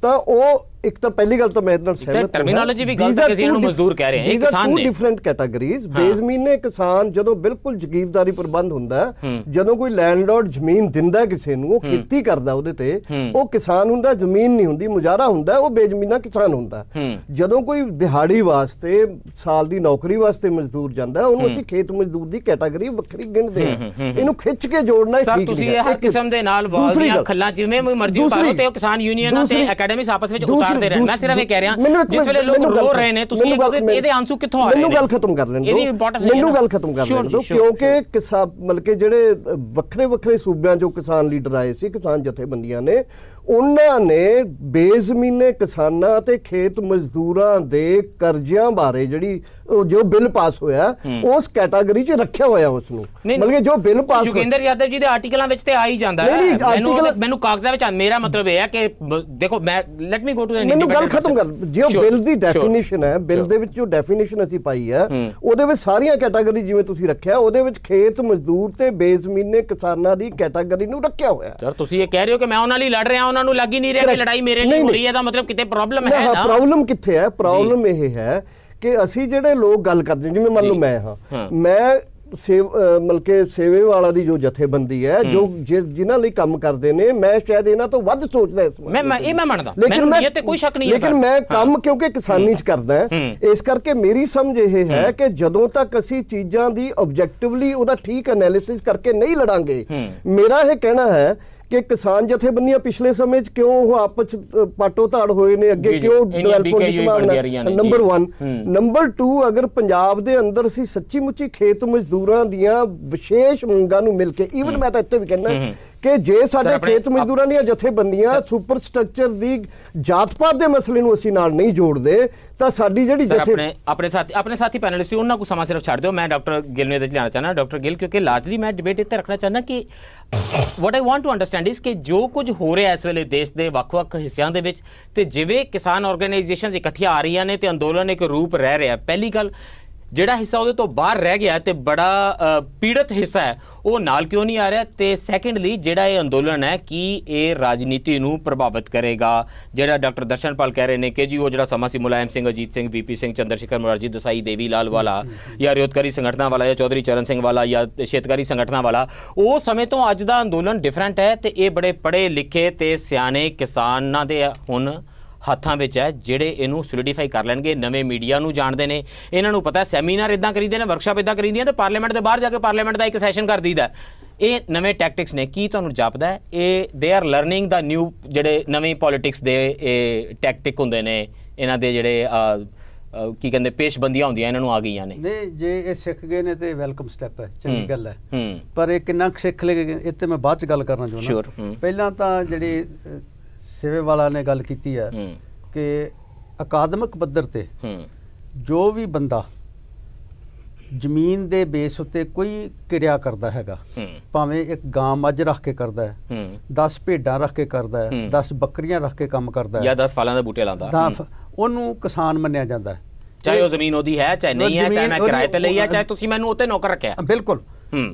ਤਾਂ ਉਹ ਇੱਕ ਤਾਂ ਪਹਿਲੀ ਗੱਲ ਤਾਂ ਮੈਂ ਇਹਦੇ ਨਾਲ ਸਹਿਮਤ ਹਾਂ, ਟਰਮੀਨੋਲੋਜੀ ਵੀ ਗਲਤ ਹੈ, ਕਿਸੇ ਨੂੰ ਮਜ਼ਦੂਰ ਕਹਿ ਰਹੇ ਹੈ, ਇਹ ਕਿਸਾਨ ਨੇ, ਡਿਫਰੈਂਟ ਕੈਟਾਗਰੀਜ਼। ਬੇਜ਼ਮੀਨੇ ਕਿਸਾਨ ਜਦੋਂ ਬਿਲਕੁਲ ਜ਼ਗੀਰਦਾਰੀ ਪ੍ਰਬੰਧ ਹੁੰਦਾ, ਜਦੋਂ ਕੋਈ ਲੈਂਡਲੌਰਡ ਜ਼ਮੀਨ ਦਿੰਦਾ ਕਿਸੇ ਨੂੰ, ਉਹ ਖੇਤੀ ਕਰਦਾ ਉਹਦੇ ਤੇ, ਉਹ ਕਿਸਾਨ ਹੁੰਦਾ, ਜ਼ਮੀਨ ਨਹੀਂ ਹੁੰਦੀ, ਮੁਜ਼ਾਰਾ ਹੁੰਦਾ, ਉਹ ਬੇਜ਼ਮੀਨਾ ਕਿਸਾਨ ਹੁੰਦਾ। ਜਦੋਂ ਕੋਈ ਦਿਹਾੜੀ ਵਾਸਤੇ, ਸਾਲ ਦੀ ਨੌਕਰੀ ਵਾਸਤੇ ਮਜ਼ਦੂਰ ਜਾਂਦਾ, ਉਹਨੂੰ ਅਸੀਂ ਖੇਤ ਮਜ਼ਦੂਰ ਦੀ ਕੈਟਾਗਰੀ ਵੱਖਰੀ ਗਿਣਦੇ ਹਾਂ। ਇਹਨੂੰ ਖਿੱਚ ਕੇ ਜੋੜਨਾ ਠੀਕ ਨਹੀਂ ਹੈ। ਤੁਸੀਂ ਇਹ ਕਿਸਮ ਦੇ ਨਾਲ ਵਾਲੀਆਂ ਖੱਲਾਂ ਜਿਵੇਂ ਮਰਜ਼ੀ ਪਾਓ ਤੇ ਉਹ ਕਿਸਾਨ ਯੂਨੀਅਨਾਂ ਤੇ ਅਕੈਡਮਿਕਸ ਆਪਸ ਵਿੱਚ ਉਤਾਰਦੇ ਰਹਿਣ। ਮੈਂ ਸਿਰਫ ਇਹ ਕਹਿ ਰਿਹਾ ਜਿਸ ਵੇਲੇ ਲੋਕ ਰੋ ਰਹੇ ਨੇ, ਤੁਸੀਂ ਇਹਦੇ ਆਂਸੂ ਕਿੱਥੋਂ ਆ ਰਹੇ ਨੇ? ਮੈਨੂੰ ਗੱਲ ਖਤਮ ਕਰ ਲੈਣ ਦਿਓ, ਮੈਨੂੰ ਗੱਲ ਖਤਮ ਕਰ ਲੈਣ ਦਿਓ, ਕਿਉਂਕਿ ਕਿਸਾਨ ਮਤਲਬ ਕਿ ਜਿਹੜੇ ਵੱਖਰੇ ਵੱਖਰੇ ਸੂਬਿਆਂ ਚੋਂ ਕਿਸਾਨ ਲੀਡਰ ਆਏ ਸੀ, ਕਿਸਾਨ ਜਥੇਬੰਦੀਆਂ ਨੇ, ਉਹਨਾਂ ਨੇ ਬੇਜ਼ਮੀਨੇ ਕਿਸਾਨਾਂ ਤੇ ਖੇਤ ਮਜ਼ਦੂਰਾਂ ਦੇ ਕਰਜ਼ਿਆਂ ਬਾਰੇ ਜਿਹੜੀ ਜੋ ਬਿੱਲ ਪਾਸ ਹੋਇਆ ਉਸ ਕੈਟਾਗਰੀ 'ਚ ਰੱਖਿਆ ਹੋਇਆ ਉਸ ਨੂੰ, ਮਤਲਬ ਕਿ ਜੋ ਬਿੱਲ ਪਾਸ ਜੋਗਿੰਦਰ ਯਾਦਵ ਜੀ ਦੇ ਆਰਟੀਕਲਾਂ ਵਿੱਚ ਤੇ ਆ ਹੀ ਜਾਂਦਾ ਹੈ। ਮੈਨੂੰ ਕਾਗਜ਼ਾਂ ਵਿੱਚ ਮੇਰਾ ਮਤਲਬ ਇਹ ਹੈ ਕਿ ਦੇਖੋ, ਮੈਂ ਲੈਟ ਮੀ ਗੋ ਟੂ ਮੈਨੂੰ ਗੱਲ ਖਤਮ ਕਰ। ਜੋ ਬਿੱਲ ਦੀ ਡੈਫੀਨੇਸ਼ਨ ਹੈ, ਬਿੱਲ ਦੇ ਵਿੱਚ ਜੋ ਡੈਫੀਨੇਸ਼ਨ ਅਸੀਂ ਪਾਈ ਹੈ, ਉਹਦੇ ਵਿੱਚ ਸਾਰੀਆਂ ਕੈਟਾਗਰੀ ਜਿਵੇਂ ਤੁਸੀਂ ਰੱਖਿਆ, ਉਹਦੇ ਵਿੱਚ ਖੇਤ ਮਜ਼ਦੂਰ ਤੇ ਬੇਜ਼ਮੀਨੇ ਕਿਸਾਨਾਂ ਦੀ ਕੈਟਾਗਰੀ ਨੂੰ ਰੱਖਿਆ ਹੋਇਆ। ਸਰ ਤੁਸੀਂ ਇਹ ਕਹਿ ਰਹੇ ਹੋ ਕਿ ਮੈਂ ਉਹਨਾਂ ਲਈ ਲੜ ਰਿਹਾ, ਉਹਨਾਂ ਨੂੰ ਲੱਗ ਹੀ ਨਹੀਂ ਰਿਹਾ ਕਿ ਲੜਾਈ ਮੇਰੇ ਲਈ ਹੋ ਰਹੀ ਹੈ, ਇਹਦਾ ਮਤਲਬ ਕਿਤੇ ਪ੍ਰੋਬਲਮ ਹੈ ਨਾ। ਪ੍ਰੋਬਲਮ ਕਿੱਥੇ ਹੈ? ਪ੍ਰੋਬਲਮ ਇਹ ਹੈ ਕਿ ਅਸੀਂ ਜਿਹੜੇ ਲੋਕ ਗੱਲ ਕਰਦੇ, ਜਿਵੇਂ ਮੰਨ ਲਓ ਮੈਂ ਹਾਂ, ਮੈਂ ਮਤਲਬ ਕਿ ਸੇਵੇ ਵਾਲਾ ਦੀ ਜੋ ਜਥੇਬੰਦੀ ਹੈ, ਜੋ ਜਿਨ੍ਹਾਂ ਲਈ ਕੰਮ ਕਰਦੇ ਨੇ, ਮੈਂ ਸ਼ਾਇਦ ਇਹਨਾਂ ਤੋਂ ਵੱਧ ਸੋਚਦਾ ਇਸ ਮੈਂ ਮੰਨਦਾ, ਮੈਨੂੰ ਇਹ ਤੇ ਕੋਈ ਸ਼ੱਕ ਨਹੀਂ ਹੈ, ਲੇਕਿਨ ਮੈਂ ਕੰਮ ਕਿਉਂਕਿ ਕਿਸਾਨੀ 'ਚ ਕਰਦਾ, ਇਸ ਕਰਕੇ ਮੇਰੀ ਸਮਝ ਇਹ ਹੈ ਕਿ ਜਦੋਂ ਤੱਕ ਅਸੀਂ ਚੀਜ਼ਾਂ ਦੀ ਆਬਜੈਕਟਿਵਲੀ ਉਹਦਾ ਠੀਕ ਐਨਾਲਿਸਿਸ ਕਰਕੇ ਨਹੀਂ ਲੜਾਂਗੇ, ਮੇਰਾ ਇਹ ਕਹਿਣਾ ਹੈ ਕਿ ਕਿਸਾਨ ਜਥੇਬੰਦੀਆਂ ਪਿਛਲੇ ਸਮੇਂ 'ਚ ਕਿਉਂ ਉਹ ਆਪਸ 'ਚ ਪਾਟੋ ਧਾੜ ਹੋਏ ਨੇ, ਅੱਗੇ ਕਿਉਂ ਨੰਬਰ 1। ਨੰਬਰ 2, ਅਗਰ ਪੰਜਾਬ ਦੇ ਅੰਦਰ ਅਸੀਂ ਸੱਚੀ ਮੁੱਚੀ ਖੇਤ ਮਜ਼ਦੂਰਾਂ ਦੀਆਂ ਵਿਸ਼ੇਸ਼ ਮੰਗਾਂ ਨੂੰ ਮਿਲ ਕੇ, ਈਵਨ ਮੈਂ ਤਾਂ ਇੱਥੇ ਵੀ ਕਹਿੰਦਾ ਕਿ ਜੇ ਸਾਡੇ ਖੇਤ ਮਜ਼ਦੂਰਾਂ ਦੀਆਂ ਜਥੇਬੰਦੀਆਂ ਸੁਪਰ ਸਟਰਕਚਰ ਦੀ ਜਾਤ-ਪਾਤ ਦੇ ਮਸਲੇ ਨੂੰ ਅਸੀਂ ਨਾਲ ਨਹੀਂ ਜੋੜਦੇ, ਤਾਂ ਸਾਡੀ ਜਿਹੜੀ ਆਪਣੇ ਸਾਥੀ ਪੈਨਲਿਸਟ ਸੀ ਉਹਨਾਂ ਨੂੰ ਸਮਾਂ ਸਿਰਫ ਛੱਡ ਦਿਓ। ਮੈਂ ਡਾਕਟਰ ਗਿੱਲ ਨੂੰ ਇਹਦੇ 'ਚ ਲਿਆਉਣਾ ਚਾਹੁੰਦਾ। ਡਾਕਟਰ ਗਿੱਲ, ਕਿਉਂਕਿ ਲਾਰਜਲੀ ਮੈਂ ਡਿਬੇਟ ਇੱਥੇ ਰੱਖਣਾ ਚਾਹੁੰਦਾ ਕਿ ਵਾਟ ਆਈ ਵਾਂਟ ਟੂ ਅੰਡਰਸਟੈਂਡ ਇਸ ਕਿ ਜੋ ਕੁਝ ਹੋ ਰਿਹਾ ਇਸ ਵੇਲੇ ਦੇਸ਼ ਦੇ ਵੱਖ-ਵੱਖ ਹਿੱਸਿਆਂ ਦੇ ਵਿੱਚ, ਤੇ ਜਿਵੇਂ ਕਿਸਾਨ ਆਰਗੇਨਾਈਜੇਸ਼ਨਸ ਇਕੱਠੀਆਂ ਆ ਰਹੀਆਂ ਨੇ ਤੇ ਅੰਦੋਲਨ ਇੱਕ ਰੂਪ ਰਹਿ ਰਿਹਾ, ਪਹਿਲੀ ਗੱਲ ਜਿਹੜਾ ਹਿੱਸਾ ਉਹਦੇ ਤੋਂ ਬਾਹਰ ਰਹਿ ਗਿਆ ਤੇ ਬੜਾ ਪੀੜਤ ਹਿੱਸਾ ਹੈ, ਉਹ ਨਾਲ ਕਿਉਂ ਨਹੀਂ ਆ ਰਿਹਾ? ਤੇ ਸੈਕੰਡਲੀ ਜਿਹੜਾ ਇਹ ਅੰਦੋਲਨ ਹੈ, ਕੀ ਇਹ ਰਾਜਨੀਤੀ ਨੂੰ ਪ੍ਰਭਾਵਿਤ ਕਰੇਗਾ? ਜਿਹੜਾ ਡਾਕਟਰ ਦਰਸ਼ਨਪਾਲ ਕਹਿ ਰਹੇ ਨੇ ਕਿ ਜੀ ਉਹ ਜਿਹੜਾ ਸਮਾਂ ਸੀ ਮੁਲਾਇਮ ਸਿੰਘ, ਅਜੀਤ ਸਿੰਘ, ਵੀਪੀ ਸਿੰਘ, ਚੰਦਰਸ਼ੇਖਰ ਮੁਰਾਰਜੀ ਦੇਸਾਈ, ਦੇਵੀ ਲਾਲ ਵਾਲਾ, ਜਾਂ ਰਿਓਤਕਾਰੀ ਸੰਗਠਨਾਂ ਵਾਲਾ, ਜਾਂ ਚੌਧਰੀ ਚਰਨ ਸਿੰਘ ਵਾਲਾ, ਜਾਂ ਸ਼ੇਤਕਾਰੀ ਸੰਗਠਨਾਂ ਵਾਲਾ, ਉਹ ਸਮੇਂ ਤੋਂ ਅੱਜ ਦਾ ਅੰਦੋਲਨ ਡਿਫਰੈਂਟ ਹੈ ਤੇ ਇਹ ਬੜੇ ਪੜ੍ਹੇ ਲਿਖੇ ਤੇ ਸਿਆਣੇ ਕਿਸਾਨਾਂ ਦੇ ਹੁਣ ਹੱਥਾਂ ਵਿੱਚ ਹੈ, ਜਿਹੜੇ ਇਹਨੂੰ ਸੋਲੀਡੀਫਾਈ ਕਰ ਲੈਣਗੇ। ਨਵੇਂ ਮੀਡੀਆ ਨੂੰ ਜਾਣਦੇ ਨੇ, ਇਹਨਾਂ ਨੂੰ ਪਤਾ ਸੈਮੀਨਾਰ ਇੱਦਾਂ ਕਰੀਦੇ ਨੇ, ਵਰਕਸ਼ਾਪ ਇੱਦਾਂ ਕਰੀਦੀਆਂ ਤੇ ਪਾਰਲੀਮੈਂਟ ਦੇ ਬਾਹਰ ਜਾ ਕੇ ਪਾਰਲੀਮੈਂਟ ਦਾ ਇੱਕ ਸੈਸ਼ਨ ਕਰ ਦਈਦਾ। ਇਹ ਨਵੇਂ ਟੈਕਟਿਕਸ ਨੇ। ਕੀ ਤੁਹਾਨੂੰ ਜਾਪਦਾ ਹੈ ਇਹ they are learning the new ਜਿਹੜੇ ਨਵੇਂ ਪੋਲੀਟਿਕਸ ਦੇ ਇਹ ਟੈਕਟਿਕ ਹੁੰਦੇ ਨੇ, ਇਹਨਾਂ ਦੇ ਜਿਹੜੇ ਕੀ ਕਹਿੰਦੇ ਪੇਸ਼ਬੰਦੀਆਂ ਹੁੰਦੀਆਂ ਇਹਨਾਂ ਨੂੰ ਆ ਗਈਆਂ ਨੇ? ਨਹੀਂ, ਜੇ ਇਹ ਸਿੱਖ ਗਏ ਨੇ ਤੇ ਵੈਲਕਮ ਸਟੈਪ ਹੈ, ਚੰਗੀ ਗੱਲ ਹੈ, ਪਰ ਇਹ ਕਿੰਨਾ ਸਿੱਖ ਲਏ ਇਹ ਤੇ ਮੈਂ ਬਾਅਦ ਚ ਗੱਲ ਕਰਨਾ ਚਾਹੁੰਦਾ। ਪਹਿਲਾਂ ਤਾਂ ਜਿਹੜੀ ਸੇਵੇ ਵਾਲਾ ਨੇ ਗੱਲ ਕੀਤੀ ਹੈ ਕਿ ਅਕਾਦਮਿਕ ਪੱਧਰ ਤੇ ਜੋ ਵੀ ਬੰਦਾ ਜ਼ਮੀਨ ਦੇ ਬੇਸ ਉੱਤੇ ਕੋਈ ਕਿਰਿਆ ਕਰਦਾ ਹੈਗਾ, ਭਾਵੇਂ ਇੱਕ ਗਾਂ ਮੱਝ ਰੱਖ ਕੇ ਕਰਦਾ ਹੈ, 10 ਭੇਡਾਂ ਰੱਖ ਕੇ ਕਰਦਾ ਹੈ, 10 ਬੱਕਰੀਆਂ ਰੱਖ ਕੇ ਕੰਮ ਕਰਦਾ ਹੈ, ਜਾਂ 10 ਫਲਾਂ ਦੇ ਬੂਟੇ ਲਾਉਂਦਾ, ਉਹਨੂੰ ਕਿਸਾਨ ਮੰਨਿਆ ਜਾਂਦਾ ਹੈ। ਚਾਹੇ ਉਹ ਜ਼ਮੀਨ ਉਹਦੀ ਹੈ, ਚਾਹੇ ਨਹੀਂ ਹੈ, ਚਾਹੇ ਮੈਂ ਕਿਰਾਏ ਤੇ ਲਈ ਹੈ, ਚਾਹੇ ਤੁਸੀਂ ਮੈਨੂੰ ਉੱਤੇ ਨੌਕਰ ਰੱਖਿਆ। ਬਿਲਕੁਲ।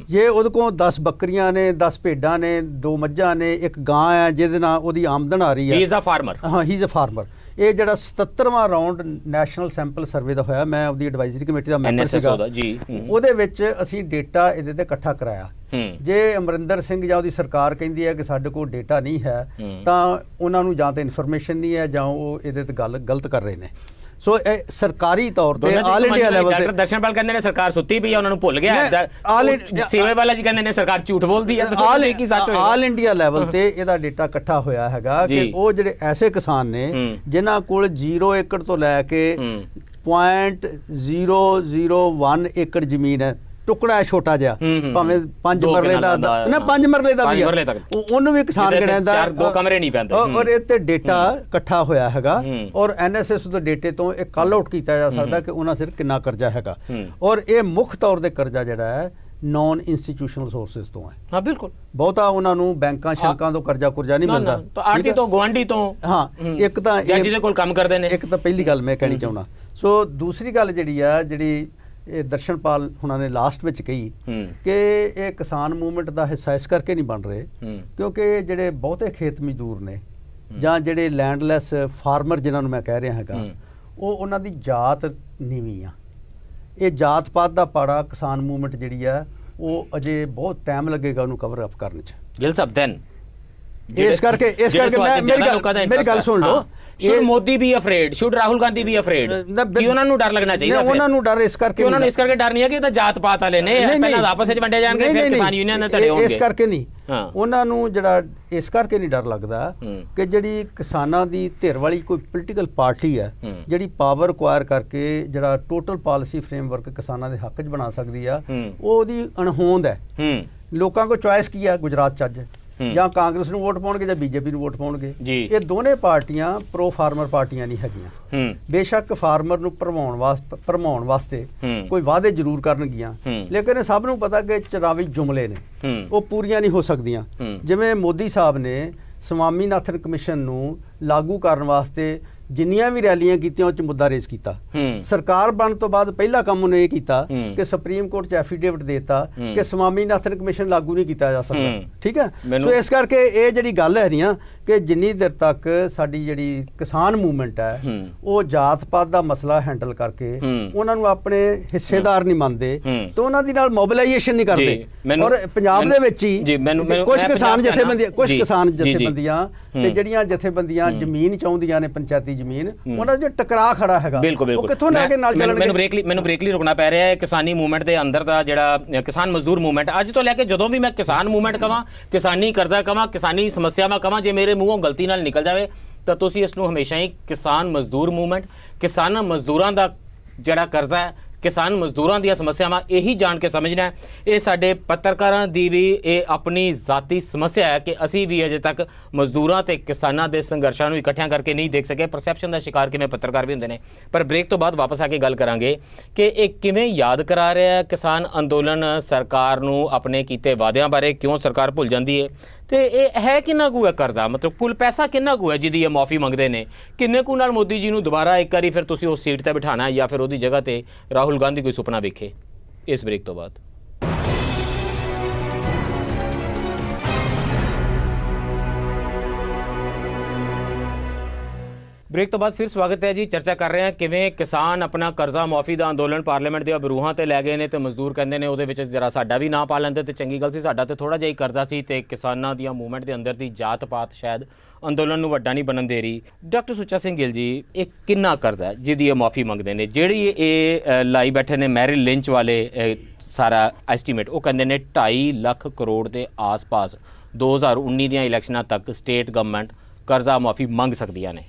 ਜੇ ਉਹਦੇ ਕੋਲ 10 ਬੱਕਰੀਆਂ ਨੇ, 10 ਭੇਡਾਂ ਨੇ, 2 ਮੱਝਾਂ ਨੇ, ਇੱਕ ਗਾਂ ਹੈ ਜਿਹਦੇ ਨਾਲ ਉਹਦੀ ਆਮਦਨ ਆ ਰਹੀ ਹੈ, ਹੀ ਇਜ਼ ਅ ਫਾਰਮਰ। ਹਾਂ, ਹੀ ਇਜ਼ ਅ ਫਾਰਮਰ। ਇਹ ਜਿਹੜਾ 77ਵਾਂ ਰਾਉਂਡ ਨੈਸ਼ਨਲ ਸੈਂਪਲ ਸਰਵੇ ਦਾ ਹੋਇਆ, ਮੈਂ ਉਹਦੀ ਐਡਵਾਈਜ਼ਰੀ ਕਮੇਟੀ ਦਾ ਮੈਂਬਰ ਸੀਗਾ ਜੀ, ਉਹਦੇ ਵਿੱਚ ਅਸੀਂ ਡੇਟਾ ਇਹਦੇ ਤੇ ਇਕੱਠਾ ਕਰਾਇਆ। ਜੇ ਅਮਰਿੰਦਰ ਸਿੰਘ ਜਾਂ ਉਹਦੀ ਸਰਕਾਰ ਕਹਿੰਦੀ ਹੈ ਕਿ ਸਾਡੇ ਕੋਲ ਡੇਟਾ ਨਹੀਂ ਹੈ, ਤਾਂ ਉਹਨਾਂ ਨੂੰ ਜਾਂ ਤਾਂ ਇਨਫੋਰਮੇਸ਼ਨ ਨਹੀਂ ਹੈ ਜਾਂ ਉਹ ਇਹਦੇ ਤੇ ਗੱਲ ਗਲਤ ਕਰ ਰਹੇ ਨੇ। ਸੋ ਇਹ ਸਰਕਾਰੀ ਤੌਰ ਤੇ ਆਲ ਇੰਡੀਆ ਲੈਵਲ ਤੇ, ਡਾਕਟਰ ਦਰਸ਼ਨਪਾਲ ਕਹਿੰਦੇ ਨੇ ਸਰਕਾਰ ਸੁੱਤੀ ਪਈ ਹੈ, ਉਹਨਾਂ ਨੂੰ ਭੁੱਲ ਗਿਆ। ਸੇਵੇ ਵਾਲਾ ਜੀ ਕਹਿੰਦੇ ਨੇ ਸਰਕਾਰ ਝੂਠ ਬੋਲਦੀ ਹੈ। ਆਲ ਇੰਡੀਆ ਲੈਵਲ ਤੇ ਇਹਦਾ ਡੇਟਾ ਇਕੱਠਾ ਹੋਇਆ ਹੈਗਾ ਕਿ ਉਹ ਜਿਹੜੇ ਐਸੇ ਕਿਸਾਨ ਨੇ ਜਿਨ੍ਹਾਂ ਕੋਲ 0 ਏਕੜ ਤੋਂ ਲੈ ਕੇ 0.001 ਏਕੜ ਜ਼ਮੀਨ ਹੈ, ਟੁਕੜਾ ਹੈ ਛੋਟਾ ਜਿਹਾ, ਭਾਵੇਂ 5 ਮਰਲੇ ਦਾ ਨਾ 5 ਮਰਲੇ ਦਾ ਵੀ ਹੈ, ਉਹਨੂੰ ਵੀ ਕਿਸਾਨ ਗਿਣਿਆ ਜਾਂਦਾ, 2 ਕਮਰੇ ਨਹੀਂ ਪੈਂਦੇ। ਔਰ ਇਹ ਤੇ ਡੇਟਾ ਇਕੱਠਾ ਹੋਇਆ ਹੈਗਾ, ਔਰ ਐਨਐਸਐਸ ਦੇ ਡੇਟੇ ਤੋਂ ਇਹ ਕਾਲ ਆਊਟ ਕੀਤਾ ਜਾ ਸਕਦਾ ਕਿ ਉਹਨਾਂ ਸਿਰ ਕਿੰਨਾ ਕਰਜ਼ਾ ਹੈਗਾ। ਔਰ ਇਹ ਮੁੱਖ ਤੌਰ ਤੇ ਕਰਜ਼ਾ ਜਿਹੜਾ ਹੈ ਨਾਨ ਇੰਸਟੀਟਿਊਸ਼ਨਲ ਸੋਰਸਿਸ ਤੋਂ ਹੈ। ਹਾਂ, ਬਿਲਕੁਲ। ਬਹੁਤਾ ਉਹਨਾਂ ਨੂੰ ਬੈਂਕਾਂ ਸ਼ੰਕਾਂ ਤੋਂ ਕਰਜ਼ਾ ਨਹੀਂ ਮਿਲਦਾ, ਆਰਟੀ ਤੋਂ, ਗਵਾਂਢੀ ਤੋਂ। ਹਾਂ, ਇੱਕ ਤਾਂ ਜਿਹਦੇ ਕੋਲ ਕੰਮ ਕਰਦੇ ਨੇ। ਇੱਕ ਤਾਂ ਪਹਿਲੀ ਗੱਲ ਮੈਂ ਕਹਿਣੀ ਚਾਹੁੰਦਾ। ਸੋ ਦੂਸਰੀ ਗੱਲ ਜਿਹੜੀ ਆ, ਜਿਹੜੀ ਇਹ ਦਰਸ਼ਨਪਾਲ ਹੁਣਾਂ ਨੇ ਲਾਸਟ ਵਿੱਚ ਕਹੀ ਕਿ ਇਹ ਕਿਸਾਨ ਮੂਵਮੈਂਟ ਦਾ ਹਿੱਸਾ ਇਸ ਕਰਕੇ ਨਹੀਂ ਬਣ ਰਹੇ ਕਿਉਂਕਿ ਜਿਹੜੇ ਬਹੁਤੇ ਖੇਤ ਮਜ਼ਦੂਰ ਨੇ ਜਾਂ ਜਿਹੜੇ ਲੈਂਡਲੈਸ ਫਾਰਮਰ ਜਿਨ੍ਹਾਂ ਨੂੰ ਮੈਂ ਕਹਿ ਰਿਹਾ ਹੈਗਾ ਉਹ ਉਹਨਾਂ ਦੀ ਜਾਤ ਨੀਵੀਂ ਆ। ਇਹ ਜਾਤ ਪਾਤ ਦਾ ਪਾੜਾ ਕਿਸਾਨ ਮੂਵਮੈਂਟ ਜਿਹੜੀ ਆ ਉਹ ਅਜੇ ਬਹੁਤ ਟਾਈਮ ਲੱਗੇਗਾ ਉਹਨੂੰ ਕਵਰ ਅਪ ਕਰਨ 'ਚ। ਗਿੱਲ ਸਾਹਿਬ ਦੈਨ ਇਸ ਕਰਕੇ ਮੇਰੀ ਗੱਲ ਸੁਣ ਲਓ। should Modi be afraid? Should Rahul Gandhi be afraid? ਕਿ ਉਹਨਾਂ ਨੂੰ ਡਰ ਲੱਗਣਾ ਚਾਹੀਦਾ? ਉਹਨਾਂ ਨੂੰ ਡਰ ਇਸ ਕਰਕੇ ਉਹਨਾਂ ਨੂੰ ਇਸ ਕਰਕੇ ਡਰ ਨਹੀਂ ਹੈ ਕਿ ਇਹ ਤਾਂ ਜਾਤ ਪਾਤ ਵਾਲੇ ਨੇ, ਪਹਿਲਾਂ ਆਪਸ ਵਿੱਚ ਵੰਡੇ ਜਾਣਗੇ ਫਿਰ ਕਿਸਾਨ ਯੂਨੀਅਨ ਦੇ ਧੜੇ ਹੋਣਗੇ। ਇਸ ਕਰਕੇ ਨਹੀਂ, ਉਹਨਾਂ ਨੂੰ ਜਿਹੜਾ ਇਸ ਕਰਕੇ ਨਹੀਂ ਡਰ ਲੱਗਦਾ ਕਿ ਜਿਹੜੀ ਕਿਸਾਨਾਂ ਦੀ ਧਿਰ ਵਾਲੀ ਕੋਈ ਪੋਲੀਟੀਕਲ ਪਾਰਟੀ ਹੈ ਜਿਹੜੀ ਪਾਵਰ ਅਕਵਾਇਰ ਕਰਕੇ ਜਿਹੜਾ ਟੋਟਲ ਪਾਲਿਸੀ ਫਰੇਮਵਰਕ ਕਿਸਾਨਾਂ ਦੇ ਹੱਕ 'ਚ ਬਣਾ ਸਕਦੀ ਆ, ਉਹ ਉਹਦੀ ਅਣਹੋਂਦ ਹੈ। ਲੋਕਾਂ ਕੋਲ ਚੁਆਇਸ ਕੀ ਆ ਗੁਜਰਾਤ 'ਚ ਅੱਜ, ਜਾਂ ਕਾਂਗਰਸ ਨੂੰ ਵੋਟ ਪਾਉਣਗੇ ਜਾਂ ਬੀਜੇਪੀ ਨੂੰ ਵੋਟ ਪਾਉਣਗੇ। ਇਹ ਦੋਨੇ ਪਾਰਟੀਆਂ ਪ੍ਰੋ ਫਾਰਮਰ ਪਾਰਟੀਆਂ ਨਹੀਂ ਹੈਗੀਆਂ। ਬੇਸ਼ੱਕ ਫਾਰਮਰ ਨੂੰ ਭਰਮਾਉਣ ਵਾਸਤੇ ਕੋਈ ਵਾਅਦੇ ਜ਼ਰੂਰ ਕਰਨਗੀਆਂ, ਲੇਕਿਨ ਸਭ ਨੂੰ ਪਤਾ ਕਿ ਚਰਾਵੀ ਜੁਮਲੇ ਨੇ, ਉਹ ਪੂਰੀਆਂ ਨਹੀਂ ਹੋ ਸਕਦੀਆਂ। ਜਿਵੇਂ ਮੋਦੀ ਸਾਹਿਬ ਨੇ ਸਵਾਮੀਨਾਥਨ ਕਮਿਸ਼ਨ ਨੂੰ ਲਾਗੂ ਕਰਨ ਵਾਸਤੇ ਜਿੰਨੀਆਂ ਵੀ ਰੈਲੀਆਂ ਕੀਤੀਆਂ ਉਹ 'ਚ ਮੁੱਦਾ ਰੇਜ਼ ਕੀਤਾ। ਸਰਕਾਰ ਬਣਨ ਤੋਂ ਬਾਅਦ ਪਹਿਲਾ ਕੰਮ ਉਹਨੇ ਇਹ ਕੀਤਾ ਕਿ ਸੁਪਰੀਮ ਕੋਰਟ 'ਚ ਐਫੀਡੇਵਿਟ ਦੇਤਾ ਕਿ ਸਵਾਮੀਨਾਥਨ ਕਮਿਸ਼ਨ ਲਾਗੂ ਨਹੀਂ ਕੀਤਾ ਜਾ ਸਕਦਾ। ਠੀਕ ਹੈ, ਸੋ ਇਸ ਕਰਕੇ ਇਹ ਜਿਹੜੀ ਗੱਲ ਹੈ ਨਹੀਂ ਕਿ ਜਿੰਨੀ ਦੇਰ ਤੱਕ ਸਾਡੀ ਜਿਹੜੀ ਕਿਸਾਨ ਮੂਵਮੈਂਟ ਹੈ ਉਹ ਜਾਤ ਪਾਤ ਦਾ ਮਸਲਾ ਹੈਂਡਲ ਕਰਕੇ ਉਹਨਾਂ ਨੂੰ ਆਪਣੇ ਹਿੱਸੇਦਾਰ ਨਹੀਂ ਮੰਨਦੇ ਤੇ ਉਹਨਾਂ ਦੀ ਨਾਲ ਮੋਬਿਲਾਈਜੇਸ਼ਨ ਨਹੀਂ ਕਰਦੇ। ਔਰ ਪੰਜਾਬ ਦੇ ਵਿੱਚ ਹੀ ਕੁਝ ਕਿਸਾਨ ਜਥੇਬੰਦੀਆਂ ਤੇ ਜਿਹੜੀਆਂ ਜਥੇਬੰਦੀਆਂ ਜ਼ਮੀਨ ਚਾਹੁੰਦੀਆਂ ਨੇ ਪੰਚਾਇਤੀ ਜ਼ਮੀਨ, ਉਹਨਾਂ ਦਾ ਟਕਰਾਅ ਖੜਾ ਹੈਗਾ, ਉਹ ਕਿੱਥੋਂ ਲੈ ਕੇ ਨਾਲ ਚੱਲਣਗੇ। ਮੈਨੂੰ ਬ੍ਰੇਕਲੀ ਰੁਕਣਾ ਪੈ ਰਿਹਾ ਹੈ ਕਿਸਾਨੀ ਮੂਵਮੈਂਟ ਦੇ ਅੰਦਰ ਦਾ ਜਿਹੜਾ ਕਿਸਾਨ ਮਜ਼ਦੂਰ ਮੂਵਮੈਂਟ ਅੱਜ ਤੋਂ ਲੈ ਕੇ ਜਦੋਂ ਵੀ ਮੈਂ ਕਿਸਾਨ ਮੂਵਮੈਂਟ ਕਵਾਂ, ਕਿਸਾਨੀ ਕਰਜ਼ਾ ਕਵਾਂ, ਕਿਸਾਨੀ ਸਮੱਸਿਆਵਾਂ ਕਵਾਂ, ਜੇ ਮੇਰੇ ਮੂੰਹੋਂ ਗਲਤੀ ਨਾਲ ਨਿਕਲ ਜਾਵੇ ਤਾਂ ਤੁਸੀਂ ਇਸ ਨੂੰ ਹਮੇਸ਼ਾ ਹੀ ਕਿਸਾਨ ਮਜ਼ਦੂਰ ਮੂਵਮੈਂਟ, ਕਿਸਾਨ ਮਜ਼ਦੂਰਾਂ ਦਾ ਜਿਹੜਾ ਕਰਜ਼ਾ ਹੈ, ਕਿਸਾਨ ਮਜ਼ਦੂਰਾਂ ਦੀਆਂ ਸਮੱਸਿਆਵਾਂ ਇਹੀ ਜਾਣ ਕੇ ਸਮਝਣਾ ਹੈ। ਇਹ ਸਾਡੇ ਪੱਤਰਕਾਰਾਂ ਦੀ ਵੀ ਇਹ ਆਪਣੀ ਜ਼ਾਤੀ ਸਮੱਸਿਆ ਹੈ ਕਿ ਅਸੀਂ ਵੀ ਅਜੇ ਤੱਕ ਮਜ਼ਦੂਰਾਂ ਤੇ ਕਿਸਾਨਾਂ ਦੇ ਸੰਘਰਸ਼ਾਂ ਨੂੰ ਇਕੱਠਿਆਂ ਕਰਕੇ ਨਹੀਂ ਦੇਖ ਸਕੇ। ਪਰਸੈਪਸ਼ਨ ਦਾ ਸ਼ਿਕਾਰ ਕਿਵੇਂ ਪੱਤਰਕਾਰ ਵੀ ਹੁੰਦੇ ਨੇ। ਪਰ ਬ੍ਰੇਕ ਤੋਂ ਬਾਅਦ ਵਾਪਸ ਆ ਕੇ ਗੱਲ ਕਰਾਂਗੇ ਕਿ ਇਹ ਕਿਵੇਂ ਯਾਦ ਕਰਾ ਰਿਹਾ ਹੈ ਕਿਸਾਨ ਅੰਦੋਲਨ ਸਰਕਾਰ ਨੂੰ ਆਪਣੇ ਕੀਤੇ ਵਾਅਦਿਆਂ ਬਾਰੇ, ਕਿਉਂ ਸਰਕਾਰ ਭੁੱਲ ਜਾਂਦੀ ਹੈ, ਤੇ ਇਹ ਹੈ ਕਿੰਨਾ ਕੁ ਹੈ ਕਰਜ਼ਾ, ਮਤਲਬ ਕੁੱਲ ਪੈਸਾ ਕਿੰਨਾ ਕੁ ਹੈ ਜਿਹਦੀ ਇਹ ਮਾਫੀ ਮੰਗਦੇ ਨੇ, ਕਿੰਨੇ ਕੁ ਨਾਲ ਮੋਦੀ ਜੀ ਨੂੰ ਦੁਬਾਰਾ ਇੱਕ ਵਾਰੀ ਫਿਰ ਤੁਸੀਂ ਉਸ ਸੀਟ ਤੇ ਬਿਠਾਣਾ ਜਾਂ ਫਿਰ ਉਹਦੀ ਜਗ੍ਹਾ ਤੇ ਰਾਹੁਲ ਗਾਂਧੀ ਕੋਈ ਸੁਪਨਾ ਵੇਖੇ। ਇਸ ਬ੍ਰੇਕ ਤੋਂ ਬਾਅਦ ਬ੍ਰੇਕ ਤੋਂ ਬਾਅਦ ਫਿਰ ਸਵਾਗਤ ਹੈ ਜੀ। ਚਰਚਾ ਕਰ ਰਹੇ ਹਾਂ ਕਿਵੇਂ ਕਿਸਾਨ ਆਪਣਾ ਕਰਜ਼ਾ ਮਾਫੀ ਦਾ ਅੰਦੋਲਨ ਪਾਰਲੀਮੈਂਟ ਦੀਆਂ ਬਰੂਹਾਂ ਤੇ ਲੈ ਗਏ ਨੇ ਤੇ ਮਜ਼ਦੂਰ ਕਹਿੰਦੇ ਨੇ ਉਹਦੇ ਵਿੱਚ ਜਰਾ ਸਾਡਾ ਵੀ ਨਾਂ ਪਾ ਲੈਂਦੇ ਤੇ ਚੰਗੀ ਗੱਲ ਸੀ, ਸਾਡਾ ਤੇ ਥੋੜਾ ਜਿਹਾ ਹੀ ਕਰਜ਼ਾ ਸੀ ਤੇ ਕਿਸਾਨਾਂ ਦੀਆਂ ਮੂਵਮੈਂਟ ਦੇ ਅੰਦਰ ਦੀ ਜਾਤ ਪਾਤ ਸ਼ਾਇਦ ਅੰਦੋਲਨ ਨੂੰ ਵੱਡਾ ਨਹੀਂ ਬਣਨ ਦੇ ਰਹੀ। ਡਾਕਟਰ ਸੁੱਚਾ ਸਿੰਘ ਗਿੱਲ ਜੀ, ਇਹ ਕਿੰਨਾ ਕਰਜ਼ਾ ਜਿਹਦੀ ਇਹ ਮਾਫੀ ਮੰਗਦੇ ਨੇ? ਜਿਹੜੀ ਇਹ ਲਾਈ ਬੈਠੇ ਨੇ ਮੈਰਿਲ ਲਿੰਚ ਵਾਲੇ ਸਾਰਾ ਐਸਟੀਮੇਟ, ਉਹ ਕਹਿੰਦੇ ਨੇ 2.5 ਲੱਖ ਕਰੋੜ ਦੇ ਆਸ-ਪਾਸ 2019 ਦੀਆਂ ਇਲੈਕਸ਼ਨਾਂ ਤੱਕ ਸਟੇਟ ਗਵਰਨਮੈਂਟ ਕਰਜ਼ਾ ਮਾਫੀ ਮੰਗ ਸਕਦੀਆਂ ਨੇ।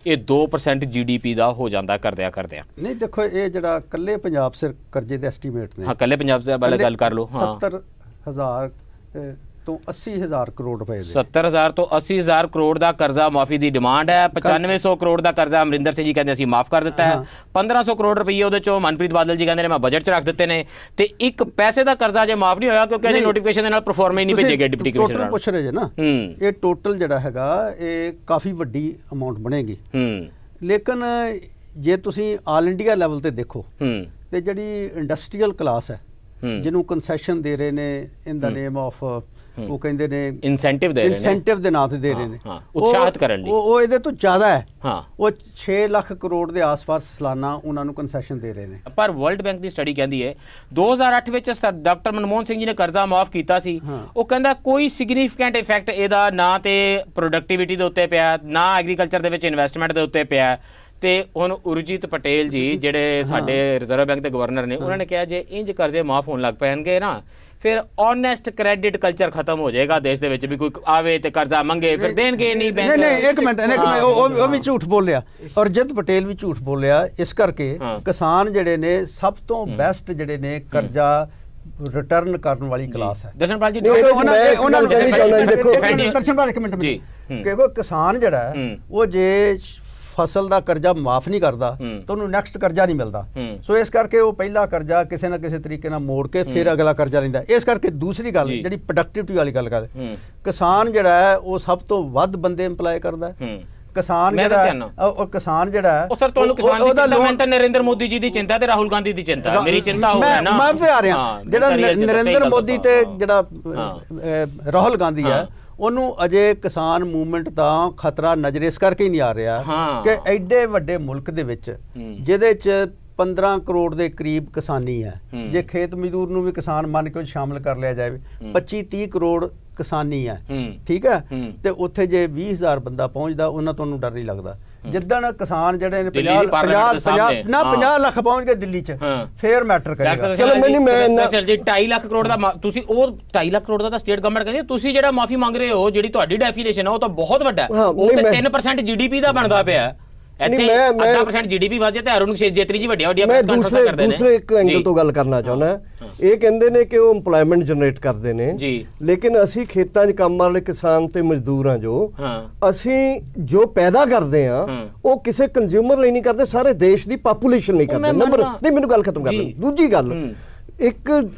ਇਹ 2% GDP ਦਾ ਹੋ ਜਾਂਦਾ ਕਰਦਿਆਂ। ਨਹੀਂ ਦੇਖੋ, ਇਹ ਜਿਹੜਾ ਕੱਲੇ ਪੰਜਾਬ ਸਿਰ ਕਰਜ਼ੇ ਦੇ ਐਸਟੀਮੇਟ ਨੇ, ਹਾਂ ਕੱਲੇ ਪੰਜਾਬ ਦੇ ਬਾਰੇ ਗੱਲ ਕਰ ਲਓ, 70,000 ਤੋਂ 80,000 ਕਰੋੜ ਰੁਪਏ ਦੇ 70,000 ਤੋਂ 80,000 ਕਰੋੜ ਦਾ ਕਰਜ਼ਾ ਮਾਫੀ ਦੀ ਡਿਮਾਂਡ ਹੈ। 9500 ਕਰੋੜ ਦਾ ਕਰਜ਼ਾ ਅਮਰਿੰਦਰ ਸਿੰਘ ਜੀ ਕਹਿੰਦੇ ਅਸੀਂ ਮਾਫ ਕਰ ਦਿੱਤਾ ਹੈ। 1500 ਕਰੋੜ ਰੁਪਏ ਉਹਦੇ ਚੋਂ ਮਨਪ੍ਰੀਤ ਬਾਦਲ ਜੀ ਕਹਿੰਦੇ ਨੇ ਮੈਂ ਬਜਟ 'ਚ ਰੱਖ ਦਿੱਤੇ ਨੇ ਤੇ ਇੱਕ ਪੈਸੇ ਦਾ ਕਰਜ਼ਾ ਜੇ ਮਾਫ ਨਹੀਂ ਹੋਇਆ ਕਿਉਂਕਿ ਇਹਦੀ ਨੋਟੀਫਿਕੇਸ਼ਨ ਦੇ ਨਾਲ ਪਰਫਾਰਮ ਹੀ ਨਹੀਂ ਭੇਜੇਗੇ ਡਿਪਟੀ ਕਮਿਸ਼ਨਰ। ਟੋਟਲ ਪੁੱਛ ਰਹੇ ਜੇ ਨਾ, ਇਹ ਟੋਟਲ ਜਿਹੜਾ ਹੈਗਾ ਇਹ ਕਾਫੀ ਵੱਡੀ ਅਮਾਉਂਟ ਬਣੇਗੀ। ਲੇਕਿਨ ਜੇ ਤੁਸੀਂ ਆਲ ਇੰਡੀਆ ਲੈਵਲ ਤੇ ਦੇਖੋ ਤੇ ਜਿਹੜੀ ਇੰਡਸਟਰੀਅਲ ਕਲਾਸ ਹੈ ਜਿਹਨੂੰ ਕੰਸੈਸ਼ਨ ਦੇ ਰਹੇ ਨੇ ਇਨ ਦਾ ਨੇਮ ਆਫ, ਉਹ ਕਹਿੰਦੇ ਨੇ ਇਨਸੈਂਟਿਵ ਦੇ ਨਾਂ ਤੇ ਦੇ ਰਹੇ ਨੇ, ਉਤਸ਼ਾਹਿਤ ਕਰਨ ਲਈ, ਉਹ ਇਹਦੇ ਤੋਂ ਜ਼ਿਆਦਾ ਹੈ। ਉਹ 6 ਲੱਖ ਕਰੋੜ ਦੇ ਆਸ-ਪਾਸ ਸਾਲਾਨਾ ਉਹਨਾਂ ਨੂੰ ਕੰਸੈਸ਼ਨ ਦੇ ਰਹੇ ਨੇ। ਪਰ ਵਰਲਡ ਬੈਂਕ ਦੀ ਸਟੱਡੀ ਕਹਿੰਦੀ ਹੈ 2008 ਵਿੱਚ ਡਾਕਟਰ ਮਨਮੋਹਨ ਸਿੰਘ ਜੀ ਨੇ ਕਰਜ਼ਾ ਮਾਫ ਕੀਤਾ ਸੀ, ਉਹ ਕਹਿੰਦਾ ਕੋਈ ਸਿਗਨੀਫੀਕੈਂਟ ਇਫੈਕਟ ਇਹਦਾ ਨਾ ਤੇ ਪ੍ਰੋਡਕਟਿਵਿਟੀ ਦੇ ਉੱਤੇ ਪਿਆ, ਨਾ ਐਗਰੀਕਲਚਰ ਦੇ ਵਿੱਚ ਇਨਵੈਸਟਮੈਂਟ ਦੇ ਉੱਤੇ ਪਿਆ। ਤੇ ਹੁਣ ਉਰਜੀਤ ਪਟੇਲ ਜੀ ਜਿਹੜੇ ਸਾਡੇ ਰਿਜ਼ਰਵ ਬੈਂਕ ਦੇ ਗਵਰਨਰ ਨੇ, ਉਹਨਾਂ ਨੇ ਕਿਹਾ ਜੇ ਇੰਜ ਕਰਜ਼ੇ ਮਾਫ ਹੋਣ ਲੱਗ ਪੈਣਗੇ ਨਾ ਫਿਰ ਓਨੈਸਟ ਕ੍ਰੈਡਿਟ ਕਲਚਰ ਖਤਮ ਹੋ ਜਾਏਗਾ ਦੇਸ਼ ਦੇ ਵਿੱਚ, ਵੀ ਕੋਈ ਆਵੇ ਤੇ ਕਰਜ਼ਾ ਮੰਗੇ ਫਿਰ ਦੇਣਗੇ ਨਹੀਂ ਬੈਂਕ। ਨਹੀਂ ਇੱਕ ਮਿੰਟ ਉਹ ਵੀ ਝੂਠ ਬੋਲਿਆ, ਉਰਜਿਤ ਪਟੇਲ ਵੀ ਝੂਠ ਬੋਲਿਆ। ਇਸ ਕਰਕੇ ਕਿਸਾਨ ਜਿਹੜੇ ਨੇ ਸਭ ਤੋਂ ਬੈਸਟ ਜਿਹੜੇ ਨੇ ਕਰਜ਼ਾ ਰਿਟਰਨ ਕਰਨ ਵਾਲੀ ਕਲਾਸ ਹੈ। ਦਰਸ਼ਨਪਾਲ ਜੀ ਦਰਸ਼ਨਪਾਲ ਇੱਕ ਮਿੰਟ ਕਿਉਂਕਿ ਕਿਸਾਨ ਜਿਹੜਾ ਹੈ ਉਹ ਜੇ ਫਸਲ ਦਾ ਕਰਜ਼ਾ ਮਾਫ ਨਹੀਂ ਕਰਦਾ ਤਾਂ ਉਹਨੂੰ ਨੈਕਸਟ ਕਰਜ਼ਾ ਨਹੀਂ ਮਿਲਦਾ। ਸੋ ਇਸ ਕਰਕੇ ਉਹ ਪਹਿਲਾ ਕਰਜ਼ਾ ਕਿਸੇ ਨਾ ਕਿਸੇ ਤਰੀਕੇ ਨਾਲ ਮੋੜ ਕੇ ਫਿਰ ਅਗਲਾ ਕਰਜ਼ਾ ਲੈਂਦਾ। ਇਸ ਕਰਕੇ ਦੂਸਰੀ ਗੱਲ ਜਿਹੜੀ ਪ੍ਰੋਡਕਟਿਵਿਟੀ ਵਾਲੀ ਗੱਲ ਕਿਸਾਨ ਜਿਹੜਾ ਹੈ ਉਹ ਸਭ ਤੋਂ ਵੱਧ ਬੰਦੇ ਇੰਪਲਾਈ ਕਰਦਾ, ਕਿਸਾਨ ਜਿਹੜਾ ਉਹ ਕਿਸਾਨ ਜਿਹੜਾ ਉਹ ਸਰ ਤੁਹਾਨੂੰ ਕਿਸਾਨ ਦੀ ਚਿੰਤਾ, ਮੈਂ ਤਾਂ ਨਰਿੰਦਰ ਮੋਦੀ ਜੀ ਦੀ ਚਿੰਤਾ ਤੇ ਰਾਹੁਲ ਗਾਂਧੀ ਦੀ ਚਿੰਤਾ, ਮੇਰੀ ਚਿੰਤਾ ਹੋ ਹੈ ਨਾ, ਮੈਂ ਤੇ ਆ ਰਿਹਾ ਜਿਹੜਾ ਨਰਿੰਦਰ ਮੋਦੀ ਤੇ ਜਿਹੜਾ ਰਾਹੁਲ ਗਾਂਧੀ ਹੈ ਉਹਨੂੰ ਅਜੇ ਕਿਸਾਨ ਮੂਵਮੈਂਟ ਦਾ ਖਤਰਾ ਨਜ਼ਰ ਇਸ ਕਰਕੇ ਹੀ ਨਹੀਂ ਆ ਰਿਹਾ ਕਿ ਐਡੇ ਵੱਡੇ ਮੁਲਕ ਦੇ ਵਿੱਚ ਜਿਹਦੇ 'ਚ 15 ਕਰੋੜ ਦੇ ਕਰੀਬ ਕਿਸਾਨੀ ਹੈ, ਜੇ ਖੇਤ ਮਜ਼ਦੂਰ ਨੂੰ ਵੀ ਕਿਸਾਨ ਮੰਨ ਕੇ ਸ਼ਾਮਲ ਕਰ ਲਿਆ ਜਾਵੇ 25-30 ਕਰੋੜ ਕਿਸਾਨੀ ਹੈ, ਠੀਕ ਹੈ, ਤੇ ਉੱਥੇ ਜੇ 20,000 ਬੰਦਾ ਪਹੁੰਚਦਾ ਉਹਨਾਂ ਤੋਂ ਡਰ ਨਹੀਂ ਲੱਗਦਾ। ਜਿੱਦਣ ਕਿਸਾਨ ਜਿਹੜੇ ਨੇ 50 ਲੱਖ ਪਹੁੰਚ ਗਏ ਦਿੱਲੀ 'ਚ ਫੇਰ ਮੈਟਰ ਕਰੇਗਾ। ਚਲੋ ਮੈਂ ਜੀ 2.5 ਲੱਖ ਕਰੋੜ ਦਾ ਤੁਸੀਂ ਉਹ 2.5 ਲੱਖ ਕਰੋੜ ਦਾ ਤਾਂ ਸਟੇਟ ਗਵਰਨਮੈਂਟ ਕਹਿੰਦੀ, ਤੁਸੀਂ ਜਿਹੜਾ ਮਾਫੀ ਮੰਗ ਰਹੇ ਹੋ, ਜਿਹੜੀ ਤੁਹਾਡੀ ਡੈਫੀਨੇਸ਼ਨ ਹੈ ਉਹ ਤਾਂ ਬਹੁਤ ਵੱਡਾ, ਉਹ ਤਾਂ 3% GDP ਦਾ ਬਣਦਾ ਪਿਆ। ਇੱਥੇ 10% GDP ਵੱਧ ਜਾਏ ਤੇ ਅਰੁਣ ਜੇਤਲੀ ਜੀ ਵੱਡੀਆਂ ਮੈਂ ਦੂਸਰੇ ਇੱਕ ਐਂਗਲ ਤੋਂ ਗੱਲ ਕਰਨਾ ਚਾਹੁੰਦਾ। ਇਹ ਕਹਿੰਦੇ ਨੇ ਕਿ ਉਹ ਏਮਪਲੋਇਮੈਂਟ ਜਨਰੇਟ ਕਰਦੇ ਨੇ, ਲੇਕਿਨ ਅਸੀਂ ਖੇਤਾਂ 'ਚ ਕੰਮ ਵਾਲੇ ਕਿਸਾਨ ਤੇ ਮਜ਼ਦੂਰ ਆ, ਜੋ ਅਸੀਂ ਜੋ ਪੈਦਾ ਕਰਦੇ ਆ ਉਹ ਕਿਸੇ ਕੰਜ਼ਿਊਮਰ ਲਈ ਨਹੀਂ ਕਰਦੇ, ਸਾਰੇ ਦੇਸ਼ ਦੀ ਪਾਪੂਲੇਸ਼ਨ ਲਈ ਕਰਦੇ। ਨੰਬਰ ਨਹੀਂ, ਮੈਨੂੰ ਗੱਲ ਖਤਮ ਕਰ ਲੈਣ। ਦੂਜੀ ਗੱਲ, ਇੱਕ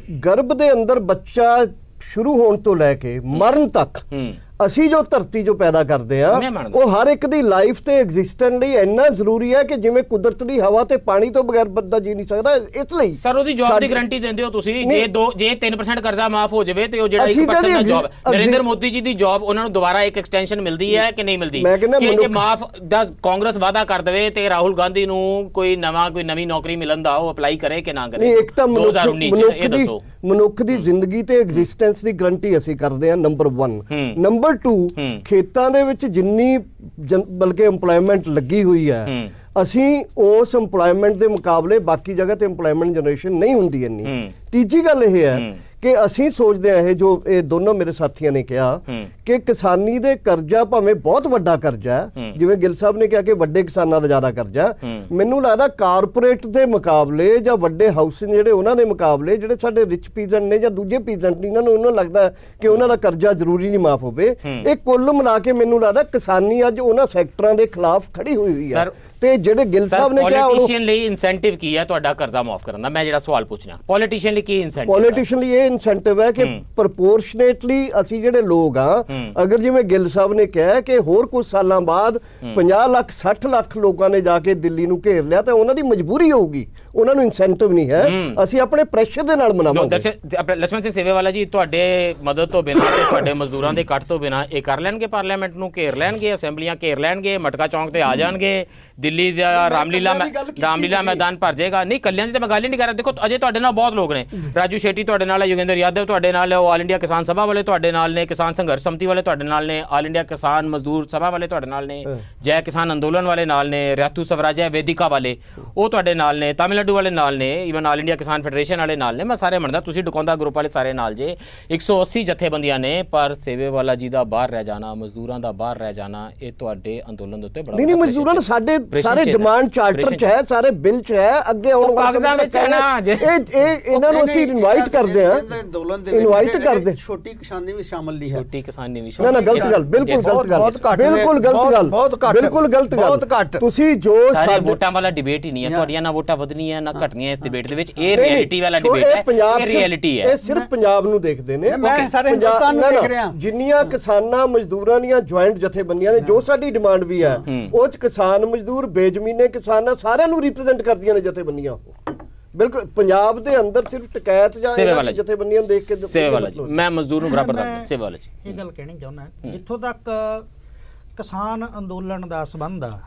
ਗਰਭ ਦੇ ਅੰਦਰ ਬੱਚਾ ਸ਼ੁਰੂ ਹੋਣ ਤੋਂ ਲੈ ਕੇ ਮਰਨ ਤੱਕ ਅਸੀਂ ਜੋ ਧਰਤੀ ਜੋ ਪੈਦਾ ਕਰਦੇ ਆ ਉਹ ਹਰ ਇੱਕ ਦੀ ਲਾਈਫ ਤੇ ਐਗਜ਼ਿਸਟੈਂਸ ਲਈ ਇੰਨਾ ਜ਼ਰੂਰੀ ਹੈ ਕਿ ਜਿਵੇਂ ਕੁਦਰਤ ਦੀ ਹਵਾ ਤੇ ਪਾਣੀ ਤੋਂ ਬਗੈਰ ਬੰਦਾ ਜੀ ਨਹੀਂ ਸਕਦਾ। ਇਸ ਲਈ ਸਰ ਉਹਦੀ ਜੌਬ ਦੀ ਗਾਰੰਟੀ ਦਿੰਦੇ ਹੋ ਤੁਸੀਂ, ਜੇ 3% ਕਰਜ਼ਾ ਮਾਫ ਹੋ ਜਾਵੇ ਤੇ ਉਹ ਜਿਹੜਾ 1% ਦਾ ਜੌਬ, ਨਰਿੰਦਰ ਮੋਦੀ ਜੀ ਦੀ ਜੌਬ ਉਹਨਾਂ ਨੂੰ ਦੁਬਾਰਾ ਇੱਕ ਐਕਸਟੈਂਸ਼ਨ ਮਿਲਦੀ ਹੈ ਕਿ ਨਹੀਂ ਮਿਲਦੀ? ਕਿ ਮਾਫ ਦਾ ਕਾਂਗਰਸ ਵਾਅਦਾ ਕਰ ਦੇਵੇ ਤੇ ਰਾਹੁਲ ਗਾਂਧੀ ਨੂੰ ਕੋਈ ਨਵੀਂ ਨੌਕਰੀ ਮਿਲਣ ਦਾ ਉਹ ਅਪਲਾਈ ਕਰੇ ਕਿ ਨਾ ਕਰੇ? 2019 ਇਹ ਦੱਸੋ। ਮਨੁੱਖ ਦੀ ਜ਼ਿੰਦਗੀ ਤੇ ਐਗਜ਼ਿਸਟੈਂਸ ਦੀ ਗਾਰੰਟੀ ਅਸੀਂ ਕਰਦੇ ਹਾਂ, ਨੰਬਰ 1। ਨੰਬਰ 2, ਖੇਤਾਂ ਦੇ ਵਿੱਚ ਜਿੰਨੀ ਬਲਕਿ ਏਮਪਲੋਇਮੈਂਟ ਲੱਗੀ ਹੋਈ ਹੈ, ਅਸੀਂ ਉਸ ਏਮਪਲੋਇਮੈਂਟ ਦੇ ਮੁਕਾਬਲੇ ਬਾਕੀ ਜਗ੍ਹਾ ਤੇ ਏਮਪਲੋਇਮੈਂਟ ਜਨਰੇਸ਼ਨ ਨਹੀਂ ਹੁੰਦੀ ਇੰਨੀ। ਤੀਜੀ ਗੱਲ ਇਹ ਹੈ ਕਿ ਅਸੀਂ ਸੋਚਦੇ ਆ, ਇਹ ਜੋ ਇਹ ਦੋਨੋਂ ਮੇਰੇ ਸਾਥੀਆਂ ਨੇ ਕਿਹਾ ਕਿ ਕਿਸਾਨੀ ਦੇ ਕਰਜ਼ਾ ਭਾਵੇਂ ਬਹੁਤ ਵੱਡਾ ਕਰਜ਼ਾ ਹੈ, ਜਿਵੇਂ ਗਿੱਲ ਸਾਹਿਬ ਨੇ ਕਿਹਾ ਕਿ ਵੱਡੇ ਕਿਸਾਨਾਂ ਦਾ ਜ਼ਿਆਦਾ ਕਰਜ਼ਾ, ਮੈਨੂੰ ਲੱਗਦਾ ਕਾਰਪੋਰੇਟ ਦੇ ਮੁਕਾਬਲੇ ਜਾਂ ਵੱਡੇ ਹਾਊਸਿੰਗ ਜਿਹੜੇ ਉਹਨਾਂ ਦੇ ਮੁਕਾਬਲੇ ਜਿਹੜੇ ਸਾਡੇ ਰਿਚ ਪੀਜ਼ੈਂਟ ਨੇ ਜਾਂ ਦੂਜੇ ਪੀਜ਼ੈਂਟ ਨੇ, ਉਹਨਾਂ ਨੂੰ ਲੱਗਦਾ ਕਿ ਉਹਨਾਂ ਦਾ ਕਰਜ਼ਾ ਜ਼ਰੂਰੀ ਨਹੀਂ ਮਾਫ ਹੋਵੇ। ਇਹ ਕੁੱਲ ਮਿਲਾ ਕੇ ਮੈਨੂੰ ਲੱਗਦਾ ਕਿਸਾਨੀ ਅੱਜ ਉਹਨਾਂ ਸੈਕਟਰਾਂ ਦੇ ਖਿਲਾਫ ਖੜੀ ਹੋਈ ਹੈ। ਤੇ ਜਿਹੜੇ ਗਿੱਲ ਸਾਹਿਬ ਨੇ ਕਿਹਾ ਪੋਲੀਟੀਸ਼ੀਅਨ ਲਈ ਇਨਸੈਂਟਿਵ ਕੀ ਹੈ ਤੁਹਾਡਾ ਕਰਜ਼ਾ ਮਾਫ ਕਰਨ ਦਾ? ਮੈਂ ਜਿਹੜਾ ਸਵਾਲ ਪੁੱਛਣਾ, ਪੋਲੀਟੀਸ਼ੀਅਨ ਲਈ ਕੀ ਇਨਸੈਂਟਿਵ? ਪੋਲੀਟੀਸ਼ੀਅਨ ਲਈ ਇਹ ਇਨਸੈਂਟਿਵ ਹੈ ਕਿ ਪ੍ਰਪੋਰਸ਼ਨੇਟਲੀ ਅਸੀਂ ਜਿਹੜੇ ਲੋਕ ਆ, ਅਗਰ ਜਿਵੇਂ ਗਿੱਲ ਸਾਹਿਬ ਨੇ ਕਿਹਾ ਕਿ ਹੋਰ ਕੁਝ ਸਾਲਾਂ ਬਾਅਦ 50 ਲੱਖ 60 ਲੱਖ ਲੋਕਾਂ ਨੇ ਜਾ ਕੇ ਦਿੱਲੀ ਨੂੰ ਘੇਰ ਲਿਆ ਤਾਂ ਉਹਨਾਂ ਦੀ ਮਜਬੂਰੀ ਹੋਊਗੀ, ਉਹਨਾਂ ਨੂੰ ਇਨਸੈਂਟਿਵ ਨਹੀਂ ਹੈ, ਅਸੀਂ ਆਪਣੇ ਪ੍ਰੈਸ਼ਰ ਦੇ ਨਾਲ ਮਨਾਵਾਂਗੇ। ਲక్ష్మణ ਸਿੰਘ ਸੇਵੇਵਾਲਾ ਜੀ, ਤੁਹਾਡੇ ਮਦਦ ਤੋਂ ਬਿਨਾਂ ਤੇ ਤੁਹਾਡੇ ਮਜ਼ਦੂਰਾਂ ਦੇ ਕੱਟ ਤੋਂ ਬਿਨਾਂ ਇਹ ਕਰ ਲੈਣਗੇ? ਪਾਰਲੀਮੈਂਟ ਨੂੰ ਘੇਰ ਲੈਣਗੇ, ਅਸੈਂਬਲੀਆਂ ਘੇਰ ਲੈਣਗੇ, ਮਟਕਾ ਚੌਂਕ ਤੇ ਆ ਜਾਣਗੇ, ਦਿੱਲੀ ਦਾ ਰਾਮਲੀਲਾ ਮੈਦਾਨ ਭਰ ਜਾਏਗਾ? ਨਹੀਂ, ਕੱਲਿਆਂ ਦੀ ਤਾਂ ਮੈਂ ਗੱਲ ਹੀ ਨਹੀਂ ਕਰ ਰਿਹਾ। ਦੇਖੋ ਅਜੇ ਤੁਹਾਡੇ ਨਾਲ ਬਹੁਤ ਲੋਕ ਨੇ, ਰਾਜੂ ਸ਼ੇਟੀ ਤੁਹਾਡੇ ਨਾਲ ਹੈ, ਯੋਗਿੰਦਰ ਯਾਦਵ ਤੁਹਾਡੇ ਨਾਲ ਹੈ, ਆਲ ਇੰਡੀਆ ਕਿਸਾਨ ਸਭਾ ਵਾਲੇ ਤੁਹਾਡੇ ਨਾਲ ਨੇ, ਕਿਸਾਨ ਸੰਘਰਸ਼ ਸਮਿਤੀ ਵਾਲੇ ਤੁਹਾਡੇ ਨਾਲ ਨੇ, ਆਲ ਇੰਡੀਆ ਕਿਸਾਨ ਮਜ਼ਦੂਰ ਸਭਾ ਵਾਲੇ ਤੁਹਾਡੇ ਨਾਲ ਨੇ, ਜੈ ਕਿਸਾਨ ਅੰਦੋਲਨ ਵਾਲੇ ਨਾਲ ਨੇ, ਰਿਆਤੂ ਸਵਰਾਜਿਆ ਵੇਦਿਕਾ ਵਾਲੇ ਉਹ ਤੁਹਾਡੇ ਨਾਲ ਨੇ, ਤਾਮਿਲਨਾਡੂ ਵਾਲੇ ਨਾਲ ਨੇ, ਈਵਨ ਆਲ ਇੰਡੀਆ ਕਿਸਾਨ ਫੈਡਰੇਸ਼ਨ ਵਾਲੇ ਨਾਲ ਨੇ। ਮੈਂ ਸਾਰੇ ਮੰਨਦਾ, ਤੁਸੀਂ ਡਕੌਂਦਾ ਗਰੁੱਪ ਵਾਲੇ ਸਾਰੇ ਨਾਲ ਜੇ, 180 ਜਥੇਬੰਦੀਆਂ ਨੇ, ਪਰ ਸੇਵੇਵਾਲਾ ਜੀ ਦਾ ਬਾਹਰ ਰਹਿ ਜਾਣਾ, ਮਜ਼ਦੂਰਾਂ ਦਾ ਬਾਹਰ ਰਹਿ ਜਾਣਾ, ਇਹ ਤੁਹਾਡੇ ਅੰਦੋਲਨ ਦੇ ਉੱਤੇ ਬੜਾ ਨਹੀਂ, ਮਜ਼ਦੂਰਾਂ ਦਾ ਸਾਡੇ ਸਾਰੇ ਡਿਮਾਂਡ ਚਾਰਟਰ 'ਚ ਹੈ, ਸਾਰੇ ਬਿੱਲ 'ਚ ਹੈ, ਅੱਗੇ ਆਉਣ ਕਾਗਜ਼ਾਂ ਵਿੱਚ ਹੈ ਨਾ। ਇਹਨਾਂ ਨੂੰ ਅਸੀਂ ਇਨਵਾਈਟ ਕਰਦੇ ਹਾਂ, ਇਨਵਾਈਟ ਕਰਦੇ। ਛੋਟੀ ਕਿਸਾਨੀ ਵੀ ਸ਼ਾਮਲ ਨਹੀਂ ਹੈ, ਛੋਟੀ ਕਿਸਾਨੀ ਵੀ ਨਾ ਗਲਤ ਗੱਲ, ਬਿਲਕੁਲ ਗਲਤ ਗੱਲ, ਬਿਲਕੁਲ ਗਲਤ ਗੱਲ, ਬਿਲਕੁਲ ਗਲਤ ਗੱਲ, ਬਹੁਤ ਘੱਟ। ਤੁਸੀਂ ਜੋ ਸਾਰੇ ਵੋਟਾਂ ਵਾਲਾ ਡਿਬੇਟ ਹੀ ਨਹੀਂ ਹੈ, ਤੁਹਾਡੀਆਂ ਨਾ ਵੋਟਾਂ ਵਧਣੀਆਂ ਨਾ ਘਟਣੀਆਂ ਇਸ ਡਿਬੇਟ ਦੇ ਵਿੱਚ। ਇਹ ਰਿਐਲਿਟੀ ਵਾਲਾ ਡਿਬੇਟ ਹੈ, ਇਹ ਰਿਐਲਿਟੀ ਹੈ। ਇਹ ਸਿਰਫ ਪੰਜਾਬ ਨੂੰ ਦੇਖਦੇ ਨੇ, ਮੈਂ ਸਾਰੇ ਹਿੰਦੁਸਤਾਨ ਨੂੰ ਦੇਖ ਰਿਹਾ। ਜਿੰਨੀਆਂ ਕਿਸਾਨਾਂ ਮਜ਼ਦੂਰਾਂ ਦੀਆਂ ਜੁਆਇੰਟ ਜਥੇਬੰਦੀਆਂ ਨੇ, ਜੋ ਸਾਡੀ ਡਿਮਾਂਡ ਵੀ ਹੈ, ਉਹ 'ਚ ਕਿਸਾਨ ਮਜ਼ਦੂਰ ਬੇਜ਼ਮੀਨੇ ਕਿਸਾਨਾਂ ਸਾਰਿਆਂ ਨੂੰ ਰਿਪਰੈਜ਼ੈਂਟ ਕਰਦੀਆਂ ਨੇ ਜਥੇਬੰਦੀਆਂ। ਬਿਲਕੁਲ ਪੰਜਾਬ ਦੇ ਅੰਦਰ ਸਿਰਫ ਟਕੈਤ ਜਾਂ ਜਥੇਬੰਦੀਆਂ ਦੇਖ ਕੇ। ਸੇਵੇਵਾਲਾ ਜੀ, ਮੈਂ ਮਜ਼ਦੂਰ ਨੂੰ ਬਰਾਬਰ ਦਾ। ਸੇਵੇਵਾਲਾ ਜੀ, ਇਹ ਗੱਲ ਕਹਿਣੀ ਚਾਹੁੰਦਾ, ਜਿੱਥੋਂ ਤੱਕ ਕਿਸਾਨ ਅੰਦੋਲਨ ਦਾ ਸੰਬੰਧ ਆ,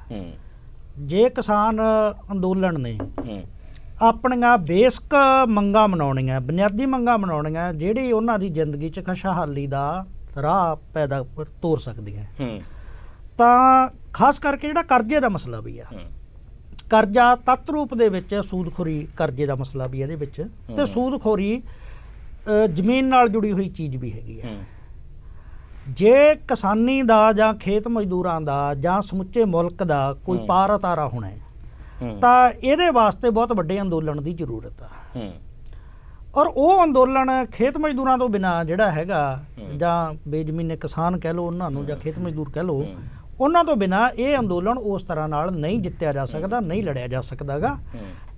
ਜੇ ਕਿਸਾਨ ਅੰਦੋਲਨ ਨੇ ਆਪਣੀਆਂ ਬੇਸਿਕ ਮੰਗਾਂ ਮਨਾਉਣੀਆਂ, ਬੁਨਿਆਦੀ ਮੰਗਾਂ ਮਨਾਉਣੀਆਂ, ਜਿਹੜੀ ਉਹਨਾਂ ਦੀ ਜ਼ਿੰਦਗੀ 'ਚ ਖੁਸ਼ਹਾਲੀ ਦਾ ਰਾਹ ਪੈਦਾ ਤੋਰ ਸਕਦੀਆਂ, ਤਾਂ ਖਾਸ ਕਰਕੇ ਜਿਹੜਾ ਕਰਜ਼ੇ ਦਾ ਮਸਲਾ ਵੀ ਆ, ਕਰਜ਼ਾ ਤੱਤ ਰੂਪ ਦੇ ਵਿੱਚ ਸੂਦਖੋਰੀ, ਕਰਜ਼ੇ ਦਾ ਮਸਲਾ ਵੀ ਇਹਦੇ ਵਿੱਚ, ਤੇ ਸੂਦਖੋਰੀ ਜ਼ਮੀਨ ਨਾਲ ਜੁੜੀ ਹੋਈ ਚੀਜ਼ ਵੀ ਹੈਗੀ ਹੈ। ਜੇ ਕਿਸਾਨੀ ਦਾ ਜਾਂ ਖੇਤ ਮਜ਼ਦੂਰਾਂ ਦਾ ਜਾਂ ਸਮੁੱਚੇ ਮੁਲਕ ਦਾ ਕੋਈ ਪਾਰ ਉਤਾਰਾ ਹੋਣਾ ਹੈ, ਤਾਂ ਇਹਦੇ ਵਾਸਤੇ ਬਹੁਤ ਵੱਡੇ ਅੰਦੋਲਨ ਦੀ ਜ਼ਰੂਰਤ ਆ। ਔਰ ਉਹ ਅੰਦੋਲਨ ਖੇਤ ਮਜ਼ਦੂਰਾਂ ਤੋਂ ਬਿਨਾਂ ਜਿਹੜਾ ਹੈਗਾ, ਜਾਂ ਬੇਜ਼ਮੀਨੇ ਕਿਸਾਨ ਕਹਿ ਲਓ ਉਹਨਾਂ ਨੂੰ, ਜਾਂ ਖੇਤ ਮਜ਼ਦੂਰ ਕਹਿ ਲਓ, ਉਹਨਾਂ ਤੋਂ ਬਿਨਾਂ ਇਹ ਅੰਦੋਲਨ ਉਸ ਤਰ੍ਹਾਂ ਨਾਲ ਨਹੀਂ ਜਿੱਤਿਆ ਜਾ ਸਕਦਾ, ਨਹੀਂ ਲੜਿਆ ਜਾ ਸਕਦਾਗਾ।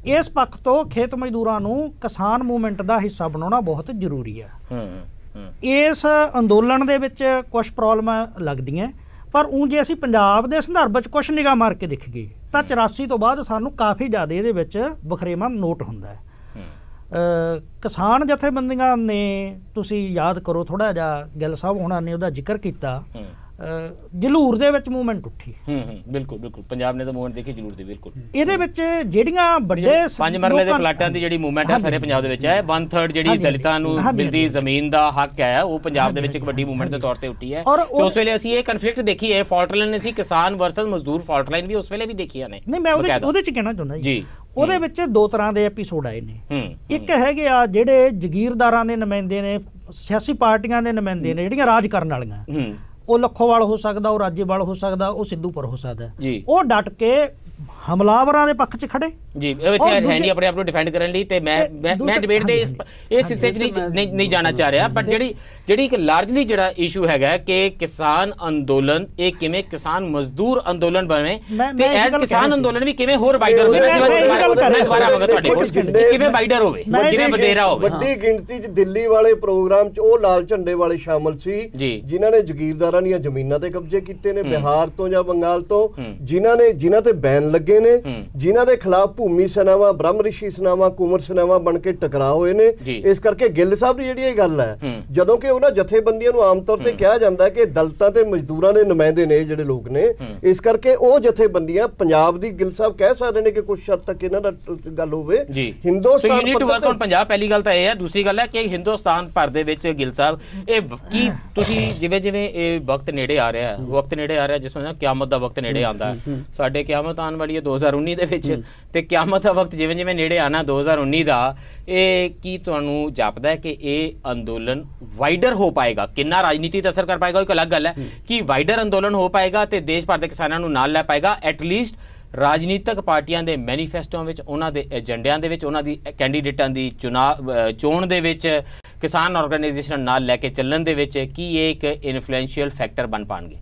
ਇਸ ਪੱਖ ਤੋਂ ਖੇਤ ਮਜ਼ਦੂਰਾਂ ਨੂੰ ਕਿਸਾਨ ਮੂਵਮੈਂਟ ਦਾ ਹਿੱਸਾ ਬਣਾਉਣਾ ਬਹੁਤ ਜ਼ਰੂਰੀ ਹੈ। ਇਸ ਅੰਦੋਲਨ ਦੇ ਵਿੱਚ ਕੁਝ ਪ੍ਰੋਬਲਮਾਂ ਲੱਗਦੀਆਂ, ਪਰ ਊਂ ਜੇ ਅਸੀਂ ਪੰਜਾਬ ਦੇ ਸੰਦਰਭ ਵਿੱਚ ਕੁਛ ਨਿਗਾਹ ਮਾਰ ਕੇ ਦੇਖੀਏ ਤਾਂ 84 ਤੋਂ ਬਾਅਦ ਸਾਨੂੰ ਕਾਫੀ ਜ਼ਿਆਦਾ ਇਹਦੇ ਵਿੱਚ ਵਖਰੇਵਾਂ ਨੋਟ ਹੁੰਦਾ ਹੈ। ਕਿਸਾਨ ਜਥੇਬੰਦੀਆਂ ਨੇ, ਤੁਸੀਂ ਯਾਦ ਕਰੋ ਥੋੜ੍ਹਾ ਜਿਹਾ, ਗਿੱਲ ਸਾਹਿਬ ਹੋਣਾ ਨੇ ਉਹਦਾ ਜ਼ਿਕਰ ਕੀਤਾ, ਜਲੂਰ ਦੇ ਵਿੱਚ ਮੂਵਮੈਂਟ ਉੱਠੀ। ਬਿਲਕੁਲ ਬਿਲਕੁਲ, ਪੰਜਾਬ ਨੇ ਤਾਂ ਮੂਵਮੈਂਟ ਦੇਖੀ ਜਲੂਰ ਦੀ। ਬਿਲਕੁਲ, ਇਹਦੇ ਵਿੱਚ ਜਿਹੜੀਆਂ ਵੱਡੇ 5 ਮਰਲੇ ਦੇ ਪਲਾਟਾਂ ਦੀ ਜਿਹੜੀ ਮੂਵਮੈਂਟ ਹੈ ਸਾਰੇ ਪੰਜਾਬ ਦੇ ਵਿੱਚ ਹੈ। 1/3 ਜਿਹੜੀ ਦਲਿਤਾਂ ਨੂੰ ਮਿਲਦੀ ਜ਼ਮੀਨ ਦਾ ਹੱਕ ਹੈ, ਉਹ ਪੰਜਾਬ ਦੇ ਵਿੱਚ ਇੱਕ ਵੱਡੀ ਮੂਵਮੈਂਟ ਦੇ ਤੌਰ ਤੇ ਉੱਠੀ ਹੈ। ਤੇ ਉਸ ਵੇਲੇ ਅਸੀਂ ਇਹ ਕਨਫਲਿਕਟ ਦੇਖੀ ਹੈ, ਫਾਲਟ ਲਾਈਨ ਅਸੀਂ ਕਿਸਾਨ ਵਰਸਸ ਮਜ਼ਦੂਰ ਫਾਲਟ ਲਾਈਨ ਵੀ ਉਸ ਵੇਲੇ ਵੀ ਦੇਖੀਆਂ ਨੇ। ਨਹੀਂ, ਮੈਂ ਉਹਦੇ ਚ ਕਹਿਣਾ ਚਾਹੁੰਦਾ ਜੀ, ਉਹਦੇ ਵਿੱਚ 2 ਤਰ੍ਹਾਂ ਦੇ ਐਪੀਸੋਡ ਆਏ ਨੇ। ਇੱਕ ਹੈਗੇ ਆ ਜਿਹੜੇ ਜਗੀਰਦਾਰਾਂ ਦੇ ਨੁਮਾਇੰਦੇ ਨੇ, ਸਿਆਸੀ ਪਾਰਟੀਆਂ ਦੇ ਨੁਮਾਇੰਦੇ ਨੇ ਜਿਹੜੀਆਂ ਰਾਜ ਕਰਨ ਵਾਲੀਆਂ, ਉਹ ਲੱਖੋਵਾਲ ਹੋ ਸਕਦਾ, ਉਹ ਰਾਜੇਵਾਲ ਹੋ ਸਕਦਾ, ਉਹ ਸਿੱਧੂਪੁਰ ਹੋ ਸਕਦਾ, ਉਹ ਡਟ ਕੇ ਹਮਲਾਵਰਾਂ ਦੇ ਪੱਖ 'ਚ ਖੜੇ ਜੀ, ਆਪਣੇ ਆਪ ਨੂੰ ਡਿਫੈਂਡ ਕਰਨ ਲਈ। ਤੇ ਮੈਂ ਡਿਬੇਟ ਦੇ ਇਸ ਹਿੱਸੇ 'ਚ ਨਹੀਂ ਜਾਣਾ ਚਾਹ ਰਿਹਾ, ਬਟ ਜਿਹੜੀ ਇੱਕ ਲਾਰਜਲੀ ਜਿਹੜਾ ਇਸ਼ੂ ਹੈਗਾ ਕਿ ਕਿਸਾਨ ਅੰਦੋਲਨ ਇਹ ਕਿਵੇਂ ਕਿਸਾਨ ਮਜ਼ਦੂਰ ਅੰਦੋਲਨ ਬਣੇ ਤੇ ਐਸ ਕਿਸਾਨ ਅੰਦੋਲਨ ਵੀ ਕਿਵੇਂ ਹੋਰ ਵਾਈਡਰ ਹੋਵੇ, ਕਿਵੇਂ ਵਾਈਡਰ ਹੋਵੇ, ਕਿਵੇਂ ਵਡੇਰਾ ਹੋਵੇ। ਵੱਡੀ ਗਿਣਤੀ 'ਚ ਦਿੱਲੀ ਵਾਲੇ ਪ੍ਰੋਗਰਾਮ 'ਚ ਉਹ ਲਾਲ ਝੰਡੇ ਵਾਲੇ ਸ਼ਾਮਲ ਸੀ ਜਿਨ੍ਹਾਂ ਨੇ ਜਗੀਰਦਾਰਾਂ ਦੀਆਂ ਜ਼ਮੀਨਾਂ ਤੇ ਕਬਜ਼ੇ ਕੀਤੇ ਨੇ, ਬਿਹਾਰ ਤੋਂ ਜਾਂ ਬੰਗਾਲ ਤੋਂ, ਜਿਨ੍ਹਾਂ ਤੇ ਬੈਨ ਲੱਗੇ ਨੇ, ਜਿਨ੍ਹਾਂ ਦੇ ਖਿਲਾਫ ਭੂਮੀ ਸੈਨਾਵਾਂ, ਬ੍ਰਹਮ ਰਿਸ਼ੀ ਸੈਨਾਵਾਂ, ਕੁਮਰ ਸੈਨਾਵਾਂ ਬਣ ਕੇ ਟਕਰਾ ਹੋਏ ਨੇ। ਇਸ ਕਰਕੇ ਗਿੱਲ ਸਾਹਿਬ ਦੀ ਜਿਹੜੀ ਇਹ ਗੱਲ ਹੈ, ਜਦੋਂ ਕਿ ਉਹਨਾਂ ਜਥੇਬੰਦੀਆਂ ਨੂੰ ਆਮ ਤੌਰ ਤੇ ਕਿਹਾ ਜਾਂਦਾ ਹੈ ਕਿ ਦਲਿਤਾਂ ਤੇ ਮਜ਼ਦੂਰਾਂ ਦੇ ਨੁਮਾਇੰਦੇ ਨੇ ਜਿਹੜੇ ਲੋਕ ਨੇ, ਇਸ ਕਰਕੇ ਉਹ ਜਥੇਬੰਦੀਆਂ ਪੰਜਾਬ ਦੀ, ਗਿੱਲ ਸਾਹਿਬ ਕਹਿ ਸਕਦੇ ਨੇ ਕਿ ਕੁਝ ਹੱਦ ਤੱਕ ਇਹਨਾਂ ਦਾ ਗੱਲ ਹੋਵੇ ਹਿੰਦੁਸਤਾਨ ਪੰਜਾਬ। ਪਹਿਲੀ ਗੱਲ ਤਾਂ ਇਹ ਹੈ, ਦੂਸਰੀ ਗੱਲ ਹੈ ਕਿ ਹਿੰਦੁਸਤਾਨ ਭਰ ਦੇ ਵਿੱਚ ਗਿੱਲ ਸਾਹਿਬ ਇਹ ਕੀ ਤੁਸੀਂ ਜਿਵੇਂ ਜਿਵੇਂ ਇਹ ਵਕਤ ਨੇੜੇ ਆ ਰਿਹਾ, ਵਕਤ ਨੇੜੇ ਆ ਰਿਹਾ, ਜਿਸ ਤਰ੍ਹਾਂ ਕਿਆਮਤ ਦਾ ਵਕਤ ਨੇੜੇ ਆਉਂਦਾ, ਸਾਡੇ ਕਿਆਮਤ ਆਉਣ ਵਾਲੀ ਹੈ 2019 ਦੇ ਵਿੱਚ, ਤੇ ਕਿਆਮਤ ਦਾ ਵਕਤ ਜਿਵੇਂ ਜਿਵੇਂ ਨੇੜੇ ਆਣਾ 2019 ਦਾ, ਇਹ ਕੀ ਤੁਹਾਨੂੰ ਜਾਪਦਾ ਹੈ ਕਿ ਇਹ ਅੰਦੋਲਨ ਵਾਈਡਰ ਹੋ ਪਾਏਗਾ? ਕਿੰਨਾ ਰਾਜਨੀਤੀ ਤੇ ਅਸਰ ਕਰ ਪਾਏਗਾ ਇੱਕ ਅਲੱਗ ਗੱਲ ਹੈ, ਕਿ ਵਾਈਡਰ ਅੰਦੋਲਨ ਹੋ ਪਾਏਗਾ ਤੇ ਦੇਸ਼ ਭਰ ਦੇ ਕਿਸਾਨਾਂ ਨੂੰ ਨਾਲ ਲੈ ਪਾਏਗਾ? ਐਟਲੀਸਟ ਰਾਜਨੀਤਿਕ ਪਾਰਟੀਆਂ ਦੇ ਮੈਨੀਫੈਸਟੋਆਂ ਵਿੱਚ, ਉਹਨਾਂ ਦੇ ਏਜੰਡਿਆਂ ਦੇ ਵਿੱਚ, ਉਹਨਾਂ ਦੀ ਕੈਂਡੀਡੇਟਾਂ ਦੀ ਚੋਣ ਦੇ ਵਿੱਚ, ਕਿਸਾਨ ਆਰਗੇਨਾਈਜੇਸ਼ਨ ਨਾਲ ਲੈ ਕੇ ਚੱਲਣ ਦੇ ਵਿੱਚ ਕੀ ਇਹ ਇੱਕ ਇਨਫਲੂਐਂਸ਼ੀਅਲ ਫੈਕਟਰ ਬਣ ਪਾਣਗੇ?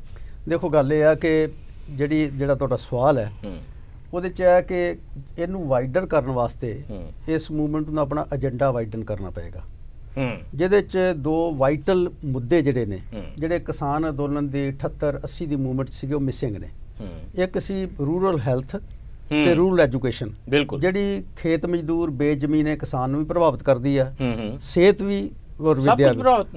ਦੇਖੋ, ਗੱਲ ਇਹ ਆ ਕਿ ਜਿਹੜਾ ਤੁਹਾਡਾ ਸਵਾਲ ਹੈ ਉਹਦੇ 'ਚ ਹੈ ਕਿ ਇਹਨੂੰ ਵਾਈਡਰ ਕਰਨ ਵਾਸਤੇ ਇਸ ਮੂਵਮੈਂਟ ਨੂੰ ਆਪਣਾ ਏਜੰਡਾ ਵਾਈਡਨ ਕਰਨਾ ਪਏਗਾ, ਜਿਹਦੇ 'ਚ 2 ਵਾਈਟਲ ਮੁੱਦੇ ਜਿਹੜੇ ਨੇ, ਜਿਹੜੇ ਕਿਸਾਨ ਅੰਦੋਲਨ ਦੀ 78-80 ਦੀ ਮੂਵਮੈਂਟ ਸੀਗੇ, ਉਹ ਮਿਸਿੰਗ ਨੇ। ਇੱਕ ਸੀ ਰੂਰਲ ਹੈਲਥ ਤੇ ਰੂਰਲ ਐਜੂਕੇਸ਼ਨ, ਜਿਹੜੀ ਖੇਤ ਮਜ਼ਦੂਰ ਬੇਜ਼ਮੀਨ ਕਿਸਾਨ ਨੂੰ ਵੀ ਪ੍ਰਭਾਵਿਤ ਕਰਦੀ ਆ, ਸਿਹਤ ਵੀ ਔਰ ਵਿਦਿਆ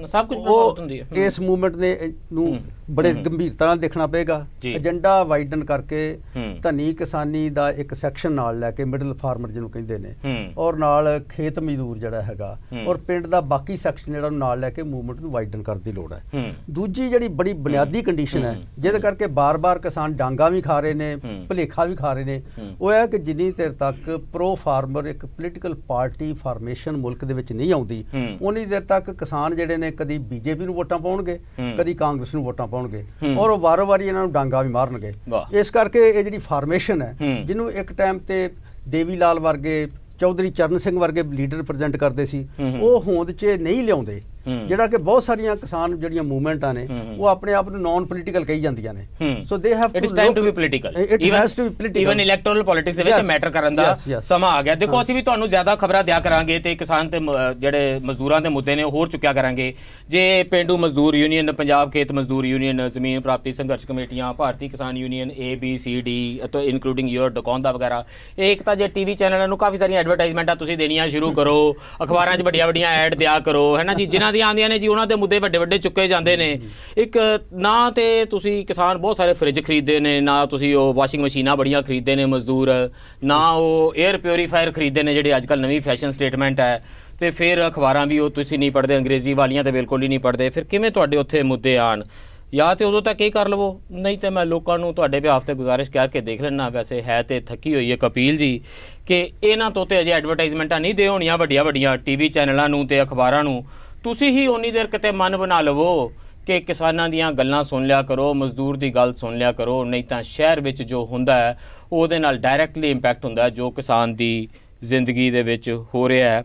ਸਭ ਕੁਝ ਪ੍ਰਭਾਵਿਤ ਹੁੰਦੀ ਹੈ। ਇਸ ਮੂਵਮੈਂਟ ਨੇ ਨੂੰ ਬੜੇ ਗੰਭੀਰਤਾ ਨਾਲ ਦੇਖਣਾ ਪਏਗਾ। ਏਜੰਡਾ ਵਾਈਡਨ ਕਰਕੇ ਧਨੀ ਕਿਸਾਨੀ ਦਾ ਇੱਕ ਸੈਕਸ਼ਨ ਨਾਲ ਲੈ ਕੇ, ਮਿਡਲ ਫਾਰਮਰ ਜਿਹਨੂੰ ਕਹਿੰਦੇ ਨੇ, ਔਰ ਨਾਲ ਖੇਤ ਮਜ਼ਦੂਰ ਜਿਹੜਾ ਹੈਗਾ, ਔਰ ਪਿੰਡ ਦਾ ਬਾਕੀ ਸੈਕਸ਼ਨ ਜਿਹੜਾ ਨਾਲ ਲੈ ਕੇ ਮੂਵਮੈਂਟ ਨੂੰ ਵਾਈਡਨ ਕਰਨ ਦੀ ਲੋੜ ਹੈ। ਦੂਜੀ ਜਿਹੜੀ ਬੜੀ ਬੁਨਿਆਦੀ ਕੰਡੀਸ਼ਨ ਹੈ, ਜਿਹਦੇ ਕਰਕੇ ਬਾਰ-ਬਾਰ ਕਿਸਾਨ ਡਾਂਗਾ ਵੀ ਖਾ ਰਹੇ ਨੇ, ਭੁਲੇਖਾ ਵੀ ਖਾ ਰਹੇ ਨੇ, ਉਹ ਹੈ ਕਿ ਜਿੰਨੀ ਦੇਰ ਤੱਕ ਪ੍ਰੋ ਫਾਰਮਰ ਇੱਕ ਪੋਲੀਟੀਕਲ ਪਾਰਟੀ ਫਾਰਮੇਸ਼ਨ ਮੁਲਕ ਦੇ ਵਿੱਚ ਨਹੀਂ ਆਉਂਦੀ, ਉਨੀ ਦੇਰ ਤੱਕ ਕਿਸਾਨ ਜਿਹੜੇ ਨੇ ਕਦੀ ਬੀਜੇਪੀ ਨੂੰ ਵੋਟਾਂ ਪਾਉਣਗੇ, ਕਦੀ ਕਾਂਗਰਸ ਨੂੰ ਵੋਟਾਂ ਪਾਉਣਗੇ, ਔਰ ਉਹ ਵਾਰੋ ਵਾਰੀ ਇਹਨਾਂ ਨੂੰ ਡਾਂਗਾ ਵੀ ਮਾਰਨਗੇ। ਇਸ ਕਰਕੇ ਇਹ ਜਿਹੜੀ ਫਾਰਮੇਸ਼ਨ ਹੈ, ਜਿਹਨੂੰ ਇੱਕ ਟਾਈਮ ਤੇ ਦੇਵੀ ਲਾਲ ਵਰਗੇ, ਚੌਧਰੀ ਚਰਨ ਸਿੰਘ ਵਰਗੇ ਲੀਡਰ ਰਿਪਰੈਜ਼ੈਂਟ ਕਰਦੇ ਸੀ, ਉਹ ਹੋਂਦ 'ਚ ਨਹੀਂ ਲਿਆਉਂਦੇ। ਜਿਹੜਾ ਕਿ ਬਹੁਤ ਸਾਰੀਆਂ ਕਿਸਾਨ ਜਿਹੜੀਆਂ ਮੂਵਮੈਂਟਾਂ ਨੇ, ਉਹ ਆਪਣੇ ਆਪ ਨੂੰ ਨਾਨ ਪੋਲੀਟੀਕਲ ਕਹੀ ਜਾਂਦੀਆਂ ਨੇ। So they have to, it is time to be political, it has to be political, even electoral politics ਦੇ ਵਿੱਚ ਮੈਟਰ ਕਰਨ ਦਾ ਸਮਾਂ ਆ ਗਿਆ। ਦੇਖੋ, ਅਸੀਂ ਵੀ ਤੁਹਾਨੂੰ ਜ਼ਿਆਦਾ ਖਬਰਾਂ ਦਿਆ ਕਰਾਂਗੇ ਤੇ ਕਿਸਾਨ ਤੇ ਜਿਹੜੇ ਮਜ਼ਦੂਰਾਂ ਦੇ ਮੁੱਦੇ ਨੇ ਹੋਰ ਚੁੱਕਿਆ ਕਰਾਂਗੇ। ਜੇ ਪੇਂਡੂ ਮਜ਼ਦੂਰ ਯੂਨੀਅਨ, ਪੰਜਾਬ ਖੇਤ ਮਜ਼ਦੂਰ ਯੂਨੀਅਨ, ਜ਼ਮੀਨ ਪ੍ਰਾਪਤੀ ਸੰਘਰਸ਼ ਕਮੇਟੀਆਂ, ਭਾਰਤੀ ਕਿਸਾਨ ਯੂਨੀਅਨ ABCD ਅਤੇ ਇਨਕਲੂਡਿੰਗ ਯੂਰ ਡਕੌਂਦਾ ਵਗੈਰਾ, ਇੱਕ ਤਾਂ ਜੇ ਟੀਵੀ ਚੈਨਲਾਂ ਨੂੰ ਕਾਫੀ ਸਾਰੀਆਂ ਐਡਵਰਟਾਈਜ਼ਮੈਂਟਾਂ ਤੁਸੀਂ ਦੇਣੀਆਂ ਸ਼ੁਰੂ ਕਰੋ, ਅਖਬਾਰਾਂ 'ਚ ਵੱਡੀਆਂ ਵੱਡੀਆਂ ਐਡ ਦਿਆ ਕਰੋ, ਹੈ ਨਾ ਜੀ, ਜਿਨ੍ਹਾਂ ਦੀਆਂ ਆਉਂਦੀਆਂ ਨੇ ਜੀ ਉਹਨਾਂ ਦੇ ਮੁੱਦੇ ਵੱਡੇ ਵੱਡੇ ਚੁੱਕੇ ਜਾਂਦੇ ਨੇ। ਇੱਕ ਨਾ ਤੇ ਤੁਸੀਂ ਕਿਸਾਨ ਬਹੁਤ ਸਾਰੇ ਫਰਿੱਜ ਖਰੀਦਦੇ ਨੇ, ਨਾ ਤੁਸੀਂ ਉਹ ਵਾਸ਼ਿੰਗ ਮਸ਼ੀਨਾਂ ਬੜੀਆਂ ਖਰੀਦਦੇ ਨੇ ਮਜ਼ਦੂਰ, ਨਾ ਉਹ 에ਅਰ ਪਿਊਰੀਫਾਇਰ ਖਰੀਦਦੇ ਨੇ ਜਿਹੜੇ ਅੱਜ ਕੱਲ੍ਹ ਨਵੀਂ ਫੈਸ਼ਨ ਸਟੇਟਮੈਂਟ ਹੈ, ਤੇ ਫਿਰ ਅਖਬਾਰਾਂ ਵੀ ਉਹ ਤੁਸੀਂ ਨਹੀਂ ਪੜ੍ਹਦੇ, ਅੰਗਰੇਜ਼ੀ ਵਾਲੀਆਂ ਤਾਂ ਬਿਲਕੁਲ ਹੀ ਨਹੀਂ ਪੜ੍ਹਦੇ। ਫਿਰ ਕਿਵੇਂ ਤੁਹਾਡੇ ਉੱਥੇ ਮੁੱਦੇ ਆਣ? ਜਾਂ ਤੇ ਉਦੋਂ ਤੱਕ ਇਹ ਕਰ ਲਵੋ, ਨਹੀਂ ਤੇ ਮੈਂ ਲੋਕਾਂ ਨੂੰ ਤੁਹਾਡੇ ਬਿਹਾਫ ਤੇ ਗੁਜ਼ਾਰਿਸ਼ ਕਰਕੇ ਦੇਖ ਲੈਣਾ। ਵੈਸੇ ਹੈ ਤੇ ਥੱਕੀ ਹੋਈ ਹੈ ਕਪੀਲ ਜੀ ਕਿ ਇਹਨਾਂ ਤੋਂ ਤੇ ਅਜੇ ਐਡਵਰਟਾਈਜ਼ਮੈਂਟਾਂ ਨਹੀਂ ਦੇ ਹੋਣੀਆਂ ਵੱਡੀਆਂ ਵੱਡੀਆਂ ਟੀਵੀ ਚੈਨਲਾਂ ਨੂੰ ਤੇ ਅਖਬਾਰਾਂ ਨੂੰ। ਤੁਸੀਂ ਹੀ ਓਨੀ ਦੇਰ ਕਿਤੇ ਮਨ ਬਣਾ ਲਵੋ ਕਿ ਕਿਸਾਨਾਂ ਦੀਆਂ ਗੱਲਾਂ ਸੁਣ ਲਿਆ ਕਰੋ, ਮਜ਼ਦੂਰ ਦੀ ਗੱਲ ਸੁਣ ਲਿਆ ਕਰੋ, ਨਹੀਂ ਤਾਂ ਸ਼ਹਿਰ ਵਿੱਚ ਜੋ ਹੁੰਦਾ ਹੈ ਉਹਦੇ ਨਾਲ ਡਾਇਰੈਕਟਲੀ ਇੰਪੈਕਟ ਹੁੰਦਾ ਹੈ ਜੋ ਕਿਸਾਨ ਦੀ ਜ਼ਿੰਦਗੀ ਦੇ ਵਿੱਚ ਹੋ ਰਿਹਾ ਹੈ।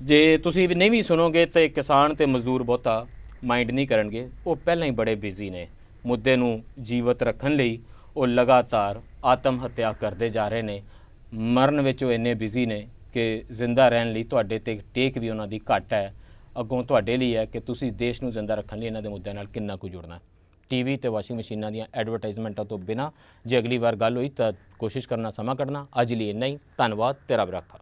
ਜੇ ਤੁਸੀਂ ਨਹੀਂ ਵੀ ਸੁਣੋਗੇ ਤਾਂ ਕਿਸਾਨ ਤੇ ਮਜ਼ਦੂਰ ਬਹੁਤਾ ਮਾਈਂਡ ਨਹੀਂ ਕਰਨਗੇ, ਉਹ ਪਹਿਲਾਂ ਹੀ ਬੜੇ ਬਿਜ਼ੀ ਨੇ ਮੁੱਦੇ ਨੂੰ ਜੀਵਤ ਰੱਖਣ ਲਈ। ਉਹ ਲਗਾਤਾਰ ਆਤਮ ਹੱਤਿਆ ਕਰਦੇ ਜਾ ਰਹੇ ਨੇ, ਮਰਨ ਵਿੱਚ ਉਹ ਇੰਨੇ ਬਿਜ਼ੀ ਨੇ ਕਿ ਜ਼ਿੰਦਾ ਰਹਿਣ ਲਈ ਤੁਹਾਡੇ ਤੇ ਟੇਕ ਵੀ ਉਹਨਾਂ ਦੀ ਘੱਟ ਹੈ। ਅੱਗੋਂ ਤੁਹਾਡੇ ਲਈ ਹੈ ਕਿ ਤੁਸੀਂ ਦੇਸ਼ ਨੂੰ ਜ਼ਿੰਦਾ ਰੱਖਣ ਲਈ ਇਹਨਾਂ ਦੇ ਮੁੱਦਿਆਂ ਨਾਲ ਕਿੰਨਾ ਕੁ ਜੁੜਨਾ। टीवी ते वाशिंग मशीनां ਦੀਆਂ ਐਡਵਰਟਾਈਜ਼ਮੈਂਟਾਂ ਤੋਂ ਬਿਨਾਂ। ਜੇ ਅਗਲੀ ਵਾਰ ਗੱਲ ਹੋਈ ਤਾਂ ਕੋਸ਼ਿਸ਼ ਕਰਨਾ ਸਮਾਂ ਕੱਢਣਾ। ਅੱਜ ਲਈ ਇੰਨਾ ਹੀ। ਧੰਨਵਾਦ ਤੇ ਰੱਬ ਰਾਖਾ।